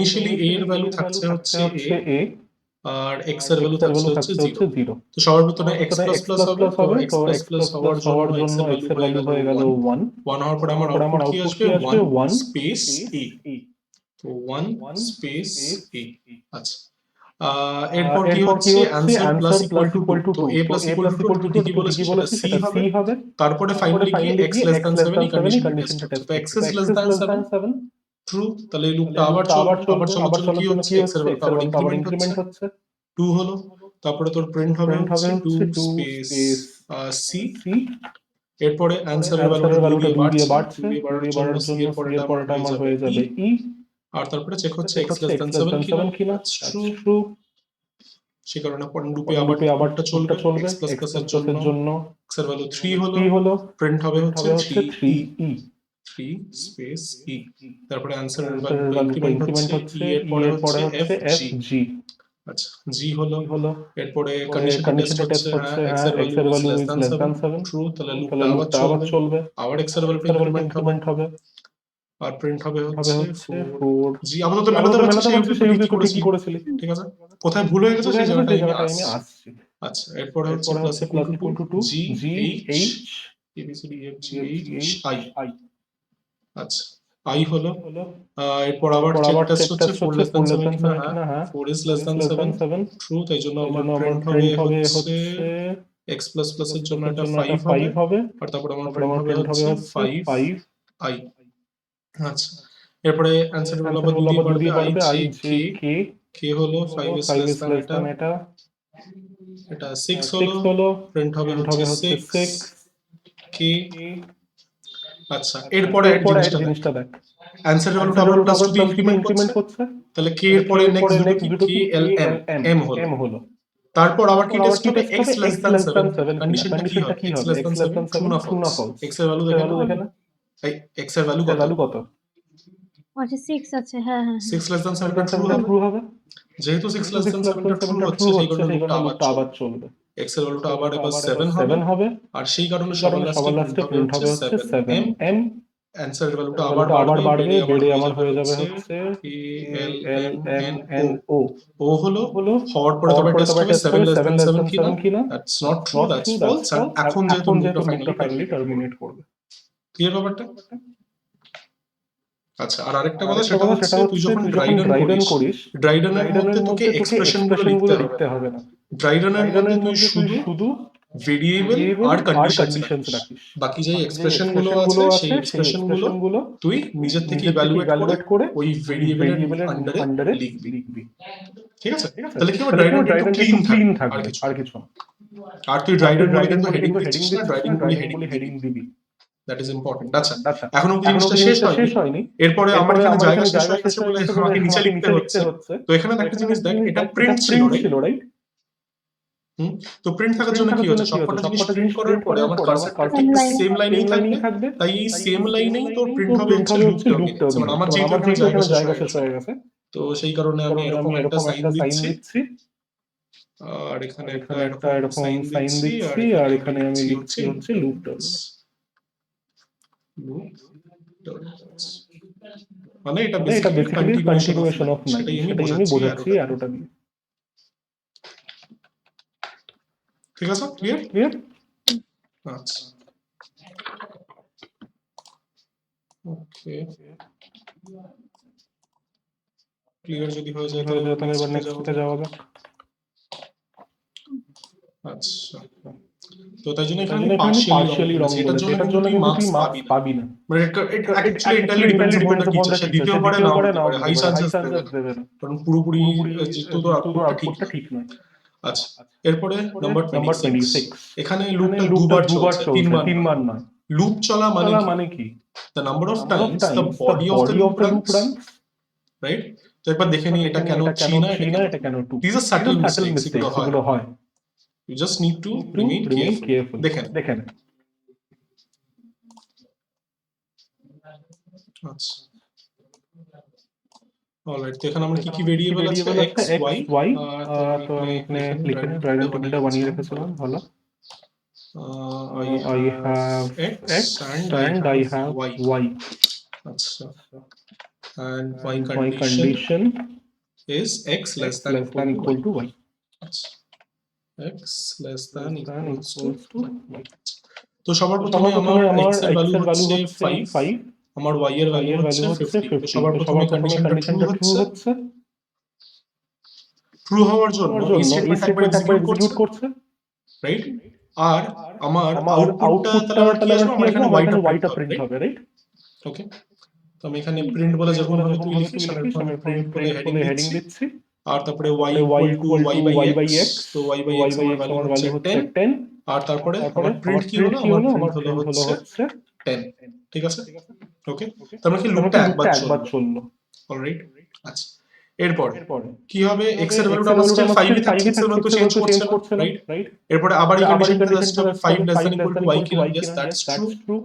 Initially a এর value থাকছে হচ্ছে a আর x এর ভ্যালু থাকছে হচ্ছে 0 0 তো সবার প্রথমে x প্লাস প্লাস হবে তো x প্লাস প্লাস হওয়ার জন্য x এর ভ্যালু হয়ে গেল 1 1 হওয়ার পরে আমার আউটপুট কি আসবে 1 স্পেস a তো 1 স্পেস a আচ্ছা এরপর কি হচ্ছে आंसर প্লাস ইকুয়াল টু 2 তো a প্লাস ইকুয়াল টু 2 ঠিকই বলেছি সেটা c হবে তারপরে ফাইনালি গিয়ে x লেস দ্যান 7 এই কন্ডিশনটা টেস্ট হচ্ছে তো x is less than 7 true তাহলে এই লুপটা আবার চলবে আবার চলার জন্য কি হচ্ছে x এর ভ্যালু আবার ইনক্রিমেন্ট হচ্ছে 2 হলো তারপরে তোর প্রিন্ট হবে হচ্ছে 2 স্পেস c এরপরে आंसर এর ভ্যালুটা 2 দিয়ে বাড়ছে 2 দিয়ে বাড়ার জন্য c এর পরেটা আমার হয়ে যাবে e আর তারপরে চেক হচ্ছে x লেস দ্যান 7 কিনা ট্রু সেই কারণে পরের লুপে আবার এটা চলবে x প্লাস প্লাস এর জন্য x এর ভ্যালু 3 হলো প্রিন্ট হবে হচ্ছে 3e 3 স্পেস e তারপরে आंसर এর ভ্যালু ইনক্রিমেন্ট হচ্ছে e এর পরে হচ্ছে fg আচ্ছা g হলো এরপরে কন্ডিশনটা টেস্ট হচ্ছে x এর ভ্যালু লেস দ্যান 7 ট্রু তাহলে লুপটা আবার চলবে আবার x এর ভ্যালু ইনক্রিমেন্ট হবে আর প্রিন্ট হবে হচ্ছে 4 জি আপাতত মেলাতে পারছি সেই অবধি ঠিকই করেছিলি ঠিক আছে কোথায় ভুল হয়ে গেছে সেই জায়গাটায় আমি আসছি আচ্ছা এরপর হচ্ছে plus equal two 2 g h a b c d e f g h i আচ্ছা i হলো এরপর আবার চেক টেস্ট হচ্ছে 4 লেস দ্যান 7 কিনা হ্যাঁ 4 ইজ লেস দ্যান 7 ট্রু তাই জন্য আমার প্রিন্ট হবে হচ্ছে x প্লাস প্লাস এর জন্য এটা 5 হবে আর তারপর আমার প্রিন্ট হবে হচ্ছে 5 i আচ্ছা এরপরে आंसर এর ভ্যালু আবার 2 দিয়ে বাড়বে i j k হলো 5 ইজ লেস দ্যান এটা 6 হলো প্রিন্ট হবে হচ্ছে 6 k আচ্ছা এরপরে এক জিনিসটা দেখ आंसर এর ভ্যালুটা আবার প্লাস 2 দিয়ে ইনক্রিমেন্ট হচ্ছে তাহলে k এর পরে নেক্সট দুটো কি k l m হলো তারপর আবার কি টেস্ট হবে x লেস দ্যান 7 কন্ডিশনটা কি হবে x লেস দ্যান 7 ট্রু না ফলস x এর ভ্যালু দেখে না এই x এর ভ্যালু কত আচ্ছা 6 আছে হ্যাঁ হ্যাঁ 6 লেস দ্যান 7 ট্রু হবে যেহেতু 6 লেস দ্যান 7 ট্রু হচ্ছে সেই কারণে লুপটা আবার চলবে x এর ভ্যালুটা আবার এবার 7 হবে আর সেই কারণে সবার লাস্টে প্রিন্ট হবে হচ্ছে 7 m आंसर এর ভ্যালুটা আবার বাড়বে বেড়ে আমার হয়ে যাবে হচ্ছে l m n o হলো হওয়ার পরে তবে টেস্ট হবে 7 লেস দ্যান 7 কিনা that's not true that's false আর এখন যেহেতু লুপটা ফাইনালি টার্মিনেট করবে ক্লিয়ার ব্যাপারটা আচ্ছা আর আরেকটা কথা সেটা হচ্ছে তুই যখন ড্রাই করিস ড্রাই রানের মধ্যে তোকে এক্সপ্রেশন গুলো লিখতে হবে না ড্রাই রানের মধ্যে তুই শুধু ভেরিয়েবল আর কন্ডিশনস রাখিস বাকি যে এক্সপ্রেশন গুলো আছে সেই এক্সপ্রেশন গুলো তুই নিজের থেকে ইভালুয়েট করে ওই ভেরিয়েবলের আন্ডারে লিখবি ঠিক আছে তাহলে কি হবে ড্রাই রান একটু ক্লিন থাকবে আর কিছু আর তুই ড্রাই রান বলে কিন্তু হেডিং দিচ্ছিস না ড্রাই রান বলে হেডিং দিবি দ্যাট ইজ ইম্পর্টেন্ট আচ্ছা এখনো জিনিসটা শেষ হয়নি এরপরে আমার এখানে জায়গা শেষ হয়ে গেছে বলে আমাকে নিচে লিখতে হচ্ছে তো এখানে একটা জিনিস দেখ এটা প্রিন্ট ছিল রাইট তো প্রিন্ট থাকার জন্য কি হচ্ছে সবকটা জিনিস প্রিন্ট করার পরে আমার কার্সরটা ঠিক সেম লাইনেই থাকবে তাই এই সেম লাইনেই তোর প্রিন্ট হবে হচ্ছে লুপ টার্মিনেটস মানে আমার যেহেতু এখানে জায়গা শেষ হয়ে গেছে তো সেই কারণে আমি এরকম একটা সাইন দিচ্ছি আর এখানে একটা এরকম সাইন দিচ্ছি আর এখানে আমি লিখছি হচ্ছে লুপ টার্মিনেটস মানে এটা বেসিক্যালি কন্টিনিউয়েশন অফ 9 সেটাই আমি বোঝাচ্ছি আর ওটা দিয়ে ঠিক আছে ক্লিয়ার আচ্ছা ওকে ক্লিয়ার যদি হয়ে যায় তাহলে এবার নেক্সটে যাওয়া যাক আচ্ছা তো তাই জন্য এখানে পার্শিয়ালি রং এটার জন্য কিন্তু তুই মার্কস পাবি না মানে এটা actually entirely depends on the teacher সে দ্বিতীয় করে না হাই চান্সেস দেবে না কারণ পুরোপুরি যেহেতু তো আউটপুটটা ঠিক নয় আচ্ছা এরপরে নাম্বার 26 এখানে লুপটা দুবার চলছে তিনবার নয় লুপ চলা মানে কি the number of times the body of the loop runs right তো একবার দেখে নি এটা কেন 3 না এটা কেন 2 these are subtle mistakes এগুলো হয় you just need to remain careful দেখেন আচ্ছা অলরাইট তো এখানে আমরা কি ভেরিয়েবল আছে x y তো আমি এখানে লিখে নি ড্রাই রান টেবিলটা বানিয়ে রেখেছিলাম ভালো I have x and I have y আচ্ছা and my condition is x less than equal to y. x less than equals to y. তো সবার প্রথমে আমার x এর ভ্যালু হচ্ছে 5, আমার y এর ভ্যালু হচ্ছে 50। তো সবার প্রথমে কন্ডিশনটা ট্রু হচ্ছে। ট্রু হওয়ার জন্য এই স্টেটমেন্ট একবার এক্সিকিউট করছে, রাইট? আর আমার আউটপুটটা তাহলে আবার কি আসবে? আমার এখানে y টা প্রিন্ট হবে, রাইট? ওকে, তো আমি এখানে প্রিন্ট বলে যখন ভাবে তুই লিখিস, আমি এখানে প্রিন্ট বলে হেডিং দিচ্ছি, আর তারপরে y equal to y by x। তো y বাই x আমার ভ্যালু হচ্ছে 10, আর তারপরে আমার প্রিন্ট কি হলো? আমার প্রিন্ট হলো হচ্ছে 10। ঠিক আছে, ওকে। তার মানে কি লুপটা একবার চললো, অলরাইট। আচ্ছা, এরপর কি হবে? x এর ভ্যালুটা আমার স্টিল 5 ই থাকছে, তো চেঞ্জ করছে না, রাইট? এরপরে আবার এই কন্ডিশনটা জাস্ট হবে 5 less than equal to y কিনা? Yes, that's true.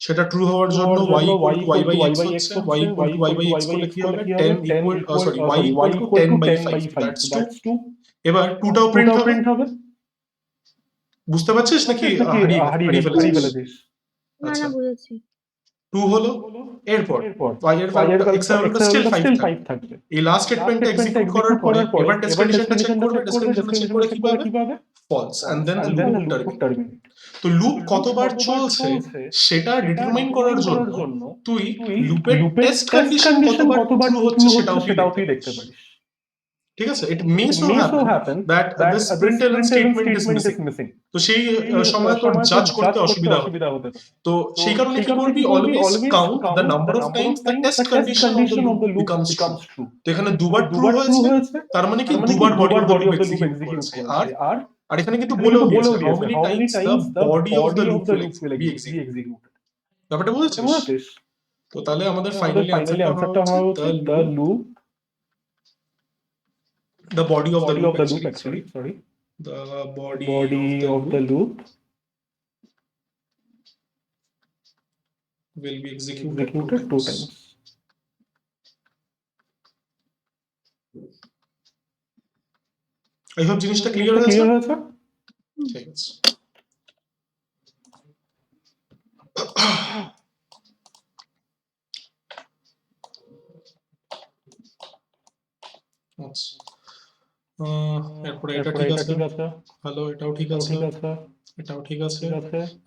সেটা ট্রু হওয়ার জন্য y equal to y by x হচ্ছে। y equal to y by x করলে কি হবে? 10 equal y equal to 10 by 5, that's true. এবার 2টাও প্রিন্ট হবে। বুঝতে পারছিস নাকি হারিয়ে ফেলেছিস? না না বুঝেছি। 2 হলো। এরপর y এর ভ্যালুটা x এর ভ্যালুটা স্টিল 5 থাকবে। এই লাস্ট স্টেটমেন্টটা এক্সিকিউট করার পরে এবার টেস্ট কন্ডিশনটা চেক করবে। টেস্ট কন্ডিশনটা চেক করে কি পাবে? False, and then the loop terminate. তো লুপ কতবার চলছে সেটা ডিটারমাইন করার জন্য তুই লুপের টেস্ট কন্ডিশন কতবার ট্রু হচ্ছে সেটাও তুই দেখতে পারিস। ঠিক আছে, it may so happen that this println statement is missing. তো সেই সময় তোর জাজ করতে অসুবিধা হবে। তো সেই কারণে কি করবি? Always count the number of Times the test condition of the loop becomes true. তো এখানে দুবার ট্রু হয়েছে, তার মানে কি দুবার body of the loop execute করেছে। আর এখানে কিন্তু বলেও দিয়েছে how many times the body of the loop will be executed. ব্যাপারটা বুঝেছিস? তো তাহলে আমাদের ফাইনালি আনসারটা হওয়া উচিত the loop, the body of the loop actually, the body of the loop will be executed 2 times. I hope জিনিসটা clear হয়েছে। ঠিক আছে, এরপরে এটা ঠিক আছে, হ্যালো, এটাও ঠিক আছে, এটাও ঠিক আছে।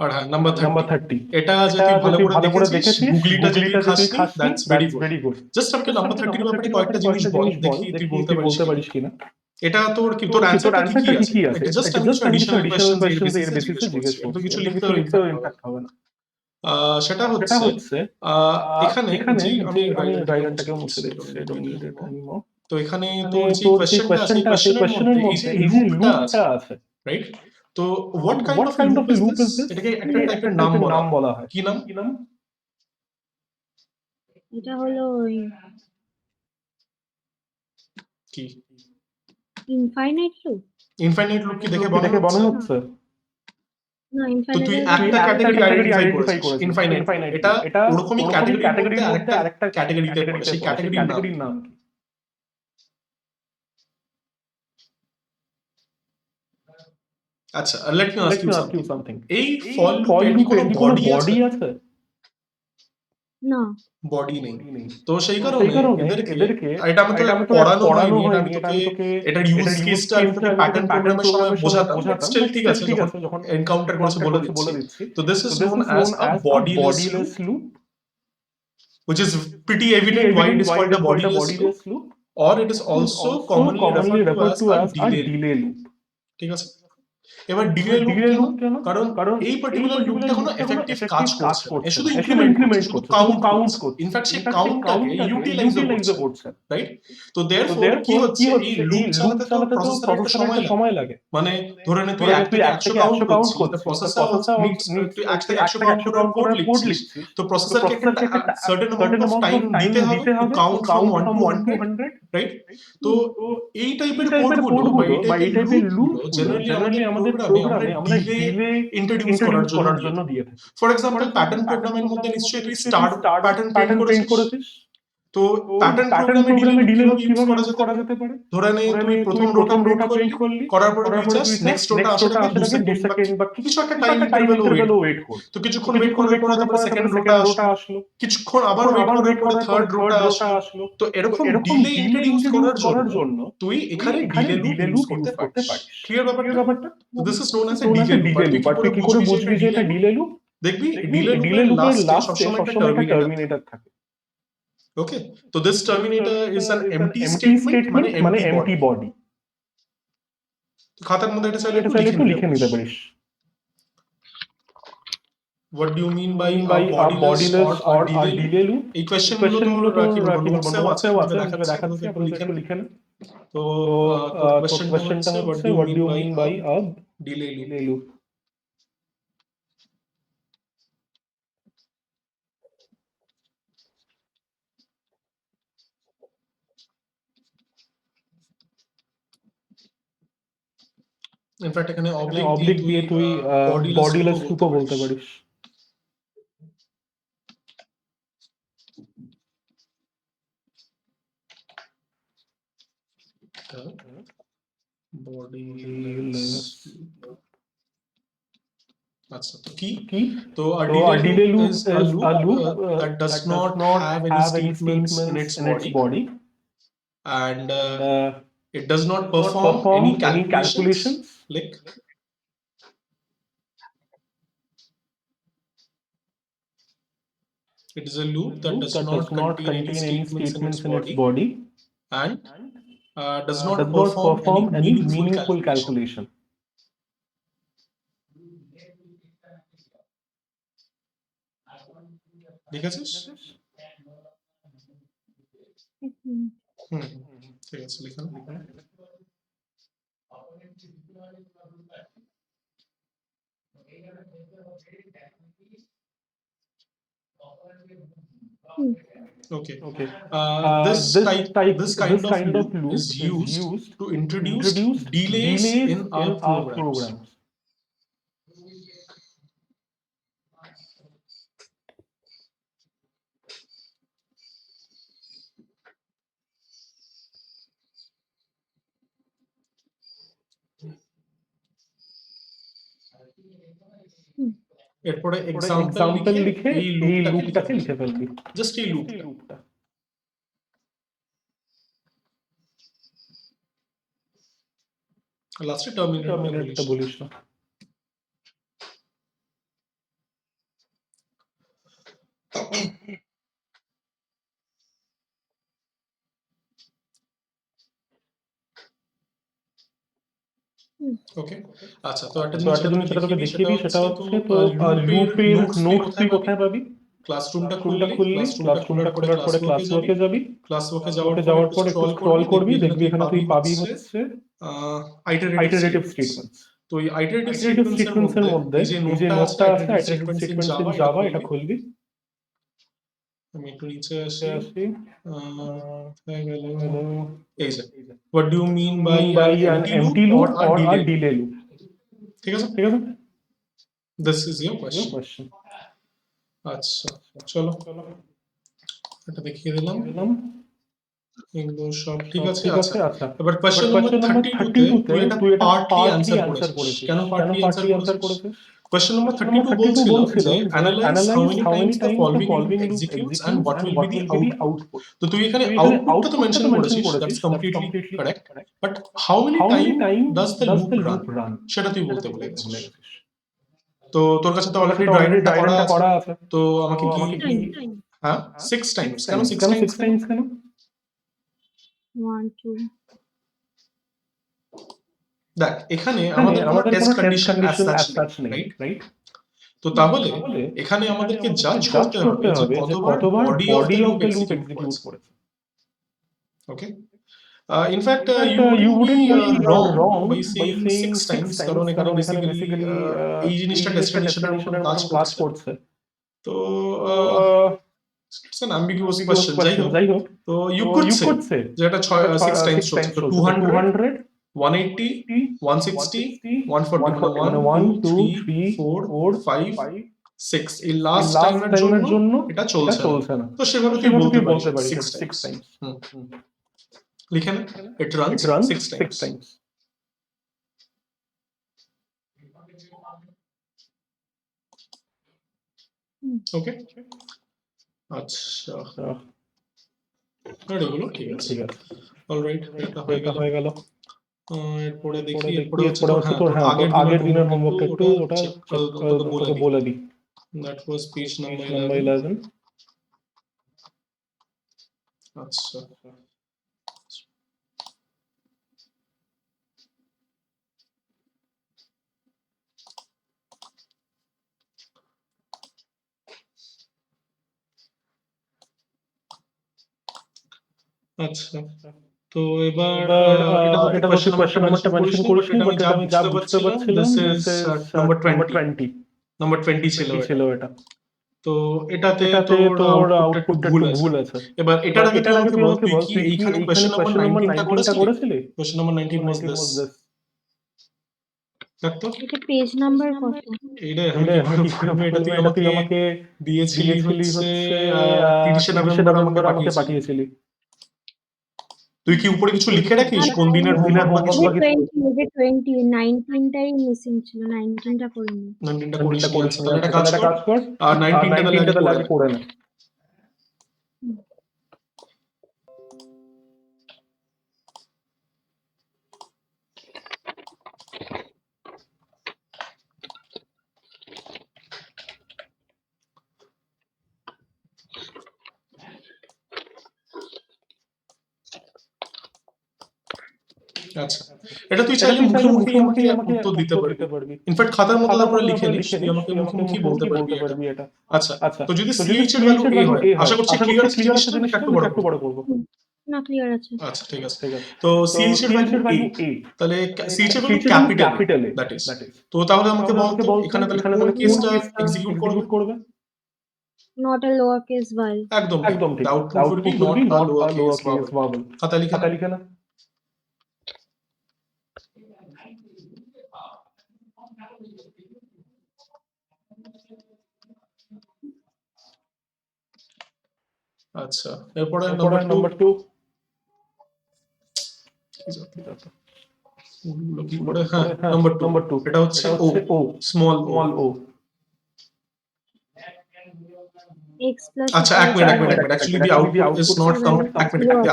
আর হ্যাঁ, নাম্বার 30, এটা যদি ভালো করে দেখেছিস, গুগলিটা যদি খাসনি, দ্যাটস ভেরি গুড। জাস্ট আমাকে নাম্বার 30 এর ব্যাপারে কয়েকটা জিনিস বল, দেখি তুই বলতে পারিস কিনা। এটা তোর অ্যানসারটা কি আছে? এটা জাস্ট আমি কিছু অ্যাডিশনাল কোশ্চেনস এর বেসিসে জিজ্ঞেস করছি, কিন্তু কিছু লিখতেও ইম্প্যাক্ট হবে না। সেটা হচ্ছে এখানে আমি রাইডারটাকে মুছে দিচ্ছি, তো এখানে তোর যে কোশ্চেনটা আছে, এই কোশ্চেনের মধ্যে এই যে লুপটা আছে, রাইট? তো what kind of loop is this? এটাকে একটা টাইপের নাম বলা হয়। কি নাম? এটা হলো কি ইনফাইনাইট লুপ। ইনফাইনাইট লুপ কি দেখে মনে হচ্ছে? না, তো তুই একটা ক্যাটাগরি আইডেন্টিফাই করেছিস, ইনফাইনাইট। এটা ওরকমই ক্যাটাগরির মধ্যে আরেকটা ক্যাটাগরিতে পড়ে। সেই ক্যাটাগরির নাম কি? আচ্ছা, let me ask you something. এই ফর লুপের কি কোনো বডি আছে? না, বডি নেই। তো সেই কারণে এদেরকে এটা আমি তোকে পড়ানো হয়নি, আমি তোকে এটার ইউজ কেসটা আমি তোকে প্যাটার্ন প্রোগ্রামের সময় বোঝাতাম। স্টিল ঠিক আছে, যখন এনকাউন্টার করেছে বলে দিচ্ছি। তো this is known as a bodyless loop, which is pretty evident why it is called a bodiless loop, or it is also commonly referred to as a delay loop. ঠিক আছে, এবার ডিলে লুপ কেন? কারণ এই particular লুপটা কোনো effective কাজ করছে না, শুধু ইনক্রিমেন্ট করছে, শুধু কাউন্ট করছে। ইনফ্যাক্ট সেই কাউন্টটাকে ইউটিলাইজও করছে, রাইট? তো देयरफॉर কি হচ্ছে, এই লুপ চালাতে তো প্রসেসরের সময় লাগে। মানে ধরে নে তুই 1 থেকে 100 কাউন্ট করছিস, the processor needs তুই 1 থেকে 100 কাউন্ট করার কোড লিখছিস, তো প্রসেসরকে একটা সার্টেন অ্যামাউন্ট অফ টাইম দিতে হবে to count from 1 to 100, right? তো এই টাইপের কোডগুলো বা এই টাইপের লুপ জেনারেলি আমাদের প্রোগ্রামে আমরা ডিলে ইন্ট্রোডিউস করার জন্য দিয়ে থাকি। ফর এক্সাম্পল, প্যাটার্ন প্রোগ্রামের মধ্যে নিশ্চয়ই তুই স্টার প্যাটার্ন প্রিন্ট করেছিস। তো প্যাটার্ন প্রোগ্রামে ডিলে লুপ কিভাবে ইউজ করা যেতে পারে? ধরে নে তুই প্রথম রোটা প্রিন্ট করলি, করার পরে তুই চাস নেক্সট রোটা আসার আগে 2 সেকেন্ড বা কিছু একটা টাইম ইন্টারভ্যাল ওয়েট কর। তো কিছুক্ষণ ওয়েট করার পরে তারপরে সেকেন্ড রোটা আসলো, কিছুক্ষণ আবার ওয়েট করার পরে থার্ড রোটা আসলো। তো এরকম ডিলে ইন্ট্রোডিউস করার জন্য তুই এখানে ডিলে লুপ ইউজ করতে পারিস। ক্লিয়ার ব্যাপারটা? তো this is known as a delay loop. আর তুই কি করে বুঝবি যে এটা ডিলে লুপ? দেখবি ডিলে লুপের লাস্টে সবসময় একটা টার্মিনেটর থাকে। ওকে, তো this terminator is an empty statement, মানে এমটি বডি। খাতার মধ্যে এটা চাইলে একটু লিখে নিতে পারিস। What do you mean by a bodiless or a delay loop? এই কোশ্চেনগুলো তোর কি বলবো নোটসেও আছে, আমি দেখাচ্ছি, আপনি একটু লিখে নেন। তো তোর কোশ্চেনটা হচ্ছে what do you mean by a delay loop? In fact এখানে অবলিক দিয়ে তুই বডিলেস লুপও বলতে পারিস। বডিলেস আচ্ছা, তো কি? তো a delay loop is a loop that does not have any statements in its body and it does not perform any calculations. Like it is a loop that does not contain any statements in its body and does not perform any meaningful calculation. দেখেছিস? ঠিক আছে, লিখুন। Okay. This kind of loop is used to introduce delays in our programs. এরপরে example লিখে এই লুপটাকে লিখে ফেলবি, just এই লুপটা। লাস্টে টার্মিনেটরটা বলিস না। ওকে, আচ্ছা, তো একটা জিনিস সেটা তোকে দেখিয়ে দিই, সেটা হচ্ছে তো লুপের নোটস তুই কোথায় পাবি? ক্লাসরুমটা খুললি, ক্লাসরুমটা খোলার পরে ক্লাসওয়ার্কে যাবি, ক্লাসওয়ার্কে যাওয়ার পর একটু স্ক্রল করবি, দেখবি এখানে তুই পাবি হচ্ছে আইটারেটিভ স্টেটমেন্টস। তো এই আইটারেটিভ স্টেটমেন্টসের মধ্যে এই যে নোটটা আছে আইটারেটিভ স্টেটমেন্টস ইন জাভা, এটা খুলবি। আমি একটু নিচে আসি, এই যে what do you mean by an empty loop or a delay loop? ঠিক আছে, this is your question. আচ্ছা, চলো এটা দেখিয়ে দিলাম, এগুলো সব ঠিক আছে। আচ্ছা, এবার কোশ্চেন নাম্বার 32 তে তুই একটা পার্টলি আনসার করেছিস। কেন পার্টলি আনসার করেছিস? কোশ্চেন নাম্বার 32 বলছিল যে analyse how many times the following loop executes and what will be the output. তো তুই এখানে আউটপুটটা তো মেনশন করেছিস, that's completely correct, but how many time does the loop run সেটা তুই বলতে বলেছিস। তো তোর কাছে তো অলরেডি ডায়াগ্রামটা করা আছে, তো আমাকে কি হ্যাঁ 6 টাইমস কেন 6 টাইমস কেন? 1 2 দেখ, এখানে আমাদের কোনো টেস্ট কন্ডিশন অ্যাজ সাচ নেই, রাইট? তো তাহলে এখানে আমাদেরকে জাজ করতে হবে যে কতবার body of the loop execute করেছে। ওকে, in fact you wouldn't be wrong by saying 6 times, কারণ এখানে বেসিক্যালি এই জিনিসটা টেস্ট কন্ডিশনের উপর কাজ করছে। তো it's an ambiguous question, যাই হোক, তো you could say যে এটা 6 টাইমস চলছে, তো 200 180 160 140 মানে 1 2 3 4 5 6 এই লাস্ট টাইমের জন্য এটা চলছে না, তো সেভাবে তুই বলতে পারিস 6 টাইমস। লিখে নে, it runs 6 times. ওকে, আচ্ছা আর এগুলো ঠিক আছে, অলরাইট, এটা হয়ে গেল। এরপরে দেখি, এরপরে হচ্ছে তোর আগের দিনের হোমওয়ার্কটা একটু ওটা তোকে বলে দিই। That was page number 11। আচ্ছা আচ্ছা, তো এবার এটা কোশ্চেন নাম্বারটা মেনশন করিস নি, বাট এটা আমি যা বুঝতে পারছিলাম দিস ইজ নাম্বার 20 ছিল এটা। তো এটাতে তোর আউটপুটটা একটু ভুল আছে। এবার এটার আগে তুই আমাকে বল, তুই কি এইখানে কোশ্চেন নাম্বার 19টা করেছিলি? কোশ্চেন নাম্বার 19 was this, দেখ তো এটা পেজ নাম্বার কত? এইটা আমি কি করে বলবো, এটা তুই আমাকে দিয়েছিলি হচ্ছে 30শে নভেম্বর আমাকে পাঠিয়েছিলি। তুই কি উপরে কিছু লিখে রাখিস কোন দিনের হোমওয়ার্ক বা কিছু? 20 19টাই মিসিং ছিল, 19টা করিনি। 19টা করিস নি, আচ্ছা তাহলে একটা কাজ কর, আর 19টা তাহলে আগে করে নে। আচ্ছা, এটা তুই চাইলে মুখে মুখেই আমাকে উত্তর দিতে পারবি, ইনফ্যাক্ট খাতার মধ্যে তারপরে লিখে নিস, তুই আমাকে মুখে মুখেই বলতে পারবি এটা। আচ্ছা, তো যদি সিএইচ এর ভ্যালু এ হয়, আশা করছি ক্লিয়ার আছে জিনিসটা, নাকি একটু বড় করব? না, ক্লিয়ার আছে। আচ্ছা ঠিক আছে, তো সিএইচ এর ভ্যালু এ, তাহলে সিএইচ এর ভ্যালু ক্যাপিটাল দ্যাট ইজ। তো তাহলে আমাকে বল তো এখানে তাহলে কোন কেসটা এক্সিকিউট করবে? নট আ লোয়ার কেস ভাইল। একদম ঠিক, output will be not a lower case vowel. খাতা লিখে না। আচ্ছা, এরপরে নাম্বার 2 কি পড়ে, হ্যাঁ নাম্বার 2 এটা হচ্ছে ও, স্মল ও। x plus আচ্ছা এক minute, actually the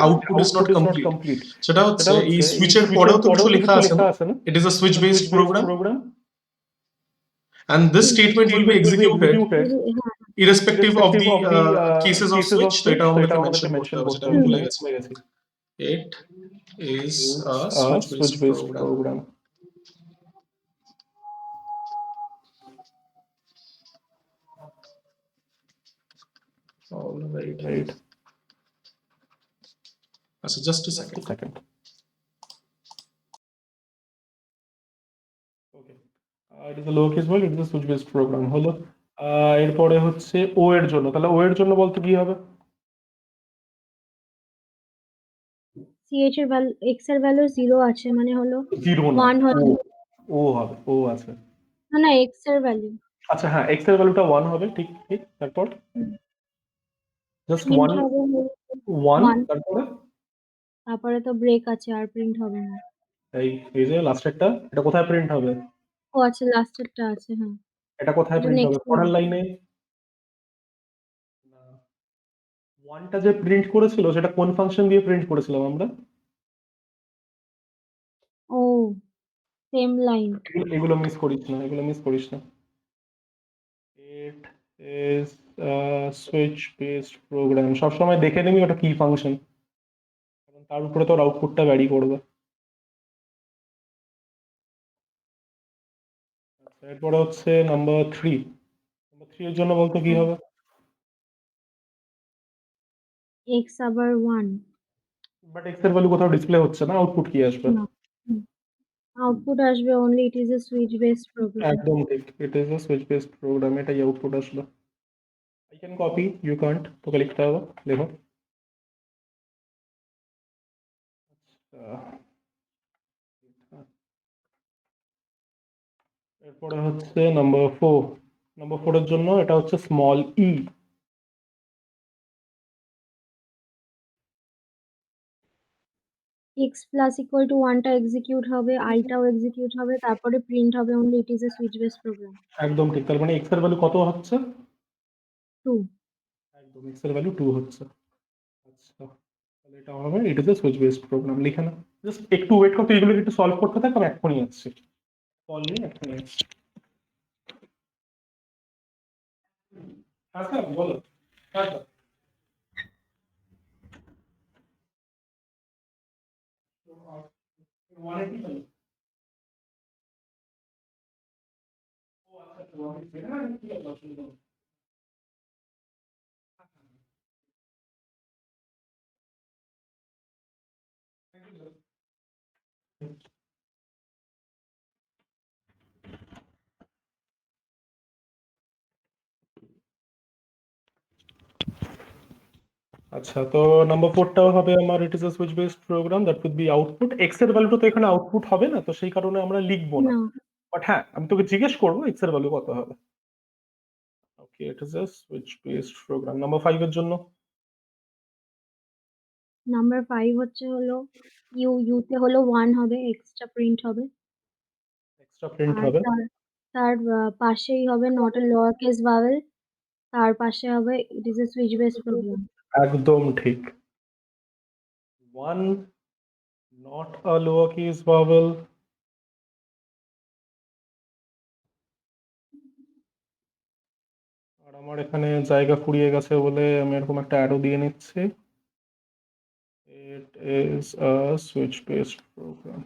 output is not complete. সেটা হচ্ছে এই সুইচের পরেও তো কিছু লেখা আছে না, it is a switch based program and this statement will be executed irrespective of the cases of switch. তো এটা আমাদেরকে মেনশন করতে হবে, সেটা আমি ভুলে গেছি। It is a switch based program. All right. আচ্ছা, just a second. Okay. It is a lowercase word, it is a switch based program হলো। এরপরে হচ্ছে ও এর জন্য, তাহলে ও এর জন্য বলতে কি হবে? ch এর ভ্যালু, x এর ভ্যালু 0 আছে, মানে হলো 1 হবে। ও হবে, ও আছে। না x এর ভ্যালু। আচ্ছা হ্যাঁ, x এর ভ্যালুটা 1 হবে, ঠিক। তারপর জাস্ট 1 তারপরে তো ব্রেক আছে, আর প্রিন্ট হবে না। এই যে লাস্টেরটা, এটা কোথায় প্রিন্ট হবে? ও আচ্ছা, লাস্টেরটা আছে, হ্যাঁ। এটা কোথায় প্রিন্ট হবে? পরের লাইনে। 1টা যে প্রিন্ট করেছিল সেটা কোন ফাংশন দিয়ে প্রিন্ট করেছিলাম আমরা? ও, সেম লাইন। এগুলো মিস করিস না। It is a switch based program, সবসময় দেখে নিবি ওটা কি ফাংশন, কারণ তার উপরে তোর আউটপুটটা ভ্যারি করবে। এরপরে হচ্ছে নাম্বার 3 এর জন্য বলতো কি হবে? x আবার 1। বাট x এর ভ্যালু কোথাও ডিসপ্লে হচ্ছে না, আউটপুট কি আসবে? আউটপুট আসবে only it is a switch based program. একদম ঠিক, it is a switch based program, এটাই আউটপুট আসবে। I can copy, you can't, তোকে লিখতে হবে, লেখো। এরপরে হচ্ছে নাম্বার 4 নম্বর 4 এর জন্য এটা হচ্ছে small E. x plus equal to 1 টা এক্সিকিউট হবে, i টাও এক্সিকিউট হবে, তারপরে প্রিন্ট হবে only it is a switch base program. একদম ঠিক, তার মানে এক্স এর ভ্যালু কত হচ্ছে? 2। একদম এক্স এর ভ্যালু 2 হচ্ছে। আচ্ছা, তাহলে এটা হবে it is a switch based program, লিখে না। জাস্ট একটু ওয়েট করতে, এগুলো একটু সলভ করতে থাক, আমি এক্ষুনি আসছি। কল নিয়ে এক্ষুনি আসছি। আচ্ছা বলো। আচ্ছা আচ্ছা, তো নাম্বার 4টাও হবে আমার ইট is a switch based program that will be output. X এর ভ্যালুটা তো এখানে আউটপুট হবে না, তো সেই কারণে আমরা লিখবো না। না, বাট হ্যাঁ, আমি তোকে জিজ্ঞেস করবো এক্স এর ভ্যালু কত হবে। Okay, it is a switch based program. Number 5 এর জন্য নাম্বার 5 হলো ইউ তে হলো 1 হবে, এক্সট্রা প্রিন্ট হবে। এক্সট্রা প্রিন্ট আর হবে। তার তার পাশেই হবে not a lower case vowel, তার পাশে হবে it is a switch base program. একদম ঠিক। 1 not a lower case vowel. আর আমার এখানে জায়গা ফুরিয়ে গেছে বলে আমি এরকম একটা অ্যারো দিয়ে নিচ্ছি। It is a switch based program.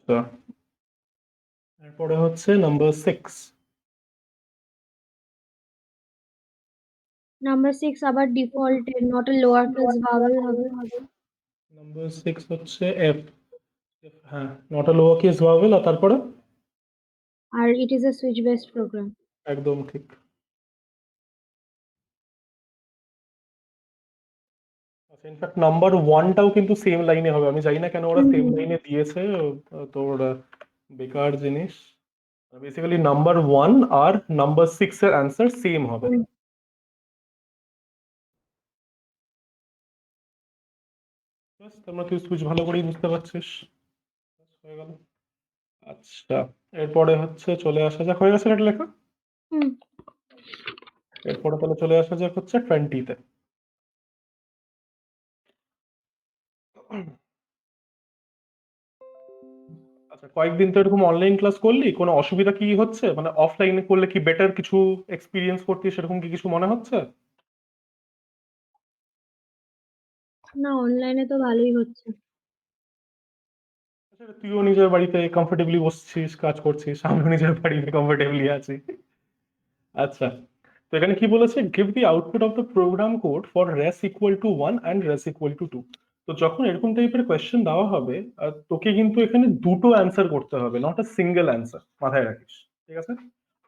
আচ্ছা, এরপরে হচ্ছে নাম্বার 6। নাম্বার 6 আবার default not a lower case vowel হবে। নাম্বার 6 হচ্ছে এফ। হ্যাঁ, not a lower case vowel, আর তারপরে আর it is a switch base program. একদম ঠিক। আচ্ছা, ইনফ্যাক্ট নাম্বার 1টাও কিন্তু সেম লাইনে হবে, আমি জানি না কেন ওরা সেম লাইনে দিয়েছে। তোর বেকার জিনিস। বেসিক্যালি নাম্বার 1 আর নাম্বার 6 এর অ্যান্সার সেম হবে। ব্যাস, তোমরা তুই সুইচ ভালো করেই বুঝতে পারছিস। ব্যাস, হয়ে গেল। আচ্ছা, এরপরে হচ্ছে চলে আসা যাক, হয়ে গেছে এটা লেখা। হুম। এরপরে তাহলে চলে আসা যাক হচ্ছে 20তে। আচ্ছা, কয়েকদিন তো এরকম অনলাইন ক্লাস করলি, কোনো অসুবিধা কি হচ্ছে? মানে অফলাইনে করলে কি বেটার কিছু এক্সপিরিয়েন্স করতে, সেরকম কি কিছু মনে হচ্ছে? না, অনলাইনে তো ভালোই হচ্ছে। আচ্ছা, তুইও নিজের বাড়িতে কমফোর্টেবলি বসছিস, কাজ করছিস, আমিও নিজের বাড়িতে কমফোর্টেবলি আছি। আচ্ছা, তো এখানে কি বলেছে, give the output of the program code for race equal to 1 and race equal to 2। তো যখন এরকম টাইপের কোয়েশ্চেন দেওয়া হবে, তোকে কিন্তু এখানে দুটো অ্যান্সার করতে হবে, নট আ সিঙ্গেল অ্যান্সার, মাথায় রাখিস। ঠিক আছে?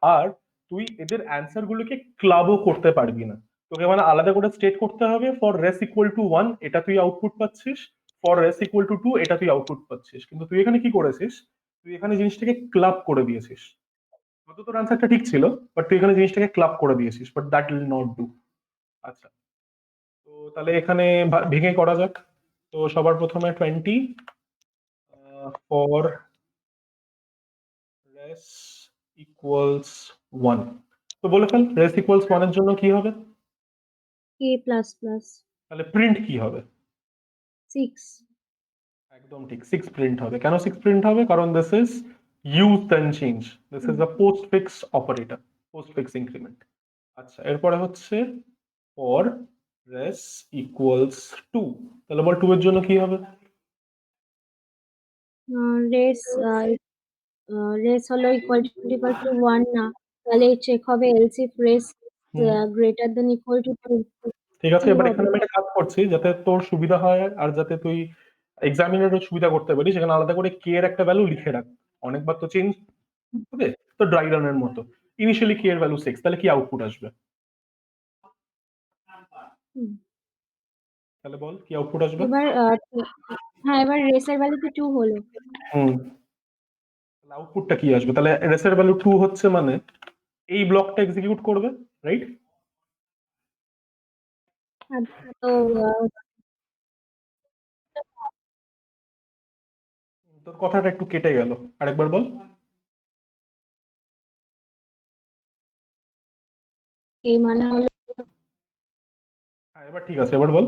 আর তুই এদের অ্যান্সার গুলোকে ক্লাবও করতে পারবি না। তোকে মানে আলাদা করে স্টেট করতে হবে, ফর রেস ইকুয়াল টু 1 এটা তুই আউটপুট পাচ্ছিস, ফর রেস ইকুয়াল টু 2 এটা তুই আউটপুট পাচ্ছিস। কিন্তু তুই এখানে কি করেছিস, তুই এখানে জিনিসটাকে ক্লাব করে দিয়েছিস। হয়তো তোর আনসারটা ঠিক ছিল, বাট তুই এখানে জিনিসটাকে ক্লাব করে দিয়েছিস, but that will not do. আচ্ছা, তো তাহলে এখানে ভেঙে করা যাক। তো সবার প্রথমে 20 ফর রেস ইকুয়ালস 1। তো বলে ফেল, রেস ইকুয়ালস 1 এর জন্য কি হবে? কে প্লাস প্লাস তাহলে প্রিন্ট কি হবে? 6। একদম ঠিক, 6 প্রিন্ট হবে। কেন 6 প্রিন্ট হবে? কারণ this is use then change, this is a postfix operator, postfix increment. আচ্ছা, এরপরে হচ্ছে ফর রেস ইকুয়ালস 2। তাহলে বল 2 এর জন্য কি হবে? রেস রেস হলো ইকুয়াল টু 1 না, তাহলে চেক হবে else if race hmm, greater than equal to 2। ঠিক আছে, 2 এবার হবে। এখানে আমি একটা কাজ করছি যাতে তোর সুবিধা হয়, আর যাতে তুই এক্সামিনারও সুবিধা করতে পারিস, সেখানে আলাদা করে কে এর একটা ভ্যালু লিখে রাখ। অনেকবার তো চেঞ্জ হবে, তো ড্রাই রানের মতো ইনিশিয়ালি কে এর ভ্যালু 6, তাহলে কি আউটপুট আসবে? হুম। তাহলে বল কি আউটপুট আসবে? এবার হ্যাঁ, এবার রেসের ভ্যালু তো 2 হলো। হুম, তাহলে আউটপুটটা কি আসবে? তাহলে রেসের ভ্যালু 2 হচ্ছে মানে এই ব্লকটা এক্সিকিউট করবে, রাইট? আর তো তোর কথাটা একটু কেটে গেল, আরেকবার বল। এই মানে হলো, হ্যাঁ এবার ঠিক আছে, এবার বল।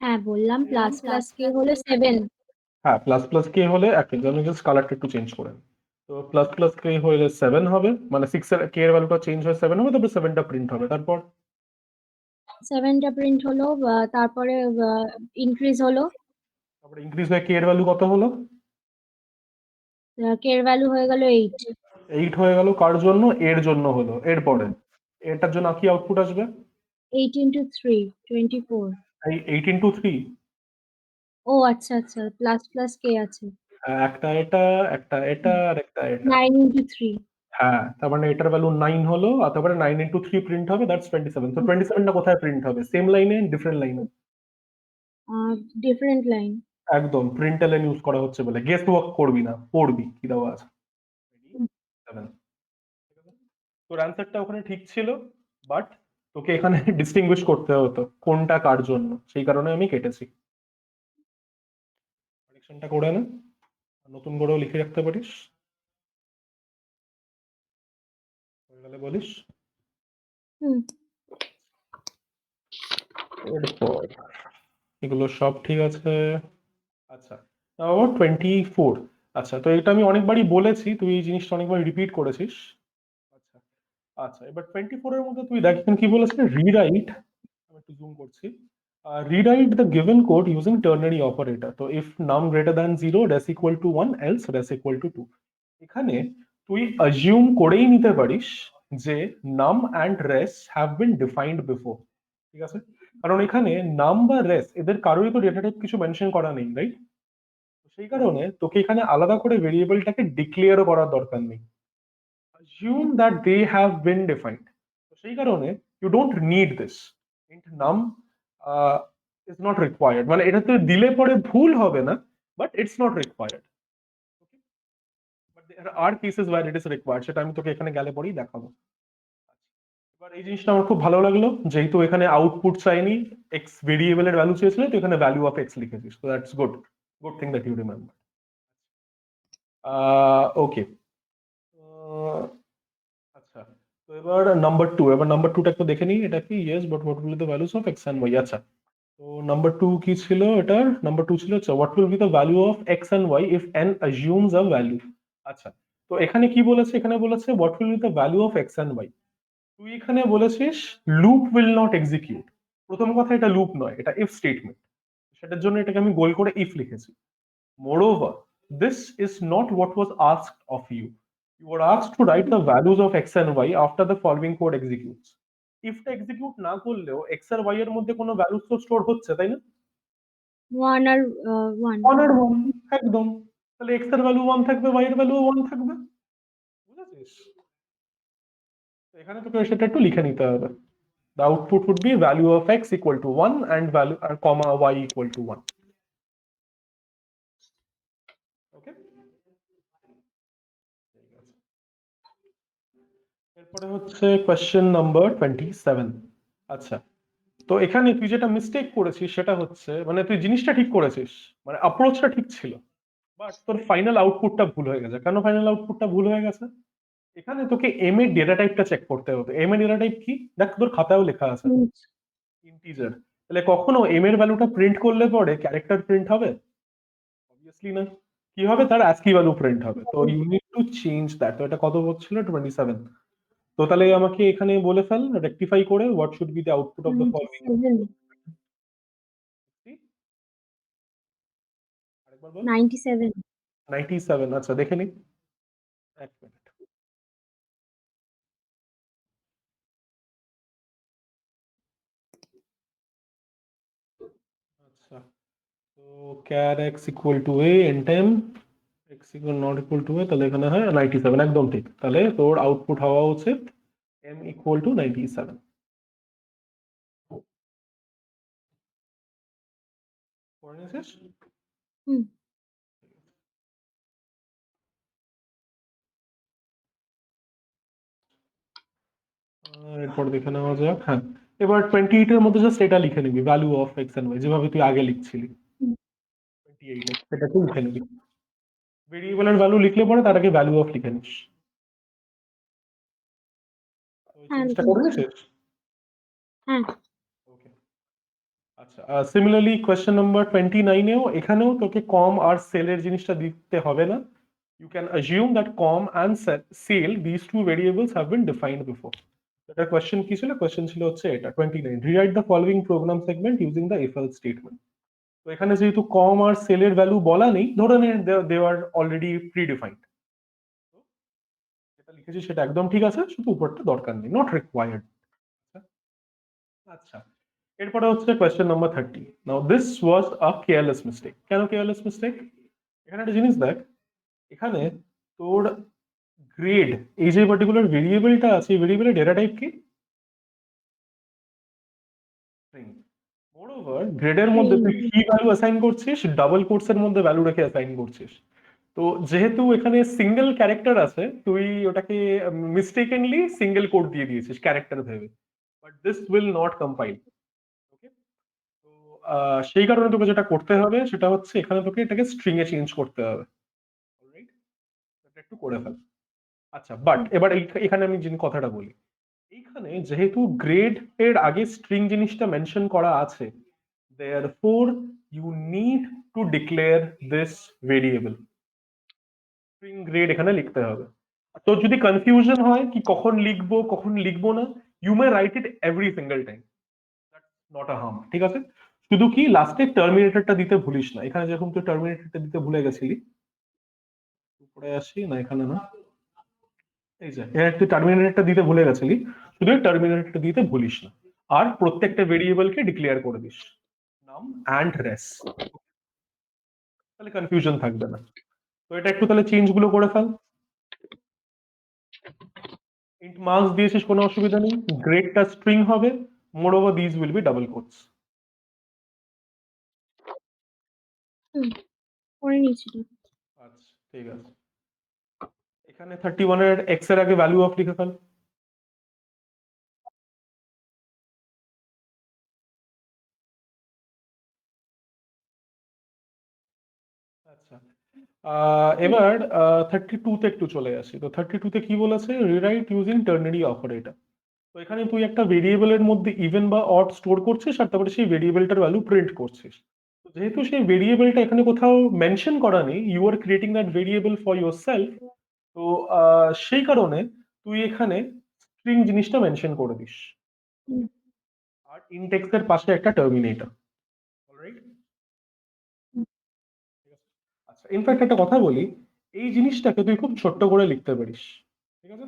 হ্যাঁ বললাম প্লাস প্লাস কে হলো 7। হ্যাঁ প্লাস প্লাস কে হলে একটা আমি জাস্ট কালারটা একটু চেঞ্জ করে নিই। তো প্লাস প্লাস কে হলে 7 হবে, মানে 6 এর কে এর ভ্যালুটা চেঞ্জ হয়ে 7 হবে, তারপর 7টা প্রিন্ট হবে, তারপর 7টা প্রিন্ট হলো, তারপরে ইনক্রিজ হলো, তারপরে ইনক্রিজ হয়ে কে এর ভ্যালু কত হলো? কে এর ভ্যালু হয়ে গেল 8। 8 হয়ে গেল, কার জন্য? এর জন্য হলো। এরপরে এটার জন্য কি আউটপুট আসবে? 8 into 3 24। এই 8 ইন্টু 3। ও আচ্ছা আচ্ছা, প্লাস প্লাস কে আছে। একটা এটা, একটা এটা, আর একটা এটা। 9 into 3। হ্যাঁ, তার মানে এটার ভ্যালু 9 হলো, আর তারপরে 9 ইন্টু 3 প্রিন্ট হবে, দ্যাটস 27। তো 27টা কোথায় প্রিন্ট হবে? সেম লাইনে, ডিফারেন্ট লাইনে? Different line. একদম প্রিন্ট লাইন ইউজ করা হচ্ছে বলে গেস ওয়ার্ক করবি না, পড়বি কি দেওয়া আছে। 7। তোর অ্যান্সারটা ওখানে ঠিক ছিল, বাট তোকে এখানে ডিস্টিংগুইশ করতে হতো কোনটা কার জন্য, সেই কারণে আমি কেটেছি। কারেকশনটা করে নে, নতুন করেও লিখে রাখতে পারিস, হয়ে গেলে বলিস। হুম। এরপর এগুলো সব ঠিক আছে। আচ্ছা, আবার 24। আচ্ছা, তো এটা আমি অনেকবারই বলেছি, তুই এই জিনিসটা অনেকবার রিপিট করেছিস। আচ্ছা আচ্ছা, এবার 24 এর মধ্যে তুই দেখ এখানে কি বলেছে, রিরাইট। আমি একটু জুম করছি। Rewrite the given code using ternary operator. তো if num greater than 0, res equal to 1, else res equal to 2. এখানে তুই assume করেই নিতে পারিস যে num and res have been defined before, ঠিক আছে? কারণ এখানে num বা res এদের কারোরই তো ডেটা টাইপ কিছু মেনশন করা নেই, রাইট? সেই কারণে তোকে এখানে আলাদা করে ভেরিয়েবলটাকে ডিক্লেয়ারও করার দরকার নেই। assume that they have been defined. তো সেই কারণে you don't need this. int num uh, is not required, মানে এটাতে দিলে পরে ভুল হবে না, but it's not required. Okay? But there are cases where it is required, সেটা আমি তোকে এখানে গেলে পরেই দেখাবো। এবার এই জিনিসটা আমার খুব ভালো লাগলো, যেহেতু এখানে আউটপুট চাইনি, এক্স ভেরিয়েবলের ভ্যালু চেয়েছিল, তো এখানে ভ্যালু অফ এক্স লিখেছিস, তো that's good, good thing that you remember. Okay, আচ্ছা, তো এবার নাম্বার টু, এবার নাম্বার টুটা একটু দেখে নিই, এটা কি yes but what will be the values of x and y. আচ্ছা, তো নাম্বার টু কি ছিল, এটার নাম্বার টু ছিল what will be the value of x and y if n assumes a value. আচ্ছা, তো এখানে কি বলেছে, এখানে বলেছে what will be the value of x and y. তুই এখানে বলেছিস লুপ উইল নট এক্সিকিউট। প্রথম কথা, এটা লুপ নয়, এটা ইফ স্টেটমেন্ট, সেটার জন্য এটাকে আমি গোল করে ইফ লিখেছি। Moreover, this is not what was asked of you. You were asked to write the values of x and y after the following code executes. If টা এক্সিকিউট না করলেও x আর y এর মধ্যে কোনো ভ্যালুস তো store হচ্ছে, তাই না? 1 আর 1। 1 আর 1, একদম। তাহলে x এর ভ্যালু 1 থাকবে, y এর ভ্যালু 1 থাকবে, বুঝেছিস? তো এখানে তোকে সেটা একটু লিখে নিতে হবে। The output would be value of x equal to 1 and value comma y equal to 1. Okay? এরপরে হচ্ছে কোয়েশ্চেন নাম্বার 27। আচ্ছা, তো এখানে তুই যেটা মিস্টেক করেছিস সেটা হচ্ছে, মানে তুই জিনিসটা ঠিক করেছিস, মানে অ্যাপ্রোচটা ঠিক ছিল, বাট তোর ফাইনাল আউটপুটটা ভুল হয়ে গেছে। কেন ফাইনাল আউটপুটটা ভুল হয়ে গেছে? এখানে তোকে এম এর ডেটা টাইপটা চেক করতে হবে। এম এর ডেটা টাইপ কি, দেখ তোর খাতায়ও লেখা আছে, ইন্টিজার। তাহলে কখনো এম এর ভ্যালুটা প্রিন্ট করলে পরে ক্যারেক্টার প্রিন্ট হবে? অবভিয়াসলি না। কি হবে, তার অ্যাস্কি ভ্যালু প্রিন্ট হবে। তো you need to change that. তো এটা কত হচ্ছিল, 27। তো তাহলে আমাকে এখানে বলে ফেল রেকটিফাই করে what should be the output of the following. 97। 97, আচ্ছা দেখে নি, এক মিনিট। আচ্ছা, তো char X equal to A N time X equal not equal to A, তাহলে এখানে হয় 97, একদম ঠিক। তাহলে তোর আউটপুট হওয়া উচিত এম ইকুয়াল টু 97। নিয়েছিস? হুম। এরপর দেখে নেওয়া যাক। হ্যাঁ, এবার 28 এর মধ্যে জাস্ট এটা লিখে নিবি, value of x and y, যেভাবে তুই আগে লিখছিলি হুম। 28 এ, সেটাকে লিখে নিবি। ভেরিয়েবলের ভ্যালু লিখলে পরে তার আগে ভ্যালু অফ লিখে নিস। ওই হ্যাঁ, চেঞ্জটা লিখে করে নিচ্ছি। নিয়েছিস? হ্যাঁ। ওকে। আচ্ছা, সিমিলারলি কোয়েশ্চেন নাম্বার 29 এও এখানেও তোকে কম আর সেলের জিনিসটা দিতে হবে না। You can assume that com and sale, these two variables have been defined before. এটা কোয়েশ্চেন কি ছিল? কোয়েশ্চেন ছিল হচ্ছে এটা 29, rewrite the following program segment using the if else statement. তো এখানে যেহেতু কম আর সেলের ভ্যালু বলা নেই, ধরে নে দে আর অলরেডি প্রিডিফাইন্ড। যেটা লিখেছি সেটা একদম ঠিক আছে, শুধু উপরটা দরকার নেই, নট রিকোয়ার্ড। আচ্ছা, এরপরে হচ্ছে question number 30। Now this was a careless mistake. কেন কেয়ারলেস মিস্টেক? এখানে একটা জিনিস দেখ, এখানে তোর গ্রেড, এই যে পার্টিকুলার ভেরিয়েবলটা আছে, এই ভেরিয়েবলের ডেটা টাইপ কি? স্ট্রিং। মোরওভার গ্রেডের মধ্যে তুই কি ভ্যালু অ্যাসাইন করছিস? ডাবল কোটস এর মধ্যে ভ্যালু রেখে অ্যাসাইন করছিস। তো যেহেতু এখানে সিঙ্গেল ক্যারেক্টার আছে, তুই ওটাকে মিস্টেকেনলি সিঙ্গেল কোট দিয়ে দিয়েছিস ক্যারেক্টার ভেবে, but this will not compile. Okay, তো সেই কারণে তোকে যেটা করতে হবে সেটা হচ্ছে এখানে তোকে এটাকে স্ট্রিং এ চেঞ্জ করতে হবে। অলরাইট, এটা একটু করে ফেল। আচ্ছা, বাট এবার এখানে আমি যে কথাটা বলি, এইখানে যেহেতু গ্রেড এর আগে স্ট্রিং জিনিসটা মেনশন করা আছে, therefore you need to declare this variable, string grade এখানে লিখতে হবে। তো যদি কনফিউশন হয় কি কখন লিখবো কখন লিখবো না, you may write it every single time, not a harm, ঠিক আছে? শুধু কি লাস্টে টার্মিনেটরটা দিতে ভুলিস না। এখানে যেরকম তুই টার্মিনেটরটা দিতে ভুলে গেছিলি, উপরে আসি না, এখানে না, এই যে এখানে তুই টার্মিনেটরটা দিতে ভুলে গেছিলি, শুধু টার্মিনেটরটা দিতে ভুলিস না। আর প্রত্যেকটা ভেরিয়েবলকে ডিক্লেয়ার করে দিস নাম অ্যান্ড রেস, তাহলে কনফিউশন থাকবে না। তো এটা একটু তাহলে চেঞ্জ গুলো করে ফেল। ইন্ট মার্কস দিয়েছিস, কোনো অসুবিধা নেই, গ্রেডটা স্ট্রিং হবে, moreover this will be double quotes. হুম, করে নিয়েছি তো। আচ্ছা, ঠিক আছে। এখানে 31 এর এক্স এর আগে ভ্যালু অফ লিখে ফেল। আচ্ছা, এবার 32 তে একটু চলে আসি। তো 32 তে কি বলেছে? Rewrite using ternary operator. তো এখানে তুই একটা ভেরিয়েবলের মধ্যে ইভেন বা অড স্টোর করছিস, আর তারপরে সেই ভেরিয়েবলটার ভ্যালু প্রিন্ট করছিস। তো যেহেতু সেই ভেরিয়েবলটা এখানে কোথাও মেনশন করা নেই, you are creating that variable for yourself. তো সেই কারণে তুই এখানে স্ট্রিং জিনিসটা মেনশন করে দিস, হুম। আর ইনটেক্স এর পাশে একটা টার্মিনেটর। অলরাইট, হুম। আচ্ছা, ইনফ্যাক্ট একটা কথা বলি, এই জিনিসটাকে তুই খুব ছোট্ট করে লিখতে পারিস, ঠিক আছে,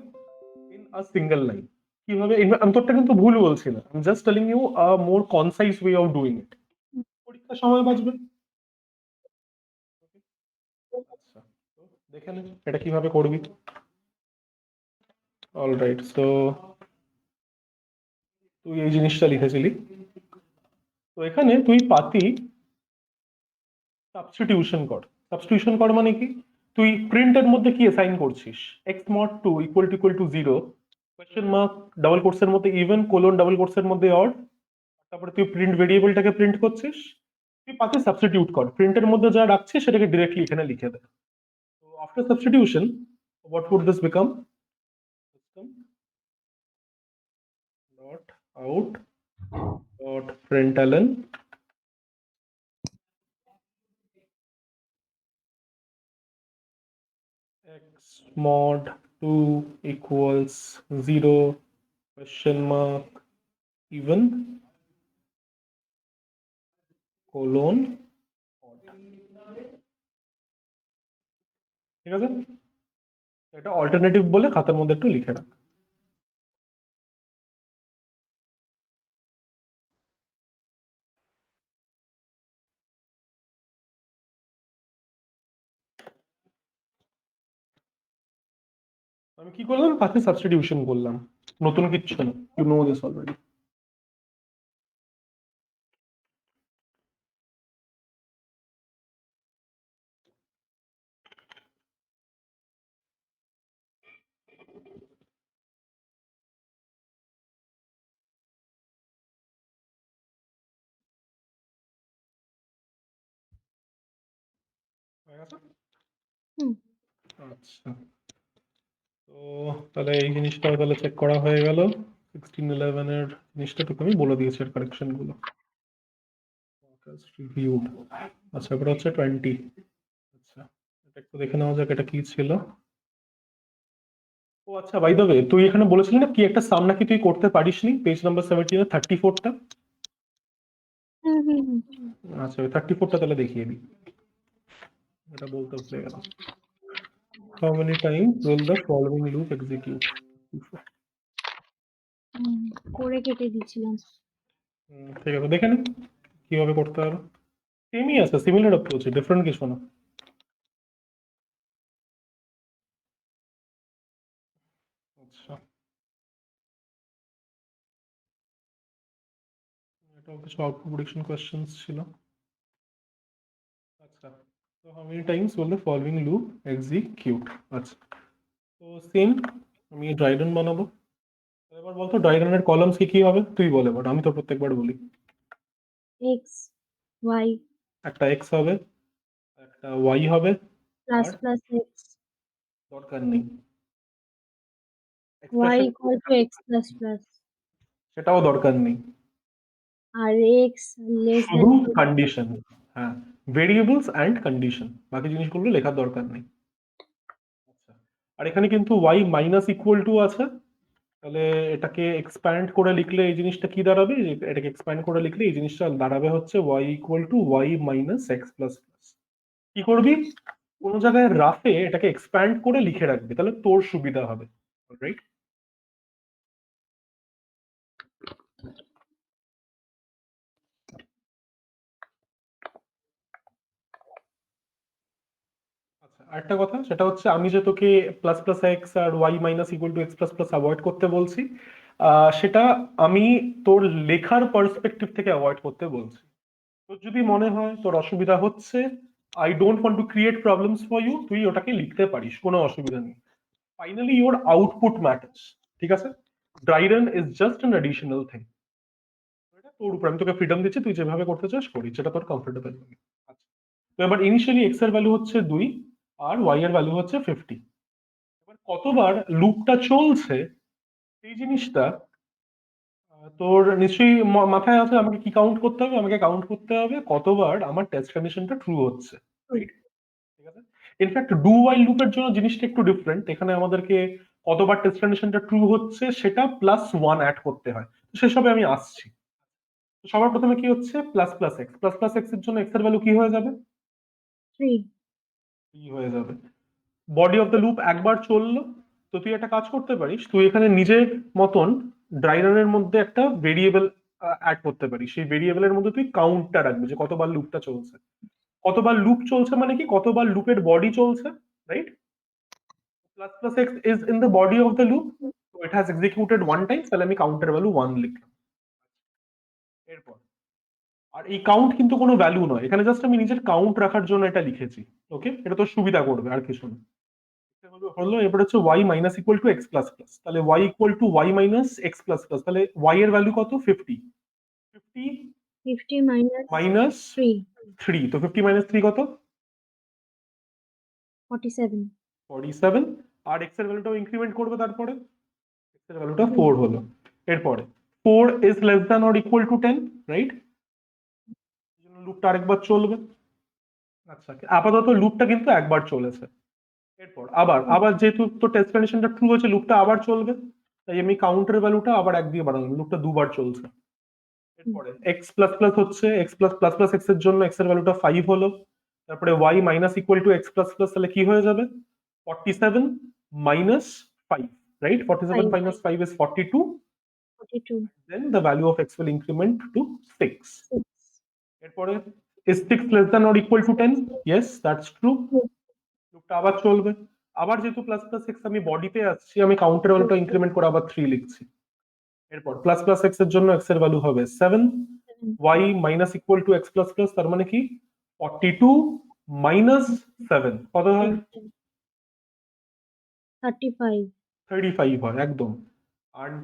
ইন আ সিঙ্গেল লাইন। কিভাবে? আমি তোরটা কিন্তু ভুল বলছি না, I am just telling you a more concise way of doing it. পরীক্ষার সময় বাঁচবে। আচ্ছা, তো দেখে নে এটা কিভাবে করবি। অলরাইট, সো তুই এই জিনিসটা লিখেছিলি, তো এখানে তুই পাতি সাবস্টিটিউশন কর। সাবস্টিটিউশন কর মানে কি? তুই প্রিন্টের মধ্যে কি অ্যাসাইন করছিস? X mod two equal to 0, question mark, double কোটসের মধ্যে ইভেন, কোলন, ডাবল কোটসের মধ্যে অড, তারপরে তুই প্রিন্ট ভেরিয়েবলটাকে প্রিন্ট করছিস। তুই পাতি সাবস্টিটিউট কর, প্রিন্টের মধ্যে যা রাখছিস সেটাকে ডিরেক্টলি এখানে লিখে দে। তো after substitution what would this become? System dot out dot println x mod 2 equals 0 question mark even colon, ঠিক আছে? এটা অল্টারনেটিভ বলে খাতার মধ্যে একটু লিখে রাখ। আমি কি করলাম? পাশে সাবস্টিটিউশন করলাম, নতুন কিচ্ছু না, ইউ নো দিস অলরেডি। আচ্ছা, তো তাহলে এই জিনিসটাও তাহলে চেক করা হয়ে গেল। 1611 এর জিনিসটা টুকু আমি বলে দিয়েছি এর কারেকশন গুলো। রিভিউড। আচ্ছা, এবার হচ্ছে 20। আচ্ছা, এটা একটু দেখে নেওয়া যাক এটা কি ছিল। ও আচ্ছা, বাই দ্য ওয়ে, তুই এখানে বলেছিলি না কি একটা সাম নাকি তুই করতে পারিসনি পেজ নাম্বার 17 34টা। আচ্ছা, ওই 34টা তাহলে দেখিয়ে দিই, এটা বলতে ভুলে গেলাম। How many times will the following loop execute? করে কেটে দিচ্ছিলাম। ঠিক আছে, দেখে নে কিভাবে করতে হবে। সেমই আছে, সিমিলার অ্যাপ্রোচ, ডিফারেন্ট কিছু না। আচ্ছা, এটাও কিছু আউটপুট প্রেডিকশন কোয়েশ্চেন্স ছিল। আচ্ছা, তো how many times will the following loop execute. আচ্ছা, তো সেম আমি ড্রাইডন বানাবো। এবার বলতো ড্রাইডনের কলামস কি কি হবে, তুই বল এবার, আমি তো প্রত্যেকবার বলি। এক্স ওয়াই, একটা এক্স হবে, একটা ওয়াই হবে, প্লাস আর প্লাস এক্স, দরকার নেই y expression, equal to x plus plus, সেটাও দরকার নেই, আর এক্স লেস শুধু দ্যান কন্ডিশন। হ্যাঁ, ভেরিয়েবলস অ্যান্ড কন্ডিশন, বাকি জিনিসগুলো লেখার দরকার নেই। আচ্ছা, আর এখানে কিন্তু ওয়াই মাইনাস ইকুয়াল টু আছে, তাহলে এটাকে এক্সপ্যান্ড করে লিখলে এই জিনিসটা কি দাঁড়াবে, এটাকে এক্সপ্যান্ড করে লিখলে এই জিনিসটা দাঁড়াবে হচ্ছে y equal to Y minus x plus plus. কি করবি, কোনো জায়গায় রাফে এটাকে এক্সপ্যান্ড করে লিখে রাখবি, তাহলে তোর সুবিধা হবে। রাইট, আচ্ছা, আরেকটা কথা সেটা হচ্ছে আমি যে তোকে প্লাস প্লাস এক্স আর y minus equal to x plus plus avoid করতে বলছি, সেটা আমি তোর লেখার পার্সপেক্টিভ থেকে অ্যাভয়েড করতে বলছি। তোর যদি মনে হয় তোর অসুবিধা হচ্ছে, I don't want to create problems for you, তুই ওটাকে লিখতে পারিস, কোনো অসুবিধা নেই। ফাইনালি ইউর আউটপুট ম্যাটার্স, ঠিক আছে? Dry run is just an additional thing. এটা তোর উপর, আমি তোকে ফ্রিডম দিচ্ছি, তুই যেভাবে করতে চাস করিস, যেটা তোর কমফোর্টেবল হবে। আচ্ছা, তো এবার ইনিশিয়ালি এক্স এর ভ্যালু হচ্ছে 2 আর ওয়াই এর ভ্যালু হচ্ছে 50। এবার কতবার লুপটা চলছে এই জিনিসটা তোর নিশ্চয়ই মাথায় আছে। আমাকে কি কাউন্ট করতে হবে, আমাকে কাউন্ট করতে হবে কতবার আমার টেস্ট কন্ডিশনটা ট্রু হচ্ছে, রাইট? ঠিক আছে, ইনফ্যাক্ট ডু ওয়াইল লুপের জন্য জিনিসটা একটু ডিফারেন্ট, এখানে আমাদেরকে কতবার টেস্ট কন্ডিশনটা ট্রু হচ্ছে সেটা প্লাস 1 অ্যাড করতে হয়, তো সেসবে আমি আসছি। তো সবার প্রথমে কি হচ্ছে, plus plus x, plus plus x এর জন্য এক্স এর ভ্যালু কি হয়ে যাবে, 3, 3 হয়ে যাবে। বডি অফ দ্য লুপ একবার চললো, তো তুই একটা কাজ করতে পারিস, তুই এখানে নিজের মতন ড্রাই রানের মধ্যে একটা ভেরিয়েবল অ্যাড করতে পারিস, সেই ভেরিয়েবলের মধ্যে তুই কাউন্টটা রাখবি যে কতবার লুপটা চলছে। কতবার লুপ চলছে মানে কি, কতবার লুপের বডি চলছে, right? Plus plus x is in the body of the loop, তো ইট হ্যাজ এক্সিকিউটেড 1 টাইম, তাহলে আমি কাউন্টের ভ্যালু 1 লিখলাম। এরপর, আর এই কাউন্ট কিন্তু কোনো ভ্যালু নয়, এখানে জাস্ট আমি নিজের কাউন্ট রাখার জন্য এটা লিখেছি। ওকে, এটা তোর সুবিধা করবে, আর কিছু না। হলো, এবার হচ্ছে Y minus equal to x plus plus, তাহলে Y equal to Y minus x plus plus, তাহলে ওয়াই এর ভ্যালু কত, 50। 50 মাইনাস মাইনাস 3, 3, তো 50 মাইনাস 3 কত, 47, 47। আর এক্স এর ভ্যালুটাও ইনক্রিমেন্ট করবে, তারপরে এক্স এর ভ্যালুটা 4 হলো। এরপরে 4 is less than or equal to 10, right? লুপটা আরেকবার চলবে। আচ্ছা, আপাতত লুপটা কিন্তু একবার চলেছে। এরপর আবার আবার যেহেতু তো টেস্ট কন্ডিশনটা ট্রু হয়েছে, লুপটা আবার চলবে, তাই আমি কাউন্টার ভ্যালুটা আবার 1 দিয়ে বাড়ালাম, লুপটা দুবার চলছে। এরপরে এক্স প্লাস প্লাস হচ্ছে, x plus plus plus x এর জন্য এক্স এর ভ্যালুটা 5 হলো। তারপরে y minus equal to x plus plus, তাহলে কি হয়ে যাবে, 47 minus 5, right? 47 minus 5 is 42, 42, then the value of x will increment to 6. 6, এরপরে is 6 less than or equal to 10? Yes, that's true. লুপটা আবার চলবে, আবার যেহেতু প্লাস প্লাস এক্স আমি বডিতে আসছি, আমি কাউন্টার ভ্যালুটা ইনক্রিমেন্ট করে আবার 3 লিখছি। এরপর প্লাস প্লাস এক্স এর জন্য এক্স এর ভ্যালু হবে 7, y minus equal to x plus plus, তার মানে কি 42 মাইনাস 7 কত হয়, 35, 35 হয় একদম। and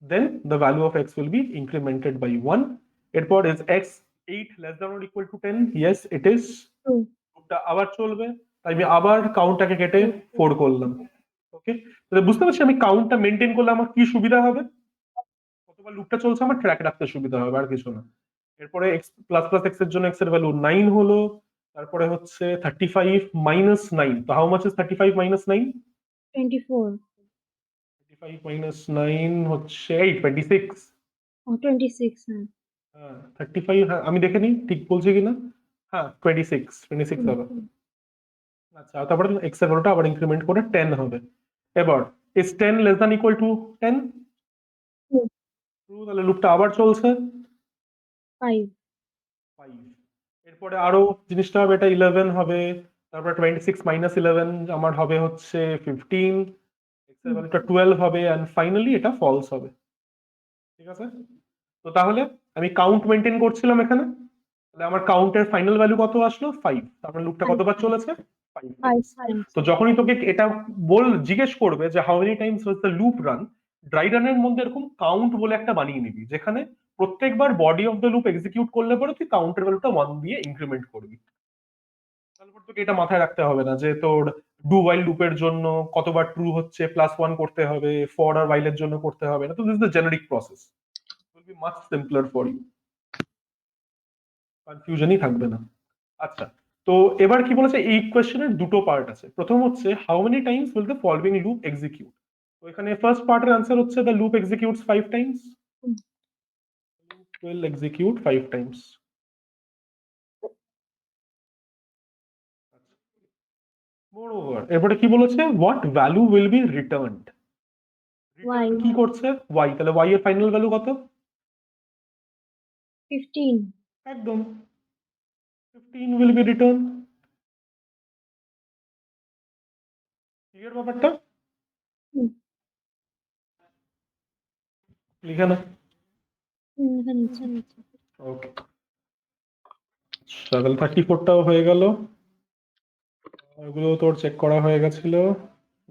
then the value of x will be incremented by 1. এরপর is x 8 less than or equal to 10? Yes, it is. 2, লুপটা আবার চলবে, তাই আমি আবার কাউন্টটাকে কেটে 4 করলাম। ওকে, তাহলে বুঝতে পারছি আমি কাউন্টটা মেনটেন করলে আমার কি সুবিধা হবে, কতবার লুপটা চলছে আমার ট্র্যাক রাখতে সুবিধা হবে, আর কিছু না। এরপরে এক্স প্লাস প্লাস এক্স এর জন্য এক্স এর ভ্যালু 9 হলো, তারপরে হচ্ছে 35 মাইনাস 9, তো how much is 35 minus 9? 24 35 minus 9 হচ্ছে 8, 26। ও 26 হ্যাঁ। হ্যাঁ 35, হ্যাঁ আমি দেখে নিই ঠিক বলছি কিনা। হ্যাঁ 26 হবে। আচ্ছা তারপরে এক্স এর ভ্যালুটা আবার ইনক্রিমেন্ট করে 10 হবে। এবার is 10 less than equal to 10? Hmm, true, তাহলে লুপটা আবার চলছে। 5 5, এরপরে আরো জিনিসটা হবে, এটা 11 হবে, তারপরে 26 মাইনাস 11 আমার হবে হচ্ছে 15, এক্স এর ভ্যালুটা 12 হবে, এন্ড ফাইনালি এটা ফলস হবে। ঠিক আছে, তো তাহলে আমি কাউন্ট মেনটেন করছিলাম এখানে, তাহলে আমার কাউন্টের ফাইনাল ভ্যালু কত আসলো? 5, তারপরে লুপটা 5 কতবার চলেছে? 5 5 টাইমস। তো যখনই তোকে এটা জিজ্ঞেস করবে যে how many Times was the loop run, dry রানের মধ্যে এরকম কাউন্ট বলে একটা বানিয়ে নিবি, যেখানে প্রত্যেকবার body of the loop execute করলে পরে তুই কাউন্টের ভ্যালুটা 1 দিয়ে ইনক্রিমেন্ট করবি। তারপর তোকে এটা মাথায় রাখতে হবে না যে তোর ডু ওয়াইল লুপের জন্য কতবার ট্রু হচ্ছে +1 করতে হবে, ফর আর ওয়াইলের জন্য করতে হবে না। তো this is the generic process, will be much simpler for you, কনফিউশনই থাকবে না। আচ্ছা, তো এবার কি বলেছে, এই কোয়েশ্চেনের দুটো পার্ট আছে। প্রথম হচ্ছে how many times will the following loop execute. তো এখানে ফার্স্ট পার্টের আনসার হচ্ছে the loop executes 5 Times, will execute 5 Times. Moreover এরপরে কি বলেছে, what value will be returned. y return কি করছে? ওয়াই, তাহলে ওয়াই এর ফাইনাল ভ্যালু কত? 15 একদম 15 উইল বি রিটার্ন। ক্লিয়ার ব্যাপারটা? হুম, লিখে না। এখানে নিচে ওকে, তাহলে 34টাও হয়ে গেল, ওগুলো তোর চেক করা হয়ে গেছিল।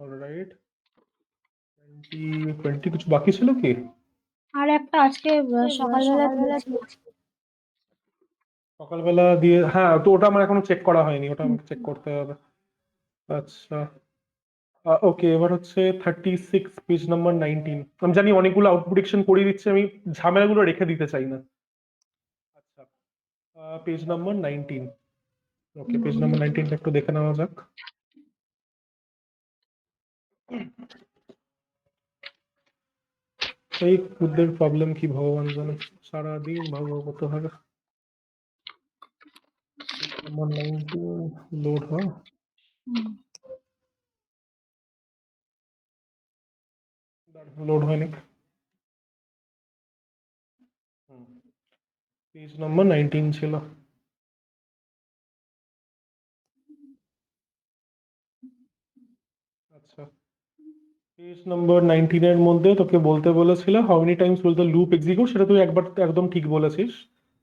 অলরাইট, 20 কিছু বাকি ছিল কি? আর একটা আজকে সকালবেলা দিয়েছি। সকালবেলা দিয়ে, হ্যাঁ তো ওটা আমার এখনো চেক করা হয়নি, ওটা আমাকে চেক করতে হবে। আচ্ছা ওকে, এবার হচ্ছে 36 পেজ নাম্বার 19। আমি জানি অনেকগুলো আউটপুট ডিকশন করিয়ে দিচ্ছে, আমি ঝামেলাগুলো রেখে দিতে চাই না। আচ্ছা পেজ নাম্বার 19। ওকে, পেজ নাম্বার 19 একটু দেখে নেওয়া যাক। এই খুদের প্রবলেম কি ভগবান জানে, সারাদিন ভাগবত হবে। নাম্বার 19 লোড হয়, লোড হয়নি। পেজ নাম্বার 19 ছিল। আচ্ছা, পেজ নাম্বার 19 এর মধ্যে তোকে বলতে বলেছিল how many times will the loop execute, সেটা তুই একবার একদম ঠিক বলেছিস।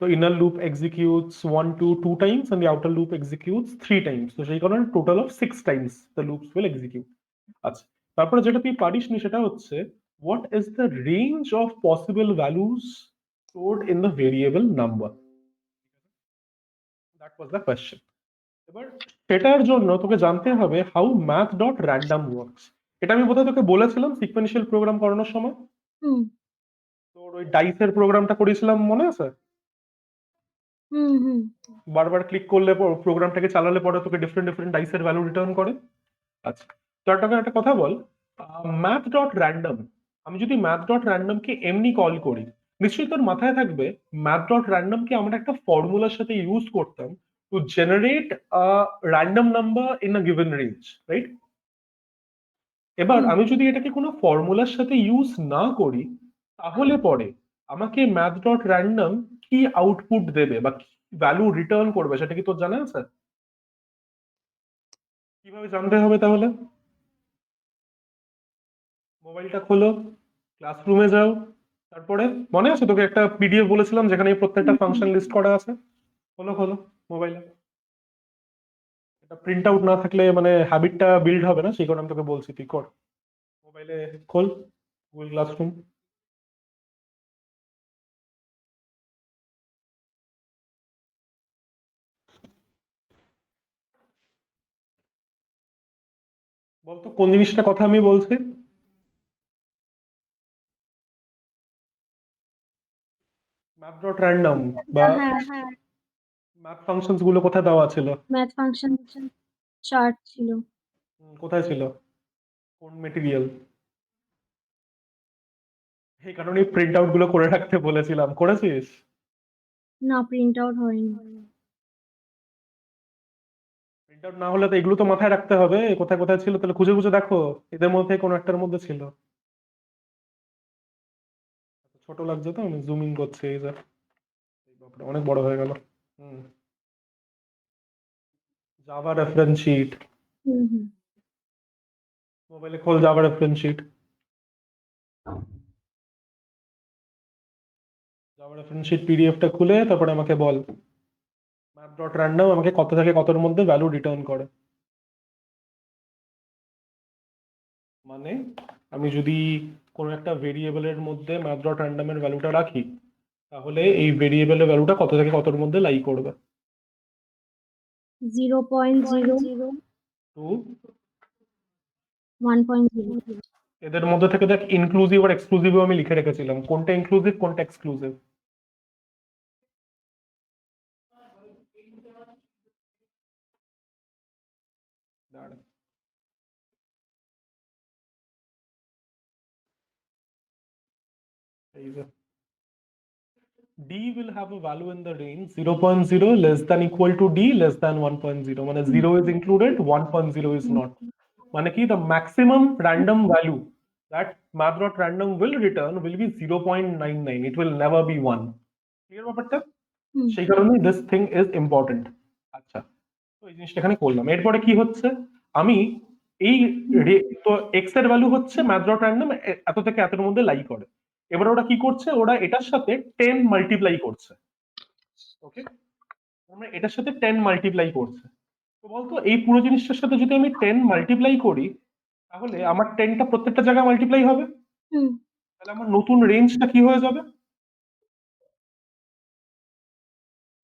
তো inner loop executes 1 to 2 times and the outer loop executes 3 times, তো সেই কারণে total of 6 times the loops will execute. আচ্ছা, তারপরে যেটা তুই পারিসনি সেটা হচ্ছে what is the range of possible values stored in the variable number, that was the question. এবার সেটার জন্য তোকে জানতে হবে how math dot random works. এটা আমি বোধহয় তোকে বলেছিলাম সিকোয়েন্সিয়াল প্রোগ্রাম করানোর সময়। হুম তোর ওই ডাইসের প্রোগ্রামটা করেছিলাম মনে আছে? হুম হুম বারবার ক্লিক করলে প্রোগ্রামটাকে চালালে পরে তোকে ডিফারেন্ট ডিফারেন্ট ডাইসের ভ্যালু রিটার্ন করে। আচ্ছা, তো একটা কথা বল, ম্যাথ ডট র্যান্ডম, আমি যদি ম্যাথ ডট র্যান্ডম কে এমনি কল করি, নিশ্চয়ই তোর মাথায় থাকবে ম্যাথ ডট র্যান্ডম কে আমরা একটা ফর্মুলার সাথে ইউজ করতাম to generate random number in a given range, right? এবার হুম আমি যদি এটাকে কোনো ফর্মুলার সাথে ইউজ না করি, তাহলে পরে আমাকে ম্যাথ ডট র্যান্ডম কি আউটপুট দেবে বা কি ভ্যালু রিটার্ন করবে সেটা কি তোর জানা আছে? কিভাবে জানতে হবে তাহলে? মোবাইলটা খোলো, ক্লাসরুমে যাও, তারপরে মনে আছে তোকে একটা পিডিএফ বলেছিলাম যেখানে এই প্রত্যেকটা ফাংশন লিস্ট করা আছে? খোলো খোলো মোবাইলে। এটা প্রিন্ট আউট না থাকলে মানে হ্যাবিটটা বিল্ড হবে না, সেই কারণে আমি তোকে বলছি তুই কর। মোবাইলে খোল গুগল ক্লাসরুম। বলতো কোন জিনিসটা কথা আমি বলছি? ম্যাথ ডট র্যান্ডম বা হ্যাঁ হ্যাঁ ম্যাথ ফাংশনস গুলো কোথায় দেওয়া ছিল? ম্যাথ ফাংশন চার্ট ছিল। কোথায় ছিল? কোন মেটেরিয়াল? এই কারণে প্রিন্ট আউট গুলো করে রাখতে বলেছিলাম, করেছিস? না, প্রিন্ট আউট হয়নি। প্রিন্ট আউট না হলে তো এগুলো তো মাথায় রাখতে হবে কোথায় কোথায় ছিল, তাহলে খুঁজে খুঁজে দেখো এদের মধ্যে কোনো একটার মধ্যে ছিল। ছোট লাগছে তো, আমি জুম ইন করছি, এই যে এই বাপরে, অনেক বড় হয়ে গেল। হুম। Java reference sheet. হুম হুম মোবাইলে খোল Java reference sheet. Java reference sheet পিডিএফটা খুলে তারপরে আমাকে বল ম্যাথ ডট র্যান্ডম আমাকে কত থেকে কতর মধ্যে ভ্যালু রিটার্ন করে। মানে আমি যদি কোনো একটা ভেরিয়েবলের মধ্যে ম্যাথ ডট র্যান্ডমের ভ্যালুটা রাখি, তাহলে এই ভেরিয়েবলের ভ্যালুটা কত থেকে কতর মধ্যে লাই করবে? 0.0, টু 1.0। এদের মধ্যে থেকে দেখ, ইনক্লুসিভ আর এক্সক্লুসিভ আমি লিখে রেখেছিলাম, কোনটা ইনক্লুসিভ কোনটা এক্সক্লুসিভ। এই যে D will have a value in the range 0.0 less than equal to D less than 1.0, মানে 0 is included, 1.0 is not. মানে কি, the maximum random value that math.random will return will be 0.99, it will never be 1. Clear ব্যাপারটা? হুম সেই কারণে this thing is important. আচ্ছা, তো এই জিনিসটা এখানে করলাম, এরপরে কি হচ্ছে, আমি এই তো এক্স এর ভ্যালু হচ্ছে ম্যাথ ডট র্যান্ডম এত থেকে এতের মধ্যে লাই করে। এবার ওরা কি করছে, ওরা এটার সাথে 10 মাল্টিপ্লাই করছে। ওকে, আমরা এটার সাথে 10 মাল্টিপ্লাই করছে। তো বলতো এই পুরো জিনিসটার সাথে যদি আমি 10 মাল্টিপ্লাই করি, তাহলে আমার 10টা প্রত্যেকটা জায়গায় মাল্টিপ্লাই হবে। হুম তাহলে আমার নতুন রেঞ্জটা কি হয়ে যাবে?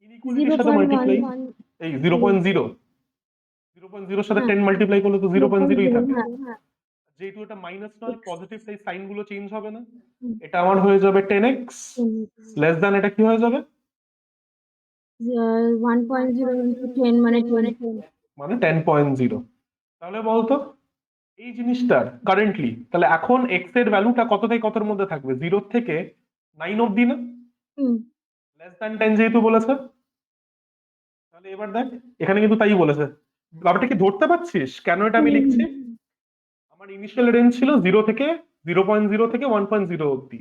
ইনইকুয়ালিটির সাথে মাল্টিপ্লাই। 0.1। এই 0.0, 0.0 সাথে হ্যাঁ 10 মাল্টিপ্লাই করলে তো 0.0ই 0.0। থাকে। হ্যাঁ যেহেতু এটা মাইনাস নয় X, পজিটিভ, তাই সাইন গুলো চেঞ্জ হবে না। হুম, এটা আমার হয়ে যাবে 10x। 10x। লেস দ্যান এটা কি হয়ে যাবে? 1.0 into 10 মানে 10। মানে 10.0। তাহলে বলতো এই জিনিসটার কারেন্টলি তাহলে এখন এক্স এর ভ্যালুটা কত থেকে কতর মধ্যে থাকবে? 0 থেকে 9 অব্দি না? হুম লেস দ্যান 10 যেহেতু বলেছে, তাহলে এবার দেখ এখানে কিন্তু তাই বলেছে। ব্যাপারটা কি ধরতে পারছিস কেন এটা আমি হুম লিখছি? হুম আমার ইনিশিয়াল রেঞ্জ ছিল 0.0 থেকে 1.0 অব্দি।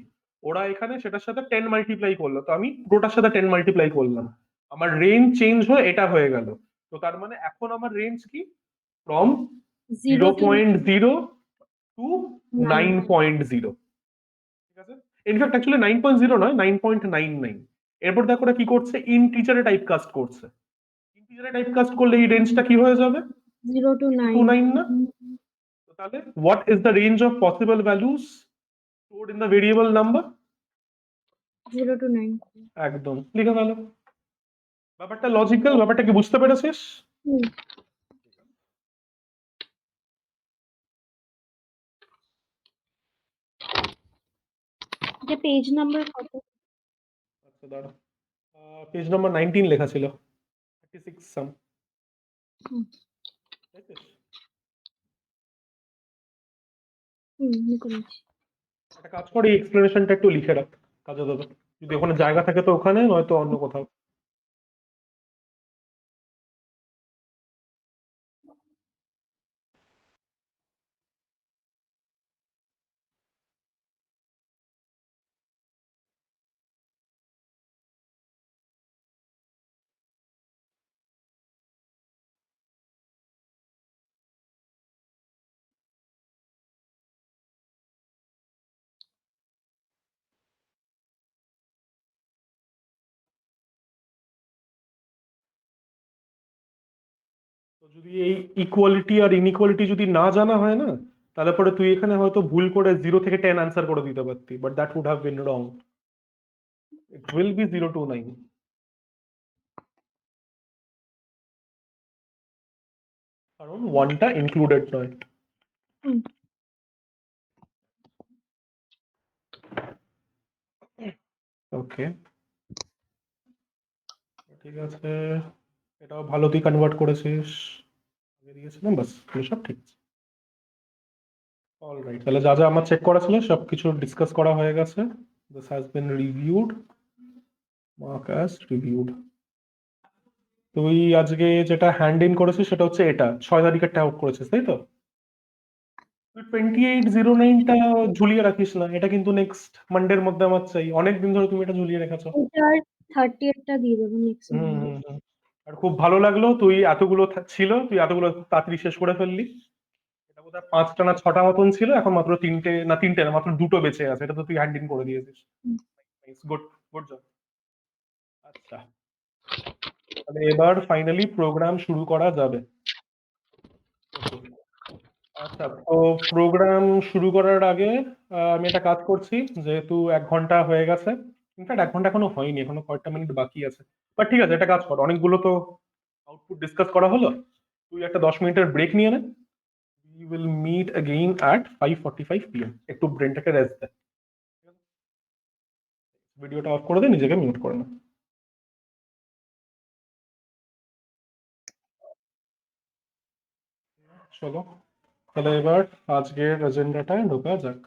ওরা এখানে সেটার সাথে 10 মাল্টিপ্লাই করলো, তো আমি পুরোটার সাথে 10 মাল্টিপ্লাই করলাম, আমার রেঞ্জ চেঞ্জ হয়ে এটা হয়ে গেল। তো তার মানে এখন আমার রেঞ্জ কি, ফ্রম 0 to 0.0 টু 9। 9.0। ঠিক আছে, ইনফ্যাক্ট অ্যাকচুয়ালি 9.0 নয়, 9.99। এরপর দেখো ওরা কি করছে, ইন্টিজারে টাইপ কাস্ট করছে। ইন্টিজারে টাইপ কাস্ট করলে এই রেঞ্জটা কি হয়ে যাবে? 0 to 9। 0 to 9 না? তো তাহলে what is the range of possible values stored in the variable number? 0 to 9। একদম লিখে ফেলো। ব্যাপারটা লজিক্যাল, ব্যাপারটা কি বুঝতে পেরেছিস? হুম এটা পেজ নাম্বার কত? আচ্ছা দাঁড়া, পেজ নাম্বার 19 লেখা ছিল, 36 সাম। হুম দেখছিস? করেছি। একটা কাজ কর, এই এক্সপ্লেনেশনটা একটু লিখে রাখ কাজে দেবে, যদি ওখানে জায়গা থাকে তো ওখানে, নয়তো অন্য কোথাও। তো যদি এই ইকুয়ালিটি আর ইনইকুয়ালিটি যদি না জানা হয় না, তাহলে পরে তুই এখানে হয়তো ভুল করে 0 থেকে 10 আনসার করে দিতে পারতি, but that would have been wrong. ইট উইল বি 0 to 9, কারণ ওয়ানটা ইনক্লুডেড নয়। ওকে, ঠিক আছে, এটাও ভালো তুই কনভার্ট করেছিস, আগে দিয়েছিলাম, বাস সব ঠিক আছে। অলরাইট, তাহলে যা যা আমার চেক করা ছিল সবকিছু ডিসকাস করা হয়ে গেছে। This has been reviewed, mark as reviewed. তুই আজকে যেটা হ্যান্ড ইন করেছিস সেটা হচ্ছে এটা 6 তারিখেরটা আউট করেছিস, তাই তো? তুই 2809টা ঝুলিয়ে রাখিস না, এটা কিন্তু নেক্সট মানডের মধ্যে আমার চাই, অনেক দিন ধরে তুমি এটা ঝুলিয়ে রেখেছো। এটার 30টা দিয়ে দেবো নেক্সট হুম মান্থ। হুম হুম। আর খুব ভালো লাগলো তুই এতগুলো ছিল, তুই এতগুলো তাড়াতাড়ি শেষ করে ফেললি। এটা বোধহয় 5টা না 6টা মতন ছিল, এখন মাত্র তিনটে না মাত্র 2টো বেঁচে আছে, এটা তো তুই হ্যান্ড ইন করে দিয়েছিস। Good, good job. আচ্ছা, তাহলে এবার ফাইনালি প্রোগ্রাম শুরু করা যাবে। আচ্ছা, তো প্রোগ্রাম শুরু করার আগে আমি একটা কাজ করছি, যেহেতু 1 ঘন্টা হয়ে গেছে, ইনফ্যাক্ট 1 ঘন্টা এখনো হয়নি, এখনো কয়েকটা মিনিট বাকি আছে, বাট ঠিক আছে, একটা কাজ কর, অনেকগুলো তো আউটপুট ডিসকাস করা হলো, তুই একটা 10 মিনিটের ব্রেক নিয়ে নে। We will meet again at 5:45 PM, একটু ব্রেনটাকে রেস্ট দে। ভিডিওটা অফ করে দে, নিজেকে মিউট করে নে। চলো, তাহলে এবার আজকের এজেন্ডাটায় ঢোকা যাক।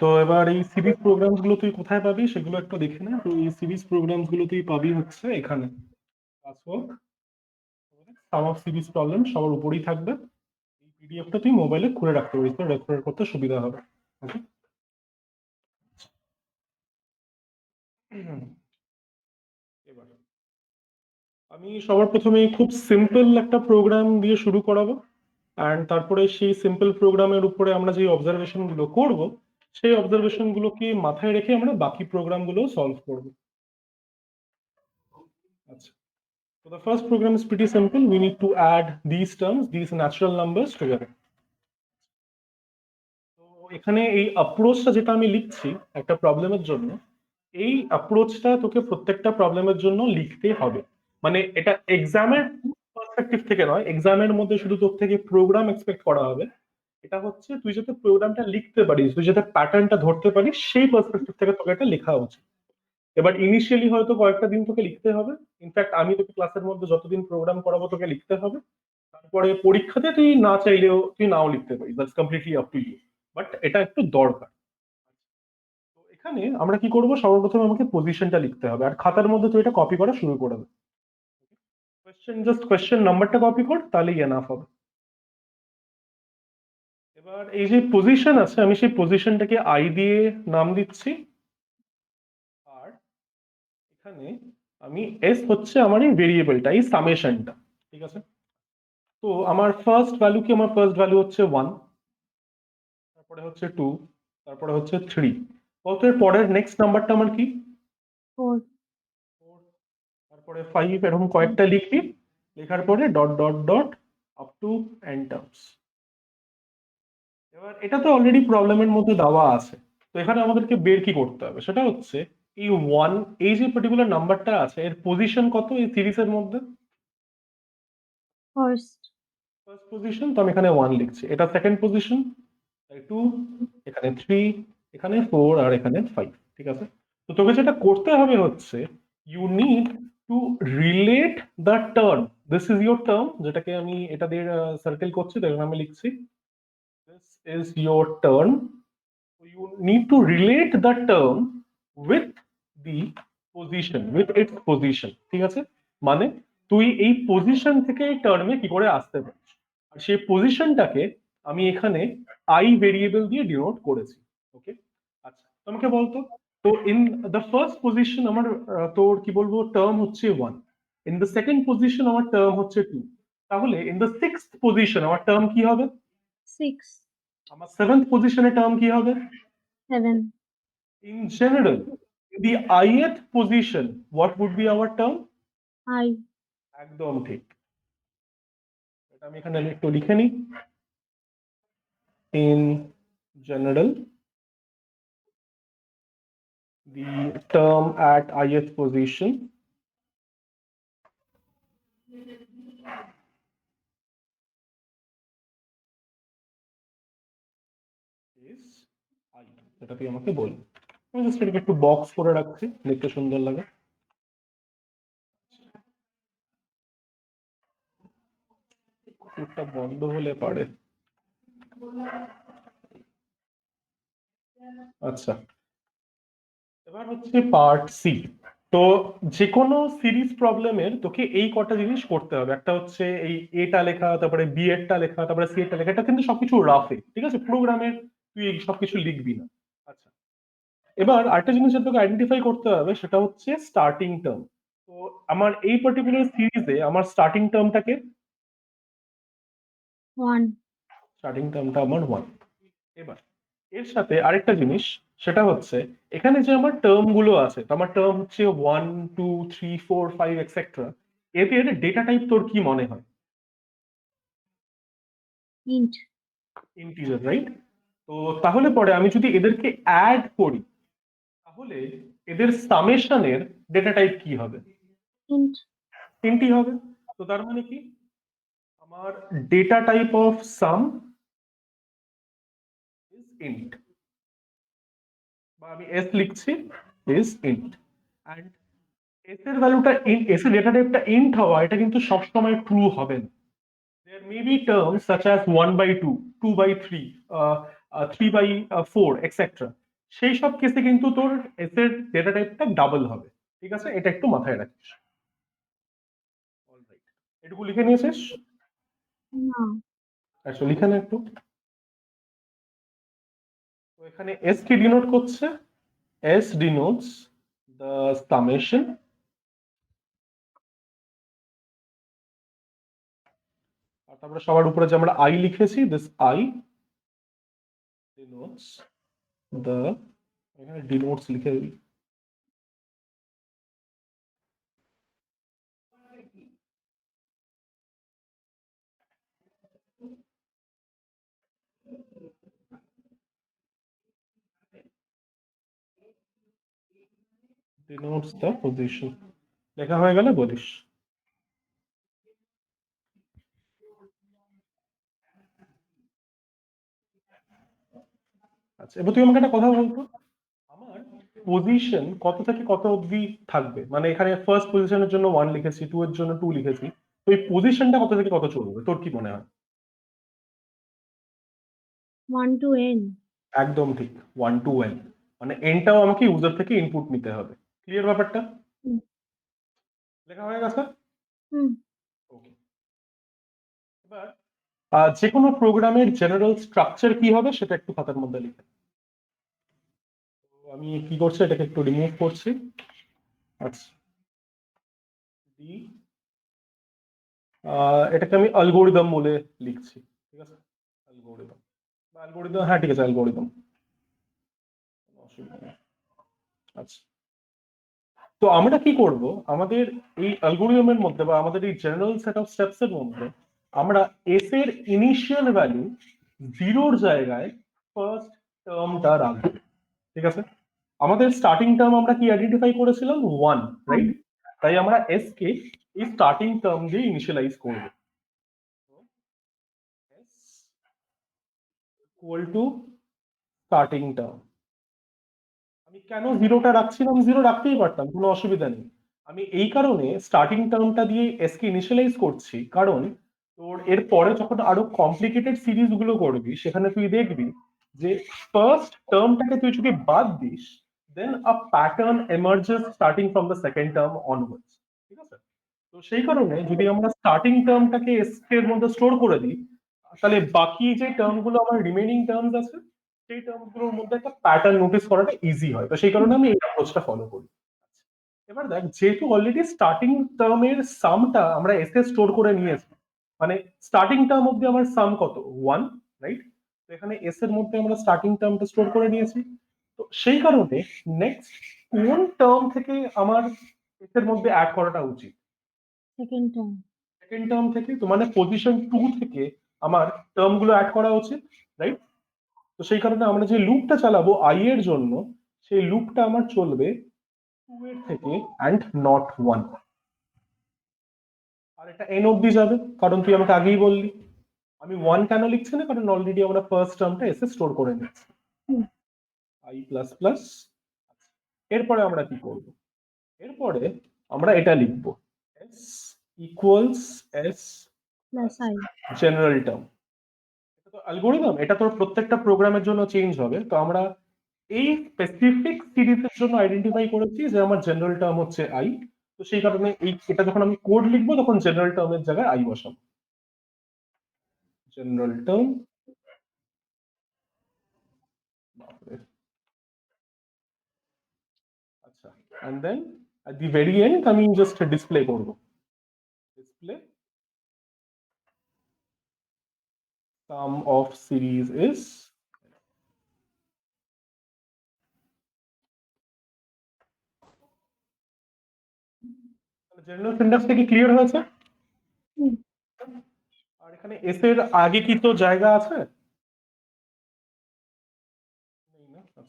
তো এবার এই সিরিজ প্রোগ্রামস গুলো তুই কোথায় পাবি সেগুলো একটু দেখে নে। তো এই সিরিজ প্রোগ্রামস গুলো তুই পাবি হচ্ছে এখানে, ক্লাসওয়ার্ক, সাম অফ সিরিজ প্রবলেম সবার উপরেই থাকবে। এই পিডিএফটা তুই মোবাইলে খুলে রাখতে পারিস, তোর রেফার করতে সুবিধা হবে। ওকে, এবার আমি সবার প্রথমে খুব সিম্পল একটা প্রোগ্রাম দিয়ে শুরু করাবো, অ্যান্ড তারপরে সেই সিম্পল প্রোগ্রামের উপরে আমরা যে অবজারভেশন গুলো করবো, সেই অবজারভেশন গুলোকে মাথায় রেখে আমরা বাকি প্রোগ্রাম গুলো সলভ করবো। আচ্ছা, so the first program is pretty simple. We need to add these terms, these natural numbers together. তো এখানে এই অ্যাপ্রোচটা যেটা আমি লিখছি একটা প্রবলেমের জন্য, এই অ্যাপ্রোচটা তোকে প্রত্যেকটা প্রবলেমের জন্য লিখতে হবে। মানে এটা এক্সামের পার্সপেক্টিভ থেকে নয়, এক্সামের মধ্যে শুধু তোর থেকে প্রোগ্রাম এক্সপেক্ট করা হবে, এটা হচ্ছে তুই যাতে প্রোগ্রামটা লিখতে পারিস, তুই যাতে প্যাটার্নটা ধরতে পারিস, সেই পার্সপেক্টিভ থেকে তোকে এটা লেখা উচিত। এবার ইনিশিয়ালি হয়তো কয়েকটা দিন তোকে লিখতে হবে, ইনফ্যাক্ট আমি তোকে ক্লাসের মধ্যে যতদিন প্রোগ্রাম করাবো তোকে লিখতে হবে, তারপরে পরীক্ষাতে তুই না চাইলেও তুই নাও লিখতে পারিস, that's completely up to you, but এটা একটু দরকার। তো এখানে আমরা কি করবো, সর্বপ্রথম আমাকে পজিশনটা লিখতে হবে, আর খাতার মধ্যে তুই এটা কপি করা শুরু করে দে। কোয়েশ্চেন, জাস্ট কোয়েশ্চেন নাম্বারটা কপি কর, তাহলেই এনাফ হবে। এবার এই যে পজিশন আছে, আমি সেই পজিশনটাকে আই দিয়ে নাম দিচ্ছি, আর এখানে আমি এস হচ্ছে আমার এই ভেরিয়েবলটা, এই সামেশনটা, ঠিক আছে? তো আমার ফার্স্ট ভ্যালু কি, আমার ফার্স্ট ভ্যালু হচ্ছে 1, তারপরে হচ্ছে 2, তারপরে হচ্ছে 3, কত এর পরের নেক্সট নাম্বারটা আমার কি? 4। 4, তারপরে 5, এরকম কয়েকটা লিখবি, লেখার পরে dot dot dot up to n terms. এবার এটা তো অলরেডি প্রবলেমের মধ্যে দেওয়া আছে, তো এখানে আমাদেরকে বের কি করতে হবে সেটা হচ্ছে এই 1, এই যে পার্টিকুলার নাম্বারটা আছে এর পজিশন কত এই সিরিজের মধ্যে? ফার্স্ট। ফার্স্ট পজিশন, তো আমি এখানে 1 লিখছি, এটা সেকেন্ড পজিশন, 2, এখানে 3, এখানে 4, আর এখানে 5, ঠিক আছে? তো তোকে যেটা করতে হবে হচ্ছে you need to relate the term, this is your term, যেটাকে আমি এটা দিয়ে সার্কেল করছি, তো এখানে আমি লিখছি this is your term. You need to relate the term with the position, with its position, ঠিক আছে? মানে তুই এই পজিশন থেকে এই টার্মে কি করে আসতে পারিস, আর সেই পজিশনটাকে আমি এখানে আই ভেরিয়েবল দিয়ে ডিনোট করেছি। ওকে, আচ্ছা, তো আমাকে বলতো, তো ইন দ্য ফার্স্ট পজিশন আমার তোর কি বলবো টার্ম হচ্ছে 1, ইন দ্য সেকেন্ড পজিশন আমার টার্ম হচ্ছে 2, তাহলে ইন দ্য সিক্সথ পজিশন আমার টার্ম কি হবে? 6। আমার সেভেন্থ পজিশনের টার্ম কি হবে? 7। In general, the ith position, what would be our term? I। একদম ঠিক, এটা আমি এখানে একটু লিখে নিই। In general, the term at ith position is I, এটা তুই আমাকে বল। আমি জাস্ট এটাকে একটু বক্স করে রাখছি, দেখতে সুন্দর লাগে। কুকুরটা বন্ধ হলে পারে। আচ্ছা, এবার হচ্ছে পার্ট সি। তো যে কোনো সিরিজ প্রবলেমের তোকে এই কটা জিনিস করতে হবে। একটা হচ্ছে এই এটা লেখা, তারপরে বি এরটা লেখা, তারপরে সি এরটা লেখা। এটা কিন্তু সবকিছু রাফে, ঠিক আছে? প্রোগ্রামের তুই এই সবকিছু লিখবি না। আচ্ছা, এবার আরেকটা জিনিস যেটা তোকে আইডেন্টিফাই করতে হবে সেটা হচ্ছে স্টার্টিং টার্ম। তো আমার এই পার্টিকুলার সিরিজে আমার স্টার্টিং টার্মটাকে, 1, স্টার্টিং টার্মটা আমার 1। এবার এর সাথে আরেকটা জিনিস, সেটা হচ্ছে এখানে যে আমার টার্ম গুলো আছে, তো আমার টার্ম হচ্ছে 1 2 3 4 5 এটসেট্রা। এদের ডেটা টাইপ তোর কি মনে হয়? int, integer, right? তো তাহলে পরে আমি যদি এদেরকে অ্যাড করি, তাহলে এদের সামেশনের ডেটা টাইপ কি হবে? int, তিনটি হবে। তো তার মানে কি, আমার data type of some is int, বা আমি এস লিখছি ইজ ইন্ট। অ্যান্ড এস এর ভ্যালুটা ইন্ট, এস এর ডেটা টাইপটা ইন্ট হওয়া এটা কিন্তু সবসময় ট্রু হবে না। There may be terms such as 1/2, 2/3, 3/4, etc. সেই সব কেসে কিন্তু তোর এস এর ডেটা টাইপটা ডাবল হবে, ঠিক আছে? এটা একটু মাথায় রাখিস। অলরাইট, এটুকু লিখে নিয়েছিস? না, আচ্ছা, লিখে নে একটু। তো এখানে এস কি ডিনোট করছে? এস ডিনোটস দ্য সামেশন, আর তারপরে সবার উপরে যে আমরা আই লিখেছি, দিস আই ডিনোটস দ্য, এখানে ডিনোটস লিখে দিই, ডিনোটস দ্য পজিশন। লেখা হয়ে গেলে বলিস। আচ্ছা, এবার তুই আমাকে একটা কথা বলতো, আমার পজিশন কত থেকে কত অবধি থাকবে? মানে এখানে ফার্স্ট পজিশনের জন্য 1 লিখেছি, 2 এর জন্য 2 লিখেছি, তো এই পজিশনটা কত থেকে কত চলবে তোর কি মনে হয়? 1 to n, একদম ঠিক, 1 to n। মানে এনটাও আমাকে ইউজার থেকে ইনপুট নিতে হবে। ক্লিয়ার ব্যাপারটা? হুম, লেখা হয়ে গেছে? হুম, ওকে। এবার যে কোনো প্রোগ্রামের জেনারেল স্ট্রাকচার কি হবে সেটা একটু খাতার মধ্যে লিখে। তো আমি কি করছি, এটাকে একটু রিমুভ করছি। আচ্ছা, ডি, এটাকে আমি অ্যালগোরিদম বলে লিখছি, ঠিক আছে? অ্যালগোরিদম বা অ্যালগোরিদম, হ্যাঁ ঠিক আছে, অ্যালগোরিদম, অসুবিধা নেই। আচ্ছা, তো আমরা কি করব, আমাদের এই অ্যালগোরিদমের মধ্যে বা আমাদের এই জেনারেল সেট অফ স্টেপস এর মধ্যে আমরা এস এর ইনিশিয়াল ভ্যালু 0-র জায়গায় ফার্স্ট টার্মটা রাখবো, ঠিক আছে? আমাদের স্টার্টিং টার্ম আমরা কি আইডেন্টিফাই করেছিলাম? 1, 1, রাইট? তাই আমরা এস কে এই স্টার্টিং টার্ম দিয়ে ইনিশিয়ালাইজ করব। S equal to starting term. আমি কেন 0টা রাখছিলাম? 0 রাখতেই পারতাম, কোনো অসুবিধা নেই। আমি এই কারণে স্টার্টিং টার্মটা দিয়ে এস কে ইনিশিয়ালাইজ করছি, কারণ তোর এর পরে যখন আরো কমপ্লিকেটেড সিরিজ গুলো করবি সেখানে তুই দেখবি যে ফার্স্ট টার্মটাকে তুই যদি বাদ দিস, then a pattern emerges starting from the second term onwards, ঠিক আছে? তো সেই কারণে যদি আমরা স্টার্টিং টার্মটাকে এস এর মধ্যে স্টোর করে দিই, তাহলে বাকি যে টার্ম গুলো আমার রিমেইনিং টার্মস আছে সেই টার্ম গুলোর মধ্যে একটা প্যাটার্ন নোটিস করাটা ইজি হয়। তো সেই কারণে আমি এই অ্যাপ্রোচটা ফলো করি। এবার দেখ, যেহেতু অলরেডি স্টার্টিং টার্মের সামটা আমরা এস এ স্টোর করে নিয়েছি, মানে স্টার্টিং টার্ম অব্দি আমার সাম কত? 1, রাইট? তো এখানে এস এর মধ্যে আমরা স্টার্টিং টার্মটা স্টোর করে নিয়েছি। তো সেই কারণে নেক্সট কোন টার্ম থেকে আমার এস এর মধ্যে অ্যাড করাটা উচিত? second term, সেকেন্ড টার্ম থেকে। তো মানে পজিশন 2 থেকে আমার টার্ম গুলো অ্যাড করা উচিত, রাইট? তো সেই কারণে আমরা যে লুপটা চালাবো আই এর জন্য, সেই লুপটা আমার চলবে 2 এর থেকে অ্যান্ড নট 1। আর এটা এন অব্দি যাবে, কারণ তুই আমাকে আগেই বললি। আমি 1 কেন লিখছি না? কারণ অলরেডি আমরা ফার্স্ট টার্মটা এসে স্টোর করে নিচ্ছি। i plus plus. এরপরে আমরা কি করব? এরপরে আমরা এটা লিখব, s equals s plus I. General term. এটা তো অ্যালগরিদম, এটা তো প্রত্যেকটা প্রোগ্রামের জন্য চেঞ্জ হবে। তো আমরা এই স্পেসিফিক সিরিজের জন্য আইডেন্টিফাই করেছি যে আমার জেনারেল টার্ম হচ্ছে আই। তো সেই কারণে এটা যখন আমি কোড লিখবো তখন জেনারেল টার্মের জায়গায় আই বসাবো। জেনারেল টার্ম, আচ্ছা, and then at the very end আমি জাস্ট ডিসপ্লে করব, display sum of series is general সিনট্যাক্সটা কি ক্লিয়ার হয়েছে? আর এখানে এস এর আগে কি তো জায়গা আছে? নেই না? আচ্ছা।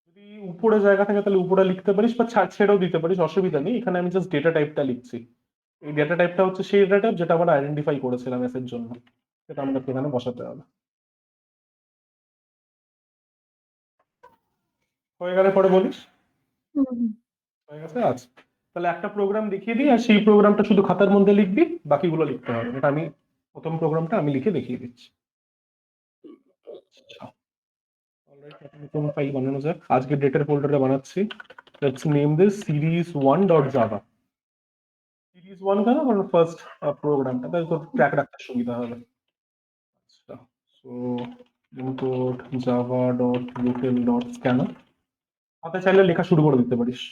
যদি উপরে জায়গা থাকে তাহলে উপরে লিখতে পারিস, বা ছেড়েও দিতে পারিস, অসুবিধা নেই। এখানে আমি জাস্ট ডেটা টাইপটা লিখছি। এই ডেটা টাইপটা হচ্ছে সেই ডেটা টাইপ যেটা আমরা আইডেন্টিফাই করেছিলাম এস এর জন্য, সেটা আমাদের এখানে বসাতে হবে। হয়ে গেলে পরে বলিস। হয়ে গেছে? আচ্ছা, তাহলে একটা প্রোগ্রাম দেখিয়ে দিই, আর সেই প্রোগ্রামটা শুধু খাতার মধ্যে লিখবি, বাকিগুলো লিখতে হবে। এটা আমি প্রথম প্রোগ্রামটা আমি লিখে দেখিয়ে দিচ্ছি। অলরাইট, নতুন ফাইল বানানো যাক। আজকে ডেটার ফোল্ডারে বানাচ্ছি। Let's name this series1.java। Series one কেন? কারণ ফার্স্ট প্রোগ্রামটা, তাই তোর ট্র্যাক রাখতে সুবিধা হবে। আচ্ছা, সো import java.util.scanner। হাতে চাইলে লেখা শুরু করে দিতে পারিস।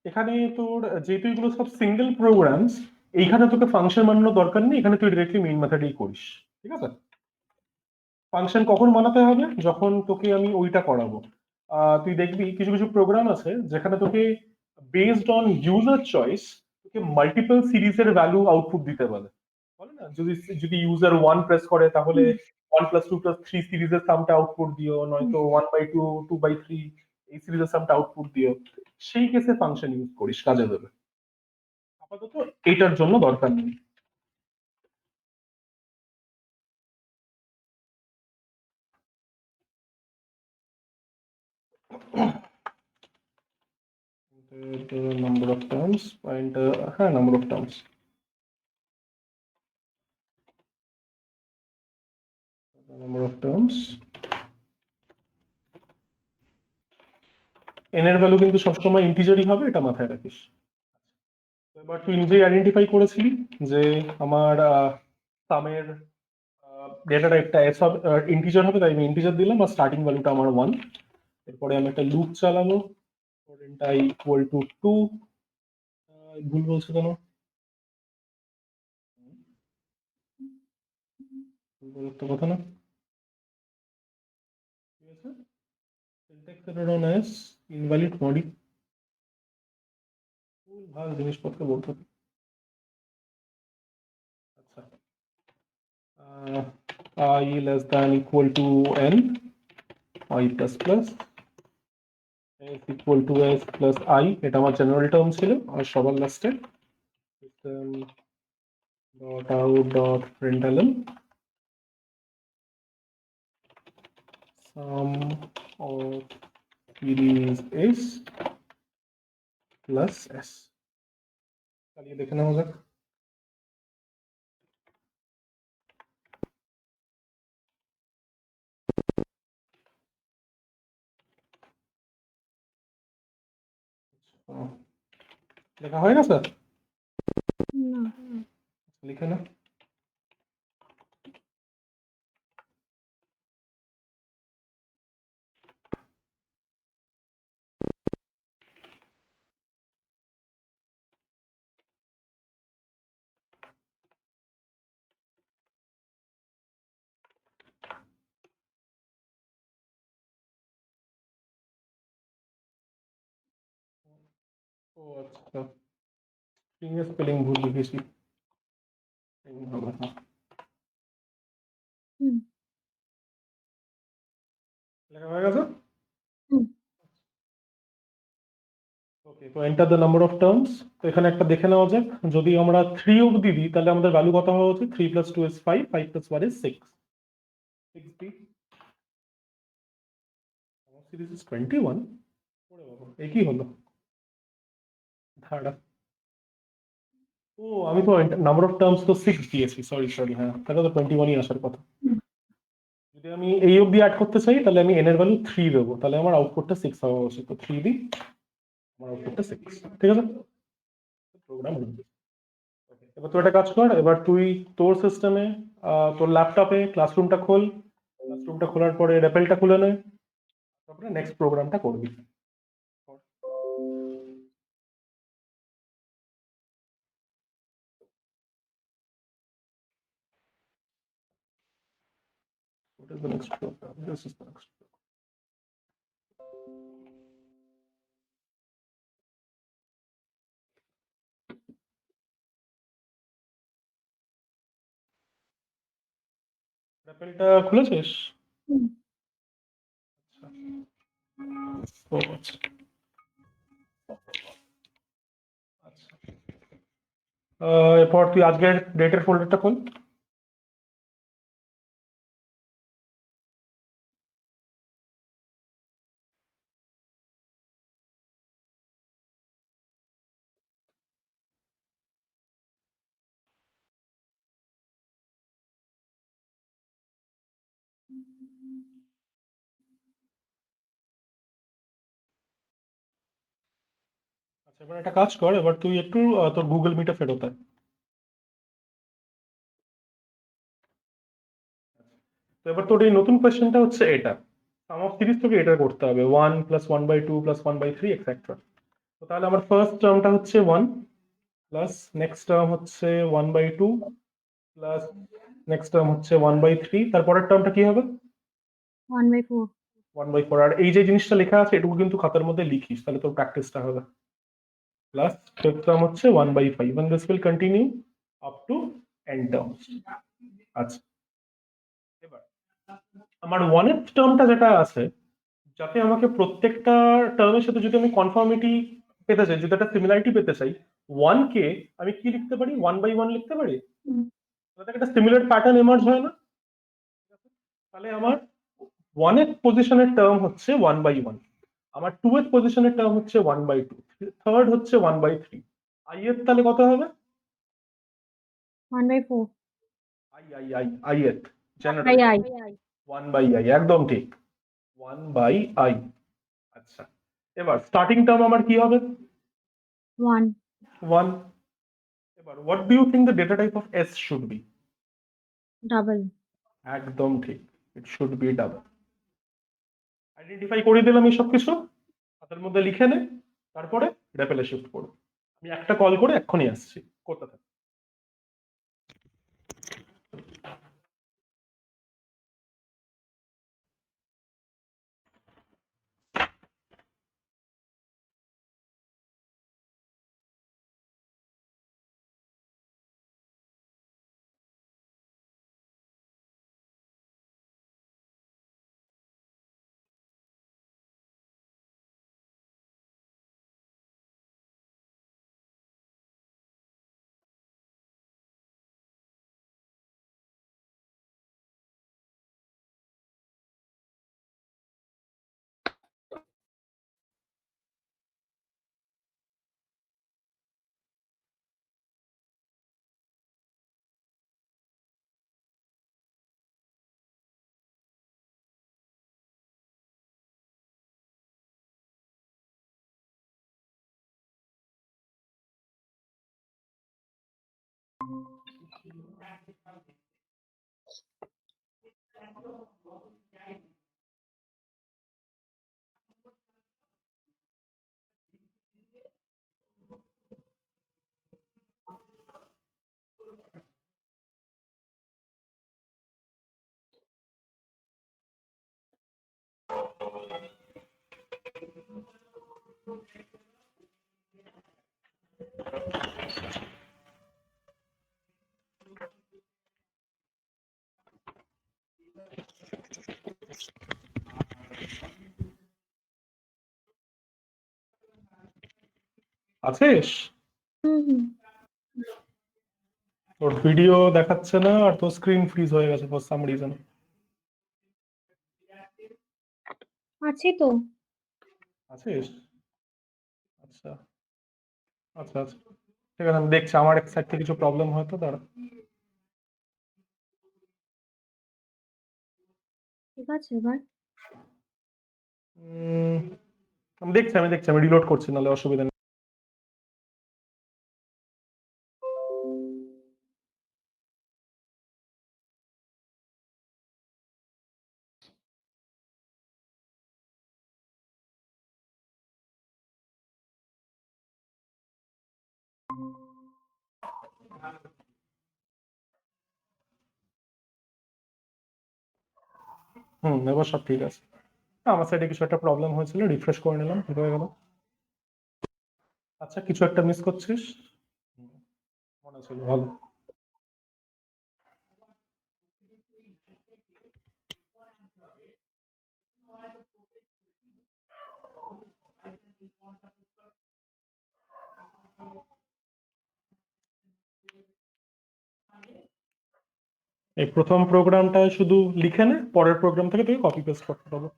এখানে তোর যেহেতু এগুলো সব সিঙ্গেল প্রোগ্রামস, এইখানে তোকে ফাংশন বানানোর দরকার নেই। এখানে তুই ডিরেক্টলি মেইন মেথডেই করিস, ঠিক আছে? ফাংশন কখন বানাতে হবে? যখন তোকে আমি ওইটা করাবো। তুই দেখবি কিছু কিছু প্রোগ্রাম আছে যেখানে তোকে বেসড অন ইউজার চয়েস তোকে মাল্টিপল সিরিজের ভ্যালু আউটপুট দিতে বলে। বলে না, যদি যদি ইউজার ওয়ান প্রেস করে তাহলে 1+2+3 সিরিজের সামটা আউটপুট দিও, নয়তো 1/2 2/3 এই সিরিজের সামটা আউটপুট দিও। সেই কেসে ফাংশন ইউজ করিস, কাজে দেবে। আপাতত এইটার জন্য দরকার নেই। নাম্বার অফ টার্মস পয়েন্ট, হ্যাঁ number of terms, number of terms. N এর ভ্যালু কিন্তু সবসময় ইন্টিজারই হবে, এটা মাথায় রাখিস। এবার তুই নিজেই আইডেন্টিফাই করেছিলি যে আমার সামের ডেটা টাইপটা এস হবে, ইন্টিজার হবে, তাই আমি ইন্টিজার দিলাম, আর স্টার্টিং ভ্যালুটা আমার 1। এরপরে আমি একটা লুপ চালাবো, এটা ইকুয়াল টু 2। ভুল বলছে কেন? ভুল বলার তো কথা না। ঠিক আছে, syntax error on S, invalid মডি। ভুল ভাল জিনিসপত্র বলতে হবে। আচ্ছা, I less than equal to n, I plus plus, s equal to s plus I, এটা আমার জেনারেল টার্ম ছিল। আর সবার লাস্টে system dot out dot println sum of series s plus s। চালিয়ে দেখে নেওয়া যাক। লেখা হয় না স্যার? না। লিখে না। ও আচ্ছা, স্পেলিং ভুল লিখেছি। লেখা হয়ে গেছে? ওকে, তো enter the number of terms. তো এখানে একটা দেখে নেওয়া যাক, যদি আমরা 3 অবধি দিই তাহলে আমাদের ভ্যালু কত হওয়া উচিত? 3 + 2 is 5, 5 + 1 is 6, 60 সিরিজ ইজ 21। ওরে বাবা, এ কি হলো ধারা? ও, আমি তো নাম্বার অফ টার্মস তো 6 দিয়েছি, সরি সরি, হ্যাঁ তাহলে তো 21ই আসার কথা। যদি আমি এই অবধি অ্যাড করতে চাই তাহলে আমি n এর ভ্যালু 3 দেবো, তাহলে আমার আউটপুটটা 6 হওয়া উচিত। তো 3 দিই, আমার আউটপুটটা 6। ঠিক আছে, প্রোগ্রাম। এবার তুই একটা কাজ কর, এবার তুই তোর সিস্টেমে তোর ল্যাপটপে ক্লাসরুমটা খোল, ক্লাসরুমটা খোলার পরে রেপেলটা খুলে নে, তারপরে নেক্সট প্রোগ্রামটা করবি। What is the next program? This is the next program. রেপেলটা খুলেছিস? ও আচ্ছা আচ্ছা। এরপর তুই আজকের ডেটের ফোল্ডারটা খোল। আচ্ছা, এবার একটা কাজ কর, এবার তুই একটু তোর গুগল মিটে ফেরত আয়। তো এবার তোর এই নতুন কোয়েশ্চেনটা হচ্ছে এটা, সাম অফ সিরিজ তোকে এটা করতে হবে 1 + 1/2 + 1/3 এক্সেট্রা। তো তাহলে আমার ফার্স্ট টার্মটা হচ্ছে 1, প্লাস নেক্সট টার্ম হচ্ছে 1/2, প্লাস নেক্সট টার্ম হচ্ছে 1/3, তারপরের টার্মটা কি হবে? 1/4। 1/4। আর এই যে জিনিসটা লেখা আছে এটুকু কিন্তু খাতার মধ্যে লিখিস, তাহলে তোর প্র্যাকটিসটা হবে। প্লাস ফিফথ টার্ম হচ্ছে 1/5, and this will continue up to n terms। আচ্ছা, এবার আমার ওয়ানের টার্মটা যেটা আছে, যাতে আমাকে প্রত্যেকটা টার্মের সাথে যদি আমি কনফার্মিটি পেতে চাই, যদি একটা সিমিলারিটি পেতে চাই, 1 কে আমি কি লিখতে পারি? 1/1 লিখতে পারি। তাতে একটা সিমিলার প্যাটার্ন এমার্জ হয় না? তাহলে আমার 1 এর পজিশনের টার্ম হচ্ছে 1/1, আমার 2 এর পজিশনের টার্ম হচ্ছে 1/2, থার্ড হচ্ছে 1/3। আই এর তাহলে কত হবে? 1/4। আই আই আই আই এর আই জেনারেল আই 1/i, একদম ঠিক, 1/i। আচ্ছা, এবার স্টার্টিং টার্ম আমার কি হবে? 1 1। এবার what do you think the data type of S should be? Double. একদম ঠিক, it should be double. Identify করে দিলাম এই সব কিছু, হাতের মধ্যে লিখে নে, তারপরে রেপেলে শিফট করো। আমি একটা কল করে এক্ষুনি আসছি, করতে থাক। আছিস? হুম হুম তোর ভিডিও দেখাচ্ছে না আর তোর স্ক্রিন ফ্রিজ হয়ে গেছে ফর সাম রিজন। আছি তো। আছিস? আচ্ছা আচ্ছা আচ্ছা, ঠিক আছে, আমি দেখছি আমার এক সাইড থেকে কিছু প্রবলেম হয়তো, দাঁড়া। ঠিক আছে এবার। উম, আমি দেখছি, আমি রিলোড করছি, নাহলে অসুবিধা নেই। এবার সব ঠিক আছে। আমার সাইডে কিছু একটা প্রবলেম হয়েছিল, রিফ্রেশ করে নিলাম, ঠিক হয়ে গেল। আচ্ছা, কিছু একটা মিস করছিস? হুম, মনে ছিল, ভালো। এই প্রথম প্রোগ্রামটায় শুধু লিখে নে, পরের প্রোগ্রাম থেকে তুই কপি পেস্ট করতে পারবো।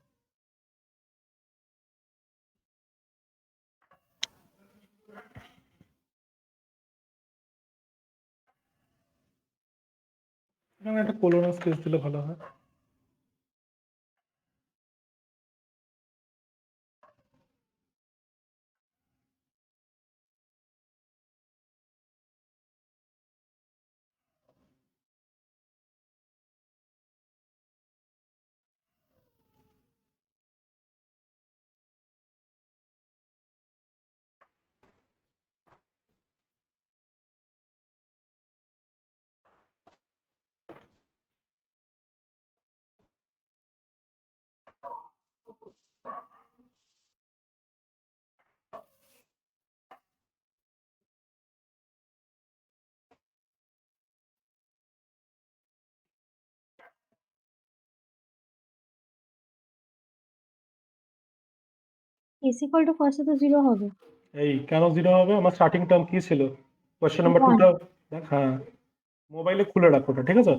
এখানে একটা কোলোনাস স্পেস দিলে ভালো হয়। এস ইকুয়াল টু ফার্স্টে তো জিরো হবে। এই কেন জিরো হবে? আমার স্টার্টিং টার্ম কি ছিল? Question number one. টুটা দেখ, হ্যাঁ, মোবাইলে খুলে রাখো ওটা, ঠিক আছে?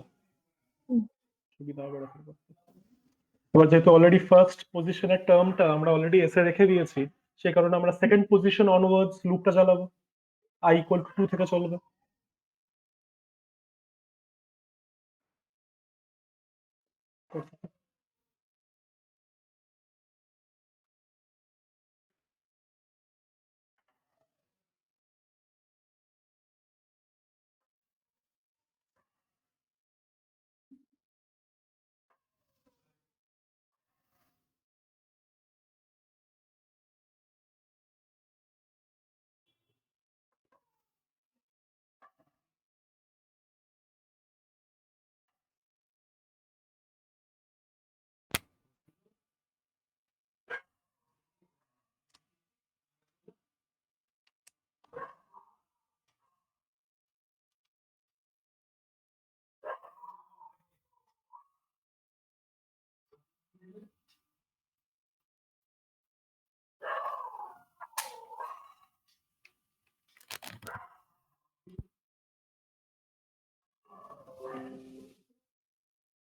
সুবিধা হবে রাখার পর। এবার যেহেতু অলরেডি ফার্স্ট পজিশনের টার্মটা আমরা অলরেডি এসে রেখে দিয়েছি, সেই কারণে আমরা সেকেন্ড পজিশন অনওয়ার্ডস লুপটা চালাবো, আই ইকুয়াল টু 2 থেকে চলবে।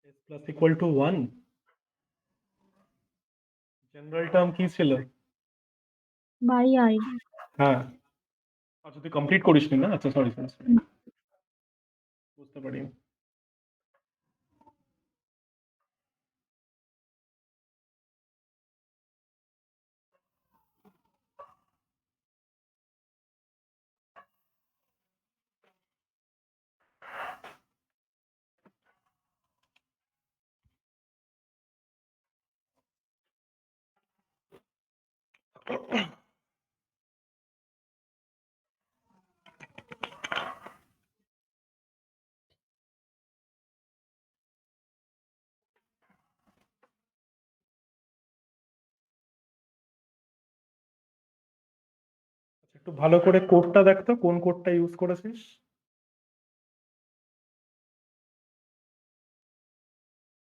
S plus equal to 1, general term কি ছিল? By I. হ্যাঁ, আচ্ছা তুই কমপ্লিট করিসনি না, আচ্ছা সরি সরি, বুঝতে পারি। একটু ভালো করে কোডটা দেখতো, কোন কোডটা ইউজ করেছিস?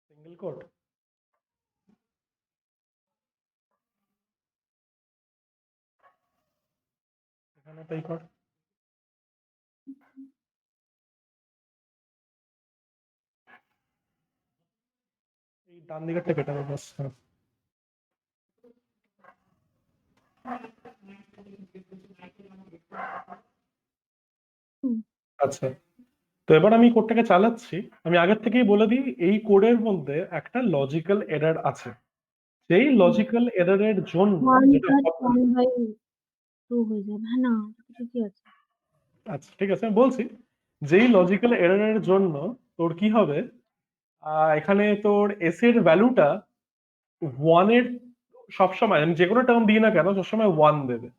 Single quote? তাই কর, এই ডান দিকেরটা কেটে দেবো বাস। আচ্ছা, তো এবার আমি কোডটাকে চালাচ্ছি। আমি আগের থেকেই বলে দিই, এই কোডের মধ্যে একটা লজিক্যাল এরর আছে। সেই লজিক্যাল এররের জন্য যেটা আচ্ছা ঠিক আছে, আমি বলছি। যেই লজিক্যাল এররের জন্য তোর কি হবে, এখানে তোর এস এর ভ্যালুটা ওয়ানের সবসময়, আমি যে কোনো টার্ম দিই না কেন সবসময় ওয়ান দেবে।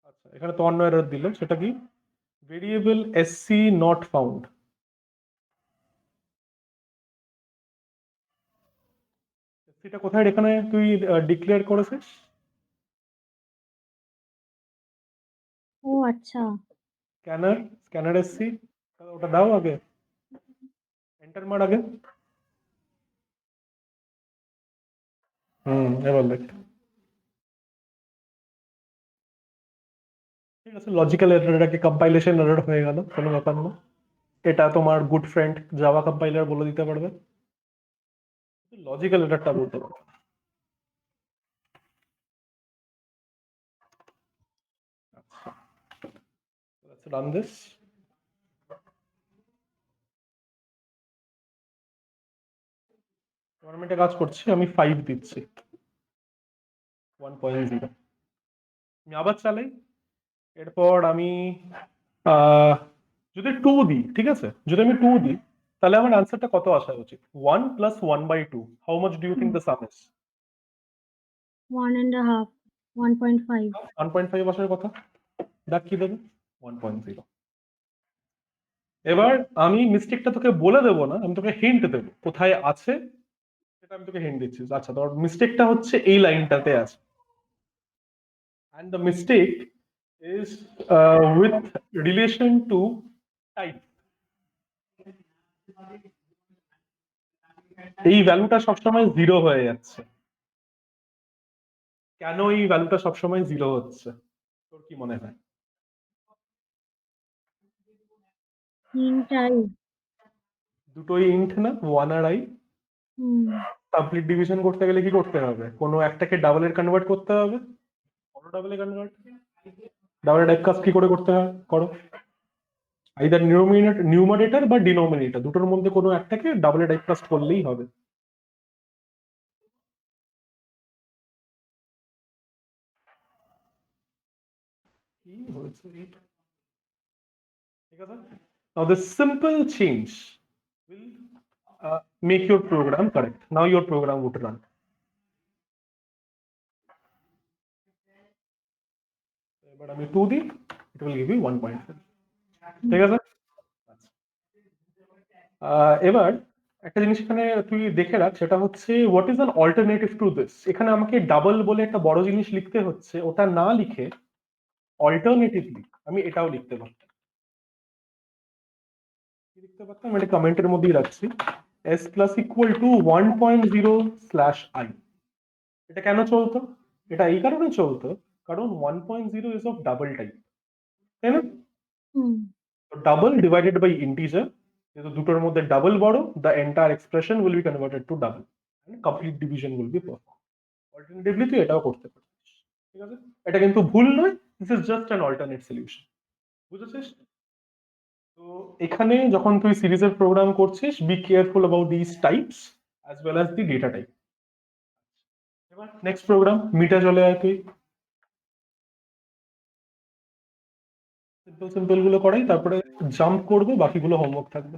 আচ্ছা, এখানে তো অন্য এরর দিল, সেটা কি? Variable SC not found. এসসিটা কোথায় এখানে তুই ডিক্লেয়ার করেছিস? ও আচ্ছা, স্ক্যানার এসসি, ওটা দাও আগে, এন্টার মার আগে। এবার দেখ। ঠিক আছে, লজিক্যাল এররটাকে কম্পাইলেশন এরর হয়ে গেল, কোনো ব্যাপার না। এটা তোমার গুড ফ্রেন্ড জাভা কম্পাইলার বলে দিতে পারবে, লজিক্যাল এররটা বলতে পারবে। Let's run this. আমি একটা কাজ করছি, আমি 5 দিচ্ছি 1.0। আমি আবার চালাই। এরপর আমি যদি 2 দিই, ঠিক আছে, যদি আমি 2 দিই তাহলে আমার আনসারটা কত আসা উচিত? 1 + 1/2, how much do you think the sum is? 1.5, 1.5। 1.5 আসার কথা, দেখ কি দেবে, 1.0। এবার আমি মিস্টেকটা তোকে বলে দেবো না, আমি তোকে হিন্ট দেবো কোথায় আছে, সেটা আমি তোকে হিন্ট দিচ্ছি। আচ্ছা, তোর মিস্টেকটা হচ্ছে এই লাইনটাতে আছে, and the mistake is with relation to type. এই ভ্যালুটা সবসময় 0 হয়ে যাচ্ছে। কেন এই ভ্যালুটা সবসময় 0 হচ্ছে তোর কি মনে হয়? দুটোই ইন্ট না, 1 আর i। কমপ্লিট ডিভিশন করতে গেলে কি করতে হবে? কোনো একটাকে ডাবলে কনভার্ট করতে হবে। কোনো ডাবলে কনভার্ট, ডাবল টাইপ কাজ কি করে করতে হয় করো, আইদার নিউমারেটর বা ডিনোমিনেটর, দুটোর মধ্যে কোনো একটাকে ডাবলে টাইপ কাস্ট করলেই হবে। কি হয়েছে, ঠিক আছে। Now this simple change will make your program correct. Now your program would run. But আমি 2 দিই, it will give you 1.5, ঠিক আছে। এবার একটা জিনিস এখানে তুই দেখে রাখ, সেটা হচ্ছে what is an alternative to this. এখানে আমাকে ডাবল বলে একটা বড় জিনিস লিখতে হচ্ছে, ওটা না লিখে অল্টারনেটিভলি আমি এটাও লিখতে পারতাম। কি লিখতে পারতাম, আমি কমেন্টের মধ্যেই রাখছি, s plus equal two 1.0/i। এটা কেন চলতো? এটা এই কারণে চলতো কারণ 1.0 ইজ অফ ডাবল টাইপ, তাই না? ডাবল ডিভাইডেড বাই ইন্টিজার, যেহেতু দুটোর মধ্যে ডাবল বড়, the entire expression will be converted to double, complete division will be perform. Alternatively তুই এটাও করতে পারিস, ঠিক আছে। এটা কিন্তু ভুল নয়, this is just an alternate solution, বুঝেছিস? তো এখানে যখন তুই সিরিজের প্রোগ্রাম করছিস, be careful about this types as well as the data type. এবার নেক্সট প্রোগ্রাম মিটা চলে আয় তুই। সিম্পল সিম্পল গুলো করাই, তারপরে জাম্প করবো, বাকিগুলো হোমওয়ার্ক থাকবে।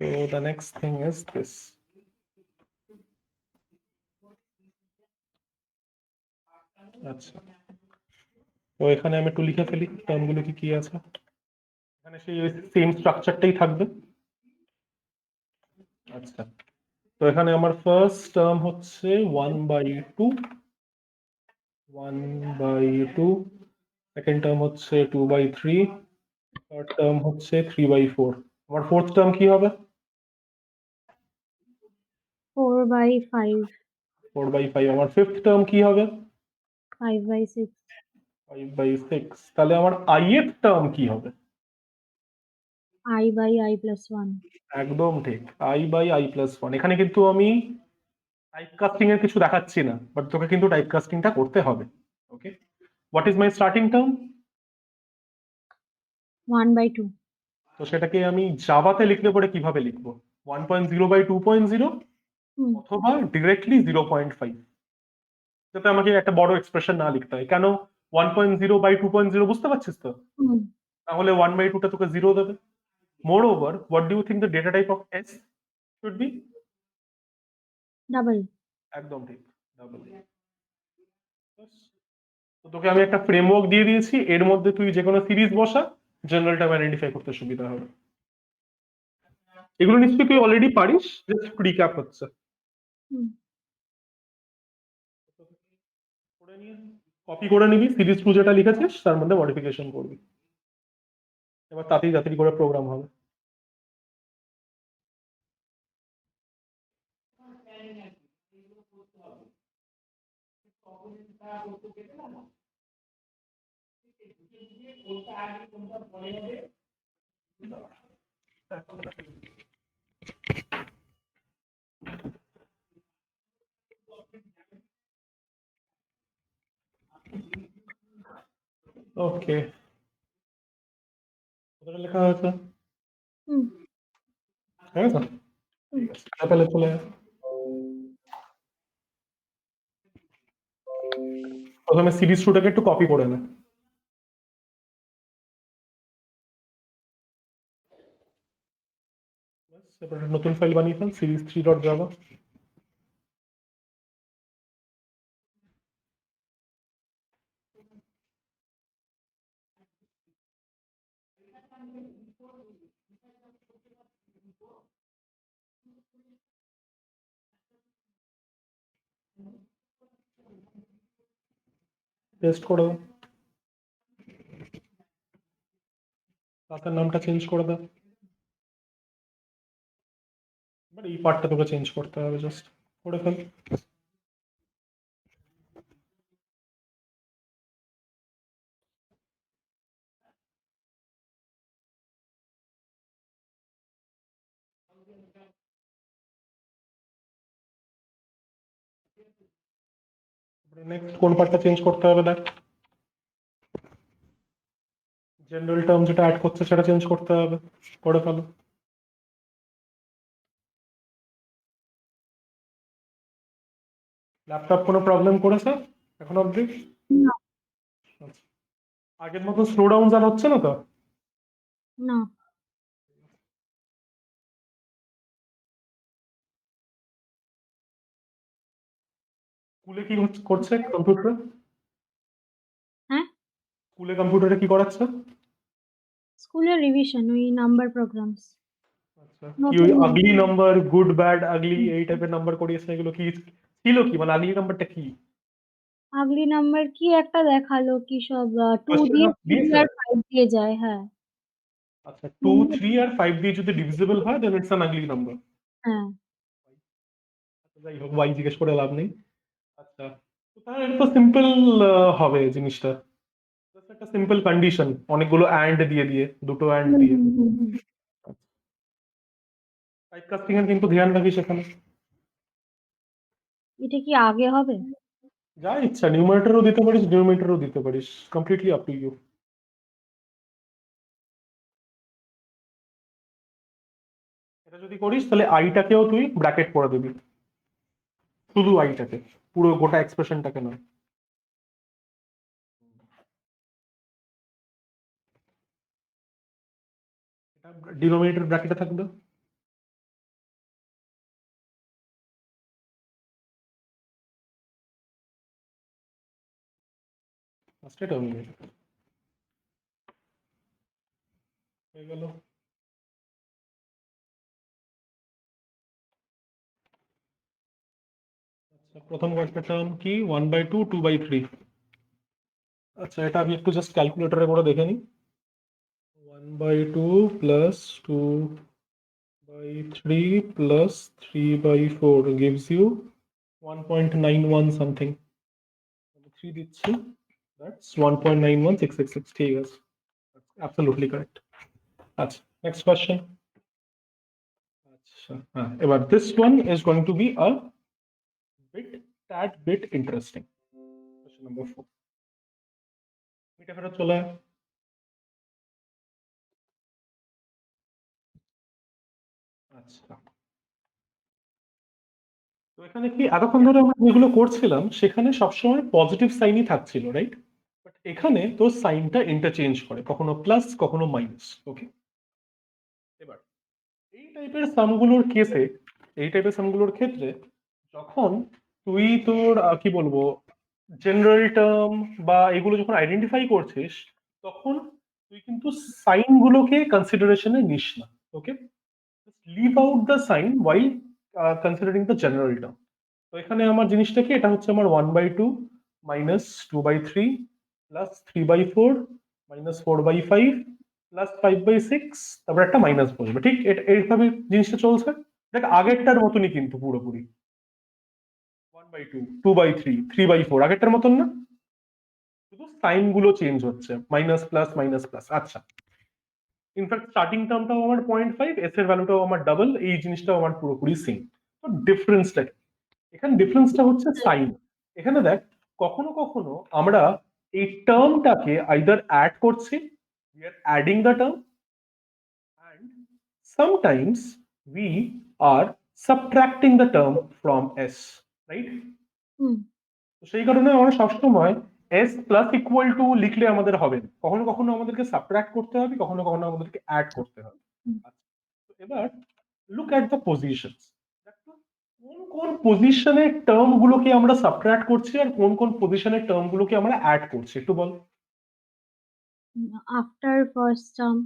So the next thing is this. আচ্ছা, তো এখানে আমি একটু লিখে ফেলি টার্মগুলো কি কি আছে। এখানে সেই সেম স্ট্রাকচারটাই থাকবে। আচ্ছা, তো এখানে আমার ফার্স্ট টার্ম হচ্ছে 1/2, 1/2, সেকেন্ড টার্ম হচ্ছে 2/3, থার্ড টার্ম হচ্ছে 3/4। আমার ফোর্থ টার্ম কি হবে? 4/5, 4/5। আমার ফিফথ টার্ম কি হবে? 5/6, 5/6। তাহলে আমার ith টার্ম কি হবে? I/I+1। একদম ঠিক, I/I+1। এখানে কিন্তু আমি টাইপ কাস্টিং এর কিছু দেখাচ্ছি না, বাট তোকে কিন্তু টাইপ কাস্টিংটা করতে হবে। Okay, what is my starting term? 1/2। তো সেটাকে আমি জাভাতে লিখলে পরে কিভাবে লিখবো? 1.0/2.0 হুম অথবা ডিরেক্টলি 0.5, যাতে আমাকে একটা বড় এক্সপ্রেশন না লিখতে হয়। কেন 1.0/2.0 বুঝতে পারছিস তো? হুম তাহলে 1/2টা তোকে 0 দেবে। Moreover, what do you think the data type of S should be? Double. একদম ঠিক, ডাবল। তো তোকে আমি একটা ফ্রেমওয়ার্ক দিয়ে দিয়েছি, এর মধ্যে তুই যে কোনো সিরিজ বসা, জেনারেল টাইম আইডেন্টিফাই করতে সুবিধা হবে। এগুলো নিশ্চয়ই তুই অলরেডি পারিস, জাস্ট রিক্যাপ হচ্ছে। হুম করে নিয়ে কপি করে নিবি, সিরিজ টু যেটা লিখেছিস তার মধ্যে মডিফিকেশন করবি, এবার তাতেই তাড়াতাড়ি করে প্রোগ্রাম হবে। ওকে, কোথায় লেখা হয়েছে? হুম হ্যাঁ স্যার, হুম। ঠিক আছে, তাহলে চলে আয়। প্রথমে সিরিজ টুটাকে একটু কপি করে নে। ব্যাস, এবার একটা নতুন ফাইল বানিয়ে ফেল, series3.java। পেস্ট করে দাও, ক্লাসের নামটা চেঞ্জ করে দাও। এবার এই পার্টটা তোকে চেঞ্জ করতে হবে, জাস্ট করে ফেল। নেক্সট কোন পার্টটা চেঞ্জ করতে হবে দেখ। জেনারেল টার্ম যেটা অ্যাড করছে সেটা চেঞ্জ করতে হবে, করে ফেলো। ল্যাপটপ কোনো প্রবলেম করেছে এখন অবধি? না আচ্ছা। আগের মতো স্লো ডাউন আর হচ্ছে না তো? না। স্কুলে কি করছে কম্পিউটারে? হ্যাঁ, স্কুলে কম্পিউটারে কি করাচ্ছে? স্কুলের রিভিশন, ওই নাম্বার প্রোগ্রামস আচ্ছা, কি ওই নতুন। আগলি নাম্বার, গুড ব্যাড আগলি এই টাইপের নাম্বার করিয়েছে? এগুলো কি ছিল? কি মানে আগলি নাম্বারটা কি? আগলি নাম্বার কি একটা দেখালো, কি সব 2 কোশ্চেন দিয়ে 3 দিয়েছে? আর 5 দিয়ে যায়। হ্যাঁ আচ্ছা, 2, 3 আর 5 দিয়ে যদি ডিভিজিবল হয় দেন ইটস অ্যান আগলি নাম্বার। হ্যাঁ। যাই হোক, ওয়াই জিজ্ঞেস করে লাভ নেই। আচ্ছা, তো তাহলে এটা তো সিম্পল হবে জিনিসটা। Just একটা সিম্পল কন্ডিশন, অনেকগুলো অ্যান্ড দিয়ে দিয়ে, দুটো অ্যান্ড হুম দিয়ে। হুম হুম হুম। টাইপ কাস্টিং এর কিন্তু ধ্যান রাখিস এখানে। এটা কি আগে হবে? যা ইচ্ছা, নিউমারেটরও দিতে পারিস, ডিনোমিনেটরও দিতে পারিস, কমপ্লিটলি আপ টু ইউ। এটা যদি করিস তাহলে আইটাকেও তুই ব্র্যাকেট করে দিবি, শুধু আইটাকে, পুরো গোটা এক্সপ্রেশনটাকে নয়। এটা ডিনোমিনেটর ব্র্যাকেটে থাকবে। ফার্স্টে টার্মিনেটর হয়ে গেল। আচ্ছা, প্রথম কয়েকটা টার্ম কি? 1/2, 2/3। আচ্ছা, এটা আমি একটু জাস্ট ক্যালকুলেটরে করে দেখে নিই। 1/2 plus 2/3 plus 3/4 gives you 1.91 something. 3 দিচ্ছি, that's 1.91666, ঠিক আছে, absolutely correct. আচ্ছা, next question. আচ্ছা, হ্যাঁ, এবার this one is going to be a bit interesting. Question number 4. এটা ফেরত চলে আয়। আচ্ছা, তো এখানে কি এতক্ষণ ধরে আমরা যেগুলো করছিলাম সেখানে সবসময় পজিটিভ সাইনই থাকছিল, রাইট? বাট এখানে তো সাইনটা ইন্টারচেঞ্জ করে, কখনো প্লাস কখনো মাইনাস। ওকে, এবার এই টাইপের সামগুলোর কেসে, এই টাইপের সামগুলোর ক্ষেত্রে যখন তুই তোর কি বলবো জেনারেল টার্ম বা এগুলো যখন আইডেন্টিফাই করছিস, তখন তুই কিন্তু সাইন গুলোকে কনসিডারেশনে নিস না। Okay, leave out the sign while considering the general term. তো এখানে আমার জিনিসটা কি, এটা হচ্ছে আমার 1/2 মাইনাস 2/3 প্লাস 3/4 মাইনাস 4/5 প্লাস 5/6, তারপর একটা মাইনাস বসবে। ঠিক এইভাবে জিনিসটা চলছে। দেখ আগেরটার মতনই কিন্তু পুরোপুরি 1/2 2/3 3/4 আগেরটার মতন না, শুধু সাইন গুলো চেঞ্জ হচ্ছে, মাইনাস প্লাস মাইনাস প্লাস। আচ্ছা, ইনফ্যাক্ট স্টার্টিং টার্মটাও আমার 0.5, এস এর ভ্যালুটাও আমার ডাবল, এই জিনিসটাও আমার পুরোপুরি সেম। তো ডিফারেন্সটা এখানে, ডিফারেন্সটা হচ্ছে সাইন। এখানে দেখ, কখনো কখনো আমরা এই টার্মটাকে আইদার অ্যাড করছি, we are adding the term, and sometimes we are subtracting the term from s, right? তো সেই কারণে আমরা সবসময় s প্লাস ইকুয়াল টু লিখলে আমাদের হবে না, কখনো কখনো আমাদেরকে সাবট্রাক্ট করতে হবে, কখনো কখনো আমাদেরকে অ্যাড করতে হবে। আচ্ছা, তো এবার লুক অ্যাট দ্য পজিশনস। কোন কোন পজিশনের টার্ম গুলোকে আমরা সাবট্রাক্ট করছি আর কোন কোন পজিশনের টার্ম গুলোকে আমরা অ্যাড করছি, একটু বল। আফটার ফার্স্ট টার্ম,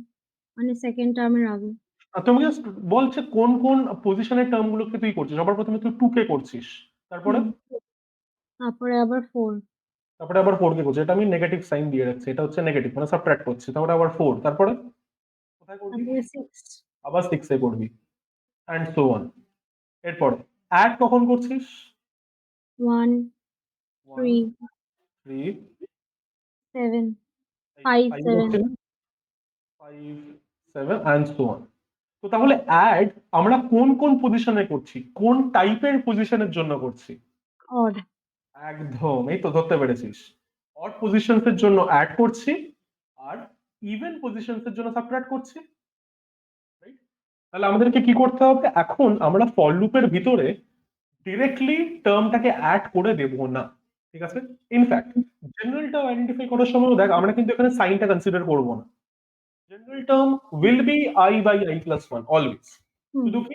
মানে সেকেন্ড টার্মের আগে। আর তুমি জাস্ট বলছে কোন কোন পজিশনের টার্ম গুলোকে তুই করছিস। সবার প্রথমে তুই 2 কে করছিস, তারপরে তারপরে আবার 4, তারপরে আবার 4 কে করছিস। এটা আমি নেগেটিভ সাইন দিয়ে রাখছি, এটা হচ্ছে নেগেটিভ মানে সাবট্রাক্ট করছি। তারপরে আবার 4, তারপরে কোথায় করবি, তারপরে 6, আবার 6 এ করবি, এন্ড সো অন। এরপরে অ্যাড কখন করছিস, 1 1 3 3 7 5 5 7 হচ্ছে 5 7 এন্ড সো অন। তো তাহলে অ্যাড আমরা কোন কোন পজিশনে করছি, কোন টাইপের পজিশনের জন্য করছি? অড। একদম, এই তো ধরতে পেরেছিস। অড পজিশনস এর জন্য অ্যাড করছি, আর ইভেন পজিশনস এর জন্য সাবট্রাক্ট করছি, রাইট? তাহলে আমাদেরকে কি করতে হবে, এখন আমরা ফর লুপের ভিতরে ডিরেক্টলি টার্মটাকে অ্যাড করে দেব না, ঠিক আছে? ইনফ্যাক্ট জেনারেলটা আইডেন্টিফাই করার সময় দেখ আমরা কিন্তু এখানে সাইনটা কনসিডার করব না। General term will be i/i+1 always. শুধু কি,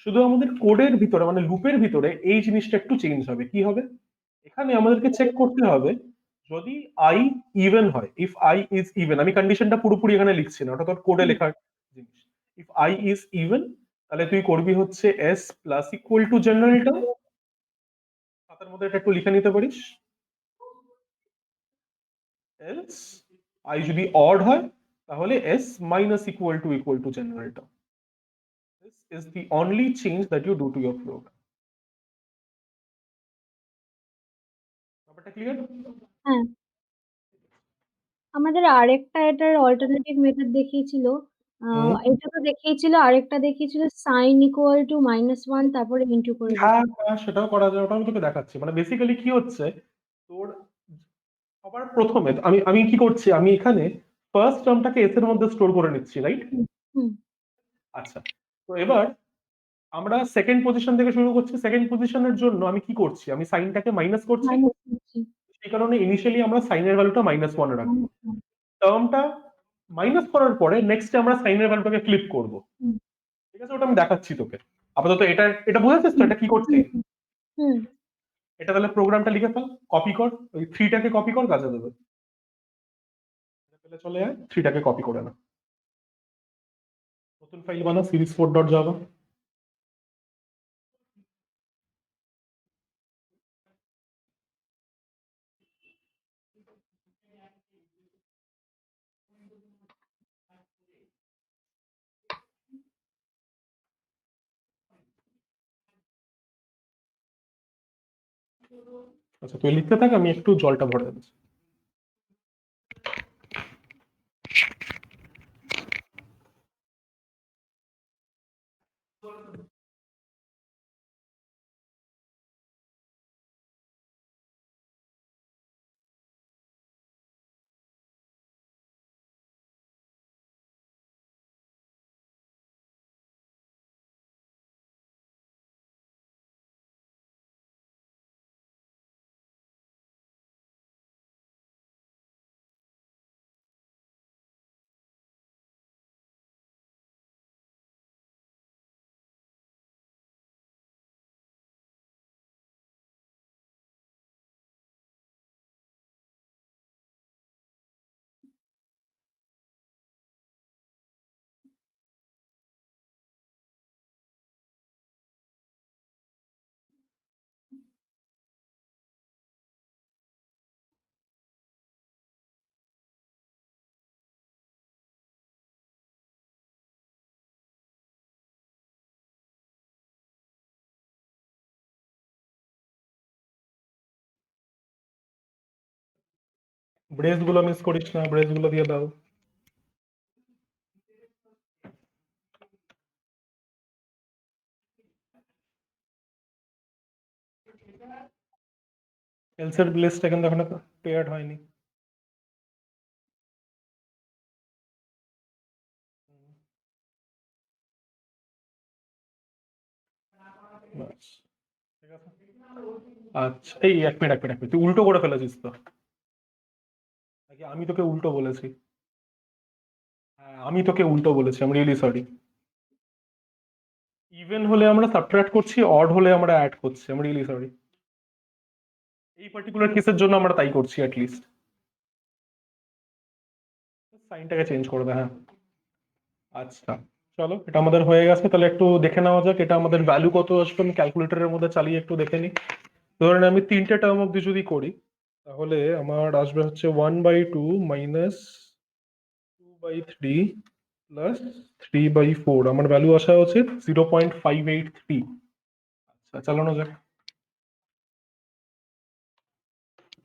শুধু আমাদের কোডের ভিতরে মানে লুপের ভিতরে এই জিনিসটা একটু চেঞ্জ হবে। কি হবে, এখানে আমাদেরকে চেক করতে হবে যদি i ইভেন হয়, ইফ i ইজ ইভেন, আমি কন্ডিশনটা পুরোপুরি এখানে লিখছি না, ওটা তোর কোডে লেখার জিনিস। ইফ i ইজ ইভেন, তাহলে তুই করবি হচ্ছে s plus equal two general term, খাতার মধ্যে এটা একটু লিখে নিতে পারিস। এলস i যদি অড হয় তাহলে s minus equal two general term. This is the only change that you do to your program. ব্যাপারটা ক্লিয়ার? হ্যাঁ, আমাদের আরেকটা এটার অল্টারনেটিভ মেথড দেখিয়েছিল। এটা তো দেখিয়েছিল, আরেকটা দেখিয়েছিল সাইন ইকুয়াল টু -1 তারপরে ইনটু করে হ্যাঁ হ্যাঁ, সেটাও করা যায়, ওটা আমি তোকে দেখাচ্ছি। মানে বেসিক্যালি কি হচ্ছে তোর, সবার প্রথমে আমি আমি কি করছি, আমি এখানে ফার্স্ট টার্মটাকে এস এর মধ্যে স্টোর করে নিচ্ছি, রাইট? হুম, আচ্ছা, তো এবার আমরা সেকেন্ড পজিশন থেকে শুরু করছি। সেকেন্ড পজিশনের জন্য আমি কি করছি, আমি সাইনটাকে মাইনাস করছি। মাইনাস করছি। সেই কারণে ইনিশিয়ালি আমরা সাইনের ভ্যালুটা -1 রাখবো। হুম, টার্মটা মাইনাস করার পরে নেক্সট আমরা সাইনের ভ্যালুটাকে ফ্লিপ করব, হুম, ঠিক আছে? ওটা আমি দেখাচ্ছি তোকে। আপাতত এটা এটা বুঝেছিস তো, এটা কি করছি? হুম, হুম। এটা তাহলে প্রোগ্রামটা লিখে ফেল, কপি কর, ওই 3টাকে কপি কর, কাজে দেবে। পেলে চলে যায়, 3টাকে কপি করে না, নতুন ফাইল বানা, series4.java। আচ্ছা তুই লিখতে থাক, আমি একটু জলটা ভরে দিচ্ছি। ব্রেস গুলো মিস করিস না, ব্রেস গুলো দিয়ে দাও। এলসের ব্লেসটা কিন্তু এখনো পেয়ার্ড হয়নি। ব্যাস, ঠিক আছে। আচ্ছা এই এক মিনিট এক মিনিট এক মিনিট, তুই উল্টো করে ফেলেছিস তো নাকি আমি তোকে উল্টো বলেছি? হ্যাঁ আমি তোকে উল্টো বলেছি, আমি রিয়েলি সরি। ইভেন হলে আমরা সাবট্রাক্ট করছি, অড হলে আমরা অ্যাড করছি, আমি রিয়েলি সরি। এই পার্টিকুলার কেসের জন্য আমরা তাই করছি অ্যাটলিস্ট। সাইনটাকে চেঞ্জ করে দে, হ্যাঁ। আচ্ছা চলো, এটা আমাদের হয়ে গেছে, তাহলে একটু দেখে নেওয়া যাক এটা আমাদের ভ্যালু কত আসবে। আমি ক্যালকুলেটরের মধ্যে চালিয়ে একটু দেখে নিই। ধরেন আমি তিনটে টার্ম অব্দি যদি করি, তাহলে আমার আসবে হচ্ছে 1/2 মাইনাস 2/3 প্লাস 3/4। আমার ভ্যালু আসা হচ্ছে 0.583। আচ্ছা চালানো যাক।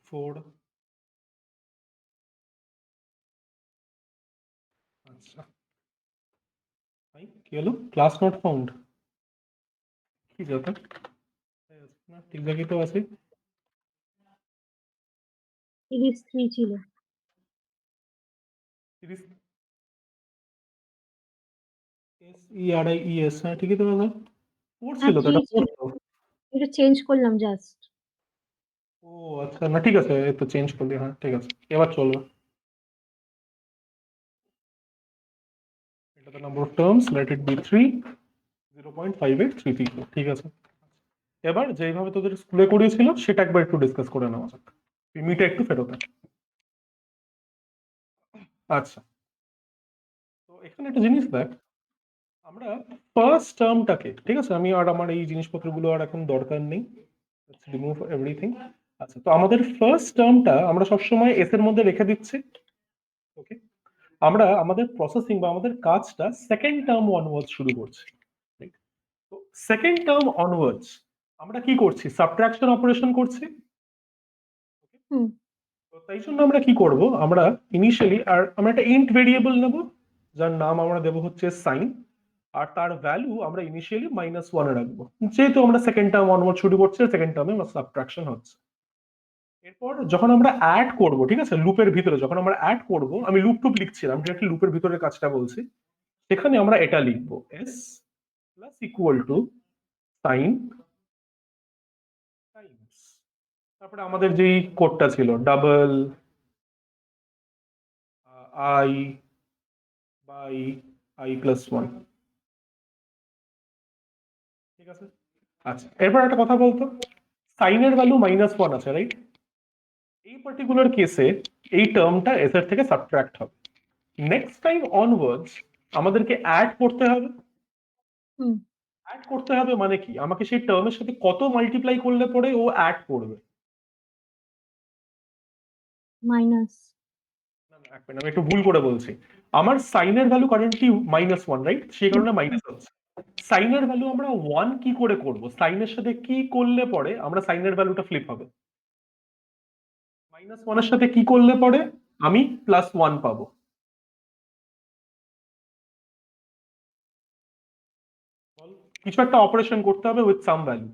4। আচ্ছা ভাই কি হলো, ক্লাস নট ফাউন্ড? কি ব্যাপার? না ঠিক জায়গায় তো আছে। 33 ছিল। 30 SERIES, হ্যাঁ ঠিকই তো দাদা। 4 হ্যাঁ ছিল তো, 3 এটা 4 ছিল, তো। এটা চেঞ্জ করলাম জাস্ট। ও আচ্ছা, না ঠিক আছে, এই তো চেঞ্জ করলি, হ্যাঁ ঠিক আছে, এবার চলবে। এটা the number of terms, let it be 3, 0.5833, ঠিক আছে। এবার যেইভাবে তোদের স্কুলে করিয়েছিল সেটা একবার একটু ডিসকাস করে নেওয়া যাক। মিটা একটু ফেরত আন। আচ্ছা তো এখানে একটা জিনিস দেখ, আমরা ফার্স্ট টার্মটাকে, ঠিক আছে, আমি আর আমার এই জিনিসপত্রগুলো আর এখন দরকার নেই, রিমুভ এভরিথিং। আচ্ছা তো আমাদের ফার্স্ট টার্মটা আমরা সবসময় এস এর মধ্যে রেখে দিচ্ছি, ওকে। আমরা আমাদের প্রসেসিং বা আমাদের কাজটা সেকেন্ড টার্ম অনওয়ার্ডস শুরু করছি। Right? তো সেকেন্ড টার্ম অনওয়ার্ডস আমরা কি করছি, সাবট্রাকশন অপারেশন করছি। হুম। তো তাই জন্য আমরা কি করব, আমরা ইনিশিয়ালি আর আমরা একটা ইন্ট ভেরিয়েবল নেব, যার নাম আমরা দেবো হচ্ছে সাইন, আর তার ভ্যালু আমরা ইনিশিয়ালি -1 এ রাখবো, যেহেতু আমরা সেকেন্ড টার্ম অনওয়ার্ড শুরু করছি, সেকেন্ড টার্মে সাবট্রাকশন হচ্ছে। এরপর যখন আমরা অ্যাড করব, ঠিক আছে, লুপের ভিতরে যখন আমরা অ্যাড করব, আমি লুপ টুপ লিখছিলাম, ডিরেক্টলি লুপের ভিতরে কাজটা বলছি, সেখানে আমরা এটা লিখবো S plus equal to sign times, তারপরে আমাদের যেই কোডটা ছিল ডাবল আই বাই i+1, ঠিক আছে। আচ্ছা এরপর একটা কথা বলতো, সাইনের ভ্যালু -1 আছে, রাইট? এই পার্টিকুলার কেসে এই টার্মটা এস এর থেকে সাবট্রাক্ট হবে। নেক্সট টাইম অনওয়ার্ডস আমাদেরকে অ্যাড করতে হবে। হুম। অ্যাড করতে হবে মানে কি, আমাকে সেই টার্মের সাথে কত মাল্টিপ্লাই করলে পরে ও অ্যাড করবে? মাইনাস। এক মিনিট, আমি একটু ভুল করে বলছি। আমার সাইনের ভ্যালু কারেন্টলি -1, রাইট? সেই কারণে মাইনাস হচ্ছে। সাইনের ভ্যালু আমরা 1 কি করে করব? সাইনের সাথে কি করলে পরে আমরা সাইনের ভ্যালুটা ফ্লিপ হবে? -1 এর সাথে কি করলে পরে আমি +1 পাবো? কিছু একটা অপারেশন করতে হবে উইথ সাম ভ্যালু।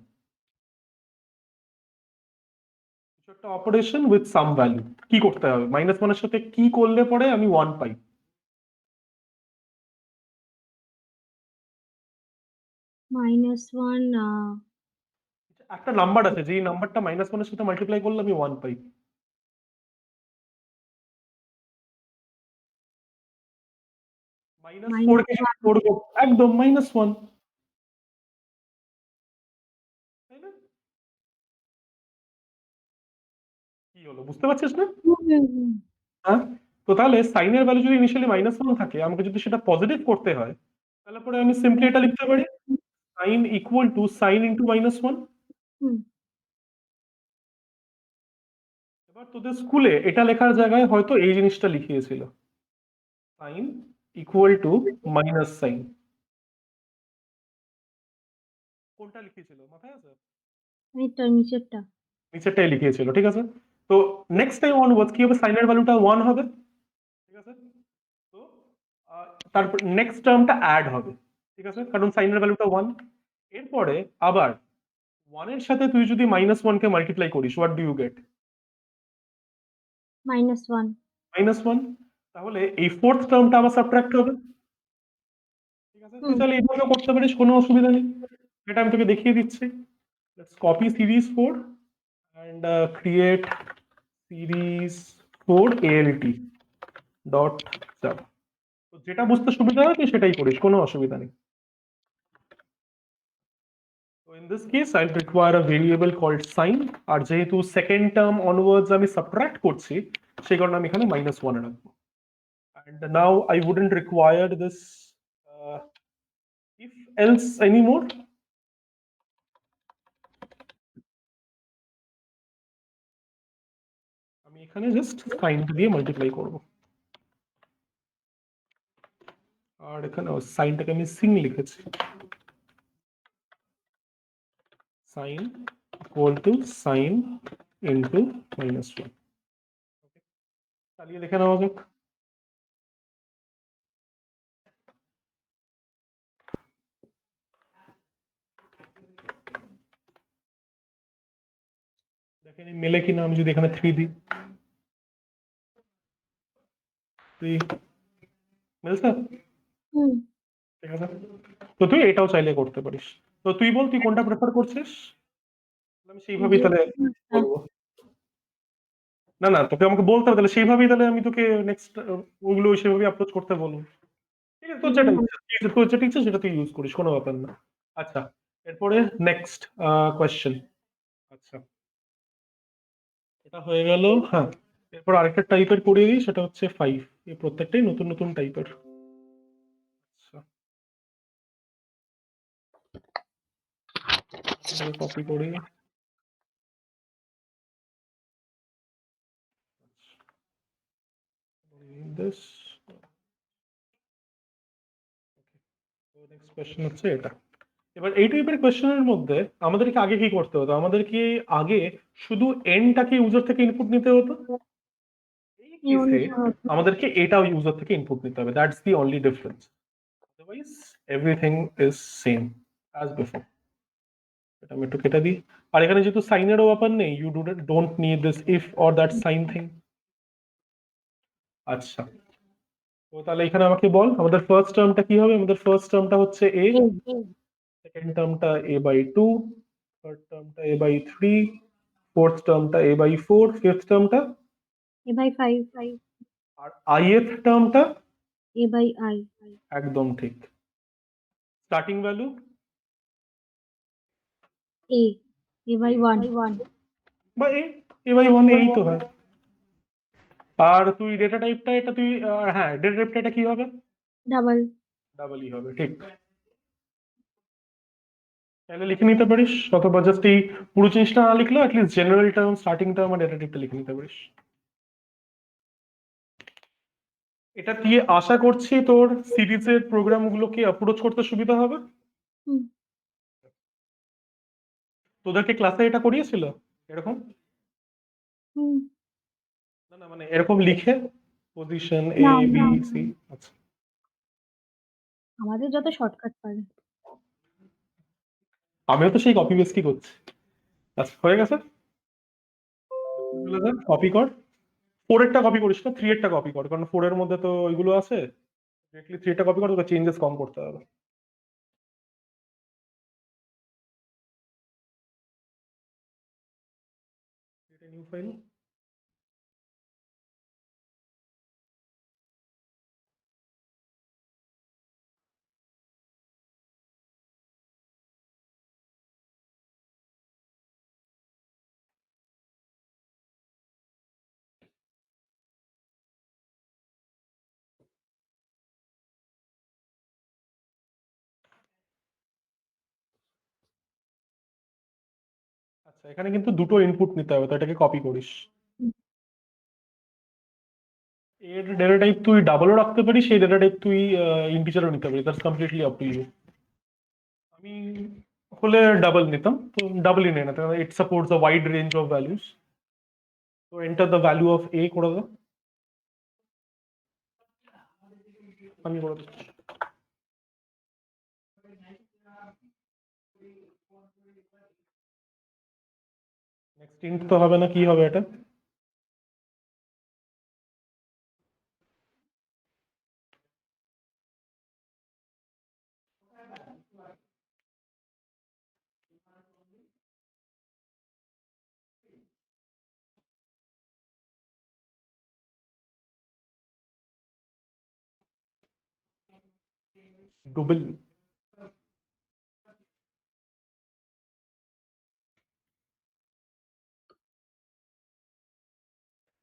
কিছু একটা অপারেশন উইথ সাম ভ্যালু কি করতে হবে? -1 এর সাথে কি করলে পরে আমি 1 পাই? -1 একটা নাম্বার আছে, যেই নাম্বারটা -1 এর সাথে মাল্টিপ্লাই করলে আমি 1 পাই। -4 কে -1 করবো একদম -1, তাই না? কি হলো, বুঝতে পারছিস না? হ্যাঁ। তো তাহলে সাইনের ভ্যালু যদি ইনিশিয়ালি -1 থাকে, আমাকে যদি সেটা পজিটিভ করতে হয়, তাহলে পরে আমি সিম্পলি এটা লিখতে পারি, sign equal to sign into -1। হুম, এবার তোদের স্কুলে এটা লেখার জায়গায় হয়তো এই জিনিসটা লিখিয়েছিল, sign equal to minus sign. কোনটা লিখিয়েছিল মাথায় আছে? এইটা নিচেরটা। নিচেরটাই লিখিয়েছিল, ঠিক আছে। তো নেক্সট টাইম অনওয়ার্ডস কি হবে, সাইনের ভ্যালুটা 1 হবে, ঠিক আছে। তো তারপর নেক্সট টার্মটা অ্যাড হবে, ঠিক আছে, কারণ সাইনের ভ্যালুটা 1। এরপরে আবার 1 এর সাথে তুই যদি -1 কে মাল্টিপ্লাই করিস, হোয়াট ডু ইউ গেট? -1 -1। তাহলে এই ফোর্থ টার্মটা আবার সাবট্রাক্ট হবে, ঠিক আছে। তুই হুম, তাহলে এইভাবে করতে পারিস, কোনো অসুবিধা নেই। এটা আমি তোকে দেখিয়ে দিচ্ছি। Let's copy series 4 and create series 4 alt dot java। তো যেটা বুঝতে সুবিধা হয় তুই সেটাই করিস, কোনো অসুবিধা নেই। So in this case I'll require a variable called sin, আর যেহেতু সেকেন্ড টার্ম অনওয়ার্ডস আমি সাবট্রাক্ট করছি, সেই কারণে আমি এখানে -1 রাখবো। And now I wouldn't require this if else anymore। আমি এখানে জাস্ট সাইন দিয়ে মাল্টিপ্লাই করব, আর এখানে সাইনটাকে আমি সিং লিখেছি, sign equal to sign into -1। চালিয়ে দেখে নেওয়া যাক। দেখেন মেলে কিনা, আমি যদি এখানে 3 দিই, 3 মিলছে, হুম। ঠিক আছে। তো তুই এটাও চাইলে করতে পারিস। তো তুই বল, তুই কোনটা প্রেফার করছিস? আমি সেইভাবেই তাহলে করবো। না না, তোকে আমাকে বলতে হবে, তাহলে সেইভাবেই তাহলে আমি তোকে নেক্সট ওগুলো সেইভাবেই অ্যাপ্রোচ করতে বলবো, ঠিক আছে। তোর যেটা ইচ্ছা, তোর যেটা ইচ্ছা সেটা তুই ইউজ করিস, কোনো ব্যাপার না। আচ্ছা, এরপরে নেক্সট কোয়েশ্চেন। আচ্ছা, এটা হয়ে গেল। হ্যাঁ, এরপর আরেকটা টাইপের করিয়ে দিই, সেটা হচ্ছে 5। এই প্রত্যেকটাই নতুন নতুন টাইপের। আচ্ছা, কপি করি। this নেক্সট কোয়েশ্চেন হচ্ছে এটা। এবার এই টাইপের কোয়েশ্চেনের মধ্যে আমাদেরকে আগে কি করতে হতো? আমাদেরকে আগে শুধু এনটাকে ইউজার থেকে ইনপুট নিতে হতো। এই কেসে আমাদেরকে এটাও ইউজার থেকে ইনপুট নিতে হবে, that's the only difference. Otherwise everything is same as before. এটা আমি একটু কেটে দিই। আর এখানে যেহেতু সাইনেরও ব্যাপার নেই, you don't need this if or that sign thing. আচ্ছা, তো তাহলে এখানে আমাকে বল, আমাদের ফার্স্ট টার্মটা কি হবে? আমাদের ফার্স্ট টার্মটা হচ্ছে এ, সেকেন্ড টার্মটা a/2, থার্ড টার্মটা a/3, ফোর্থ টার্মটা a/4, ফিফথ টার্মটা a/5 আর ith টার্মটা a/i একদম ঠিক। স্টার্টিং ভ্যালু a a/1 বা a/1 এই তো হয়। আর তুই ডেটা টাইপটা এটা তুই হ্যাঁ, ডেটা টাইপটা এটা কি হবে? ডাবল ডাবলই হবে, ঠিক। তাহলে লিখে নিতে পারিস, অথবা জাস্ট এই পুরো জিনিসটা না লিখলেও at least general term, starting term আর ডেটা টাইপটা লিখে নিতে পারিস। এটা দিয়ে আশা করছি তোর সিরিজের প্রোগ্রামগুলোকে অ্যাপ্রোচ করতে সুবিধা হবে। হুম। তোদেরকে ক্লাসে এটা করিয়েছিল এরকম? হুম। না না, মানে এরকম লিখে পজিশন এ না বি না, সি। আচ্ছা, আমাদের যত শর্টকাট পারে। আমিও তো সেই কপি পেস্টই করছি। আচ্ছা, হয়ে গেছে। কপি কর। 4 এরটা কপি করিস না, 3 এরটা কপি কর, কারণ 4 এর মধ্যে তো ওইগুলো আছে। ডিরেক্টলি 3 এরটা কপি কর, তোকে চেঞ্জেস কম করতে হবে। এটা নিউ ফাইল। আচ্ছা, এখানে কিন্তু দুটো ইনপুট নিতে হবে, তো এটাকে কপি করিস। হুম। এর ডেটা টাইপ তুই ডাবলও রাখতে পারিস, সেই ডেটা টাইপ তুই ইন্টিজারও নিতে পারিস, that's completely up to you. আমি হলে ডাবল নিতাম, তো ডাবলই নে না, it supports a wide range of values. তো enter the value of A করে দাও। আমি করে দিচ্ছি। নেক্সট ইন্ট তো হবে না, কি হবে এটা? ডুবেল।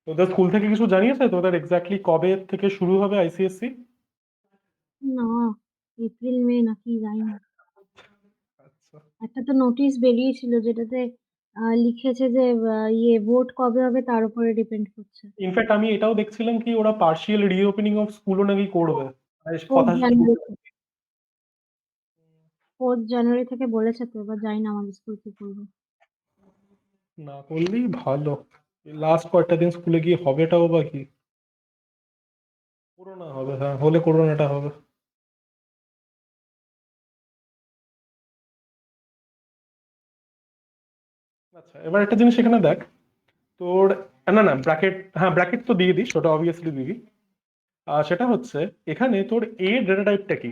তোদের স্কুল থেকে কিছু জানিয়েছে তোদের এক্স্যাক্টলি কবে থেকে শুরু হবে আইসিএসসি? না, এপ্রিল মে নাকি জানি না। আচ্ছা, একটা তো নোটিশ বেরিয়েছিল যেটাতে লিখেছে যে ভোট কবে হবে তার উপরে ডিপেন্ড করছে। ইনফ্যাক্ট আমি এটাও দেখছিলাম কি ওরা পার্শিয়াল রিওপেনিং অফ স্কুলও নাকি করবে। ফোর্থ কথা জানুয়ারি 4th জানুয়ারি থেকে বলেছে, তো এবার জানি না আমাদের স্কুল কি করবে। না করলেই ভালো। লাস্ট কয়েকটা দিন স্কুলে গিয়ে হবেটাও বা কি? করোনা হবে, হ্যাঁ, হলে করোনাটা হবে। আচ্ছা, এবার একটা জিনিস এখানে দেখ। তোর না না ব্র্যাকেট, হ্যাঁ ব্র্যাকেট তো দিয়ে দিস, ওটা অবভিয়াসলি দিবি। আর সেটা হচ্ছে এখানে তোর এ ডেটা টাইপটা কি?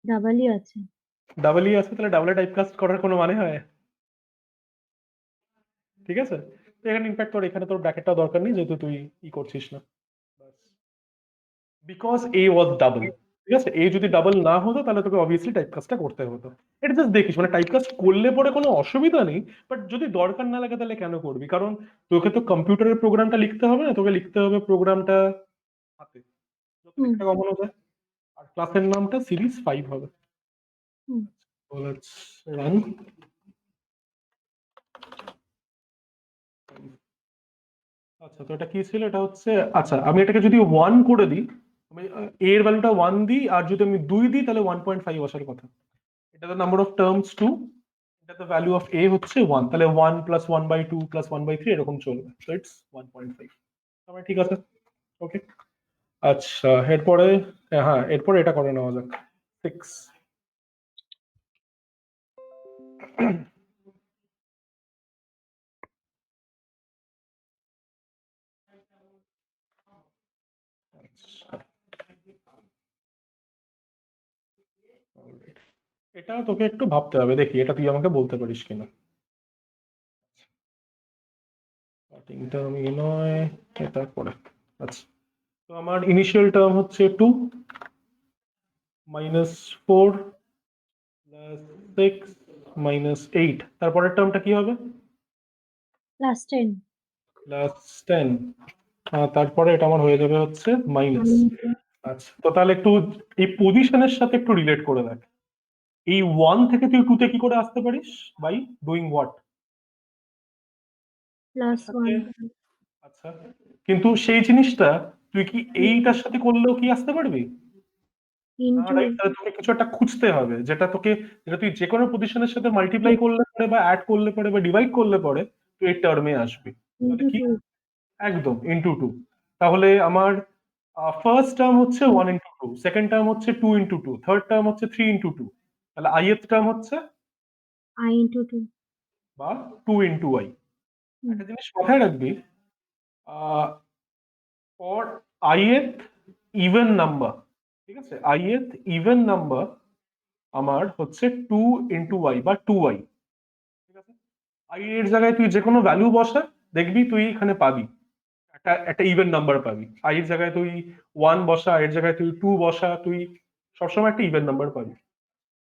ডাবলই আছে। ডাবলই আছে, তাহলে ডাবলে টাইপকাস্ট করার কোনো মানে হয়? ঠিক আছে, তো এখানে ইনফ্যাক্ট তোর এখানে তোর ব্র্যাকেটটা দরকার নেই, যেহেতু তুই ই করছিস না। Because A was double. ঠিক আছে, এ যদি ডাবল না হতো তাহলে তোকে অবভিয়াসলি টাইপকাস্টটা করতে হতো। এটা জাস্ট দেখিস, মানে টাইপকাস্ট করলে পরে কোনো অসুবিধা নেই, বাট যদি দরকার না লাগে তাহলে কেন করবি? কারণ তোকে তো কম্পিউটারের প্রোগ্রামটা লিখতে হবে না, তোকে লিখতে হবে প্রোগ্রামটা হাতে, যত হুম। লেখাটা কমানো যায়। আর ক্লাসের নামটা সিরিজ 5 হবে। হুম। Let's run. আচ্ছা, তো এটা কি ছিল? এটা হচ্ছে, আচ্ছা আমি এটাকে যদি 1 করে দিই, আমি এর ভ্যালুটা 1 দিই, আর যদি আমি 2 দিই তাহলে 1.5 আসার কথা। এটা দ্য নাম্বার অফ টার্মস 2, এটা দ্য ভ্যালু অফ এ হচ্ছে 1, তাহলে 1 প্লাস 1/2 প্লাস 1/3 এরকম চলবে, সো ইটস 1.5। আমার ঠিক আছে, ওকে। আচ্ছা, এরপরে, হ্যাঁ এরপরে এটা করে নেওয়া যাক। 6। এটা তোকে একটু ভাবতে হবে, দেখি এটা তুই আমাকে বলতে পারিস কিনা। স্টার্টিং টার্ম ই নয়, এটা পরে। আচ্ছা, তো আমার ইনিশিয়াল টার্ম হচ্ছে 2 মাইনাস 4 প্লাস 6 মাইনাস 8, তারপরের টার্মটা কি হবে? ক্লাস 10। প্লাস 10। তারপরে এটা আমার হয়ে যাবে হচ্ছে মাইনাস। আচ্ছা, তো তাহলে একটু এই পজিশনের সাথে একটু রিলেট করে দেখ। এই 1 থেকে তুই 2 তে কি করে আসতে পারিস? By doing what? +1। আচ্ছা, কিন্তু সেই জিনিসটা তুই কি এইটার সাথে করলেও কি আসতে পারবি না, ইনটু রাইট? তাহলে তোকে কিছু একটা খুঁজতে হবে যেটা তুই যে কোনো পজিশনের সাথে মাল্টিপ্লাই করলে পরে বা অ্যাড করলে পরে বা ডিভাইড করলে পরে তুই এই টার্মে আসবি। তাহলে ইনটু কি? 2 একদম ইন্টু টু। তাহলে আমার ফার্স্ট টার্ম হচ্ছে 1 into 2, সেকেন্ড টার্ম হচ্ছে 2 into 2, থার্ড টার্ম হচ্ছে 3 into 2। তাহলে ith টার্ম হচ্ছে I ইনটু 2 বা 2 into i। একটা জিনিস মাথায় রাখবি, ফর ith ইভেন নাম্বার, ঠিক আছে, ith ইভেন নাম্বার আমার হচ্ছে 2 into i বা 2i। ঠিক আছে, i এর জায়গায় তুই যে কোনো ভ্যালু বসা, দেখবি তুই এখানে পাবি একটা একটা ইভেন নাম্বার পাবি। i এর জায়গায় তুই 1 বসা, i এর জায়গায় তুই 2 বসা, তুই সবসময় একটা ইভেন নাম্বার পাবি।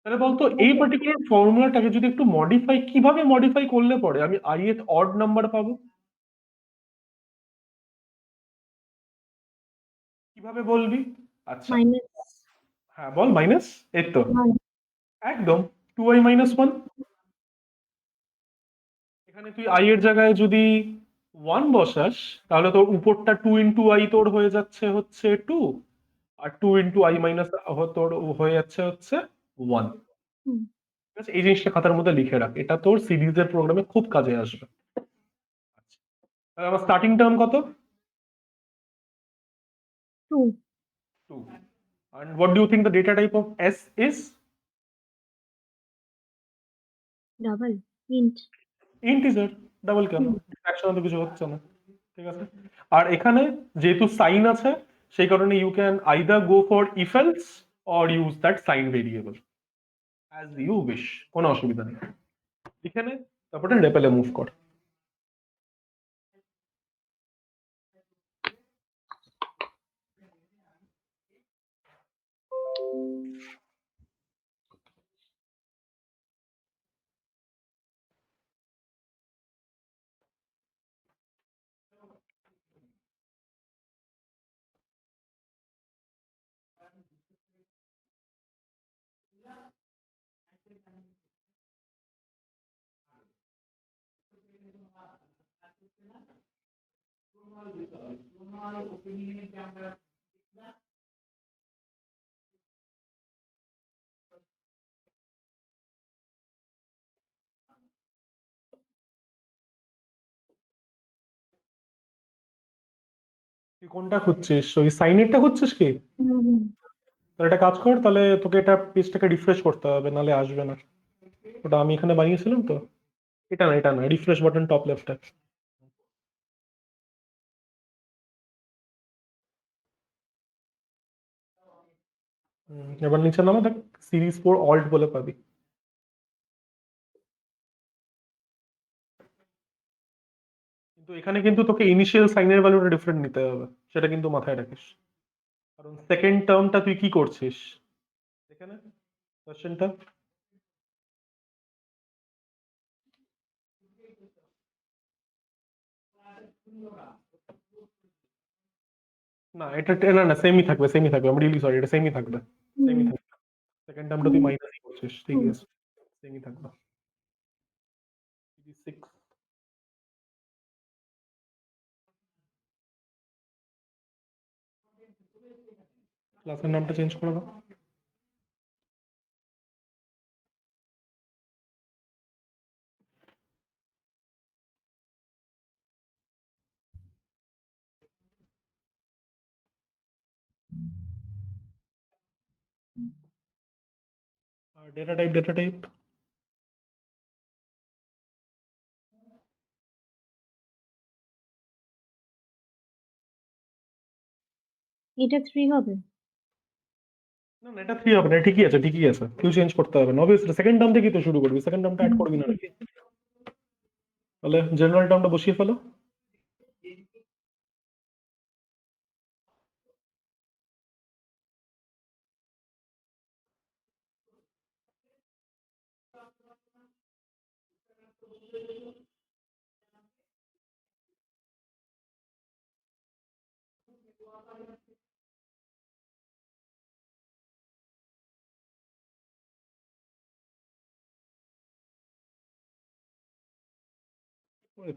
তাহলে বলতো এই পার্টিকুলার ফর্মুলাটাকে যদি একটু মডিফাই, কিভাবে মডিফাই করলে পরে আমি ith অড নাম্বার পাবো? কিভাবে বলবি? আচ্ছা, মাইনাস হ্যাঁ বল। মাইনাস, এই তো 1 একদম 2i-1। এখানে তুই i এর জায়গায় যদি 1 বসাস, তাহলে তোর উপরটা 2 into i তোর হয়ে যাচ্ছে হচ্ছে 2, আর 2 into i- তোর হয়ে যাচ্ছে হচ্ছে 1। ঠিক আছে, এই জিনিসটা খাতার মধ্যে লিখে রাখ, এটা তোর সিরিজের প্রোগ্রামে খুব কাজে আসবে। তাহলে আমার স্টার্টিং টার্ম কত? 2 2। And what do you think the data type of s is? Double int integer. Double কেন? ফ্র্যাকশনে তো কিছু হচ্ছে না। ঠিক আছে, আর এখানে যেহেতু সাইন আছে, সেই কারণে you can either go for if else or use that sign variable as you wish, কোনো অসুবিধা নেই। এখানে তারপরে রেপেলে মুভ কর। তুই কোনটা খুঁজছিস? ওই সাইনেরটা খুঁজছিস কি? তাহলে একটা কাজ কর, তাহলে তোকে এটা পেজটাকে রিফ্রেশ করতে হবে, নাহলে আসবে না। ওটা আমি এখানে বানিয়েছিলাম তো। এটা না রিফ্রেশ বাটন টপ লেফটে। এবার নিচে নামা, দেখ সিরিজ 4 অল্ট বলে পাবি। কিন্তু এখানে কিন্তু তোকে ইনিশিয়াল সাইনের ভ্যালুটা ডিফারেন্ট নিতে হবে, সেটা কিন্তু মাথায় রাখিস। কারণ সেকেন্ড টার্মটা তুই কি করছিস এখানে, কোশ্চেনটা? না এটা না না সেমই থাকবে, সেমই থাকবে, আমি রিয়েলি সরি, এটা সেমই থাকবে, সেমই থাকবে। সেকেন্ড টার্মটা তুই মাইনাসই করছিস, ঠিক আছে, সেমই থাকবে। 6। ক্লাসের নামটা চেঞ্জ করে দাও। আর ডেটা টাইপ এটা 3 হবে না না, এটা 3 হবে না, ঠিকই আছে, ঠিকই আছে, কেউ চেঞ্জ করতে হবে না। অবভিয়াসলি সেকেন্ড টার্ম থেকেই তো শুরু করবি, সেকেন্ড টার্মটা অ্যাড করবি না নাকি? তাহলে জেনারেল টার্মটা বসিয়ে ফেলো।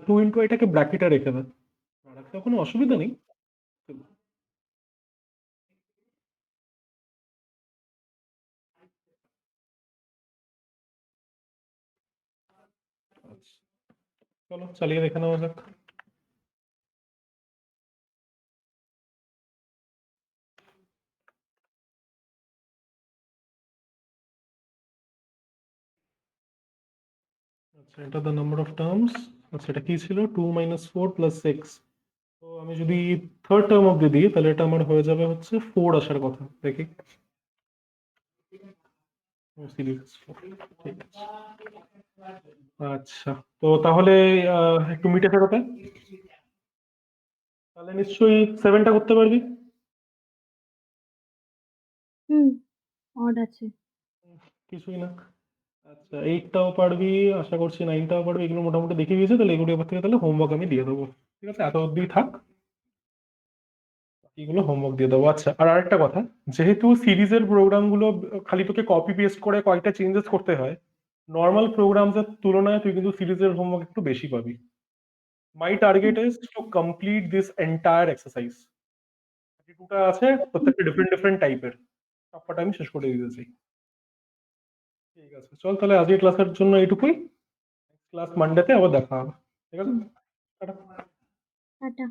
2 into এটাকে ব্র্যাকেটে রেখে দে। তো কোনো অসুবিধা নেই। আচ্ছা, চলো চালিয়ে দেখে নেওয়া যাক। আচ্ছা, এটা দ্য নাম্বার অফ টার্মস। আচ্ছা, এটা কি ছিল? 2 - 4 + 6। তো আমি যদি থার্ড টার্ম অব্দি দিই তাহলে এটা আমার হয়ে যাবে হচ্ছে 4 আসার কথা, দেখি। সিরিজ 4, ঠিক আছে। আচ্ছা, তো তাহলে একটু মিটে ফেরোতে, তাহলে নিশ্চয়ই 7টা করতে পারবি। হুম, অড আছে। কিছুই না। আচ্ছা, 8টাও পারবি, আশা করছি 9টাও পারবি, এগুলো মোটামুটি দেখে গিয়েছে, তাহলে এগুলো এবার থেকে তাহলে হোমওয়ার্ক আমি দিয়ে দেবো। ঠিক আছে, এত অব্দি থাক, এগুলো হোমওয়ার্ক দিয়ে দেবো। আচ্ছা, আর আরেকটা কথা, যেহেতু সিরিজের প্রোগ্রামগুলো খালি তোকে কপি পেস্ট করে কয়েকটা চেঞ্জেস করতে হয়, নর্মাল প্রোগ্রামসের তুলনায় তুই কিন্তু সিরিজের হোমওয়ার্ক একটু বেশি পাবি। My target is to complete this entire exercise. 32টা আছে, প্রত্যেকটা ডিফারেন্ট ডিফারেন্ট টাইপের, সবকটা আমি শেষ করে দিতেছি। ঠিক আছে, চল তাহলে আজকে ক্লাসের জন্য এইটুকুই। ক্লাস মানডেতে আবার দেখা হবে। ঠিক আছে, টাটা। টাটা।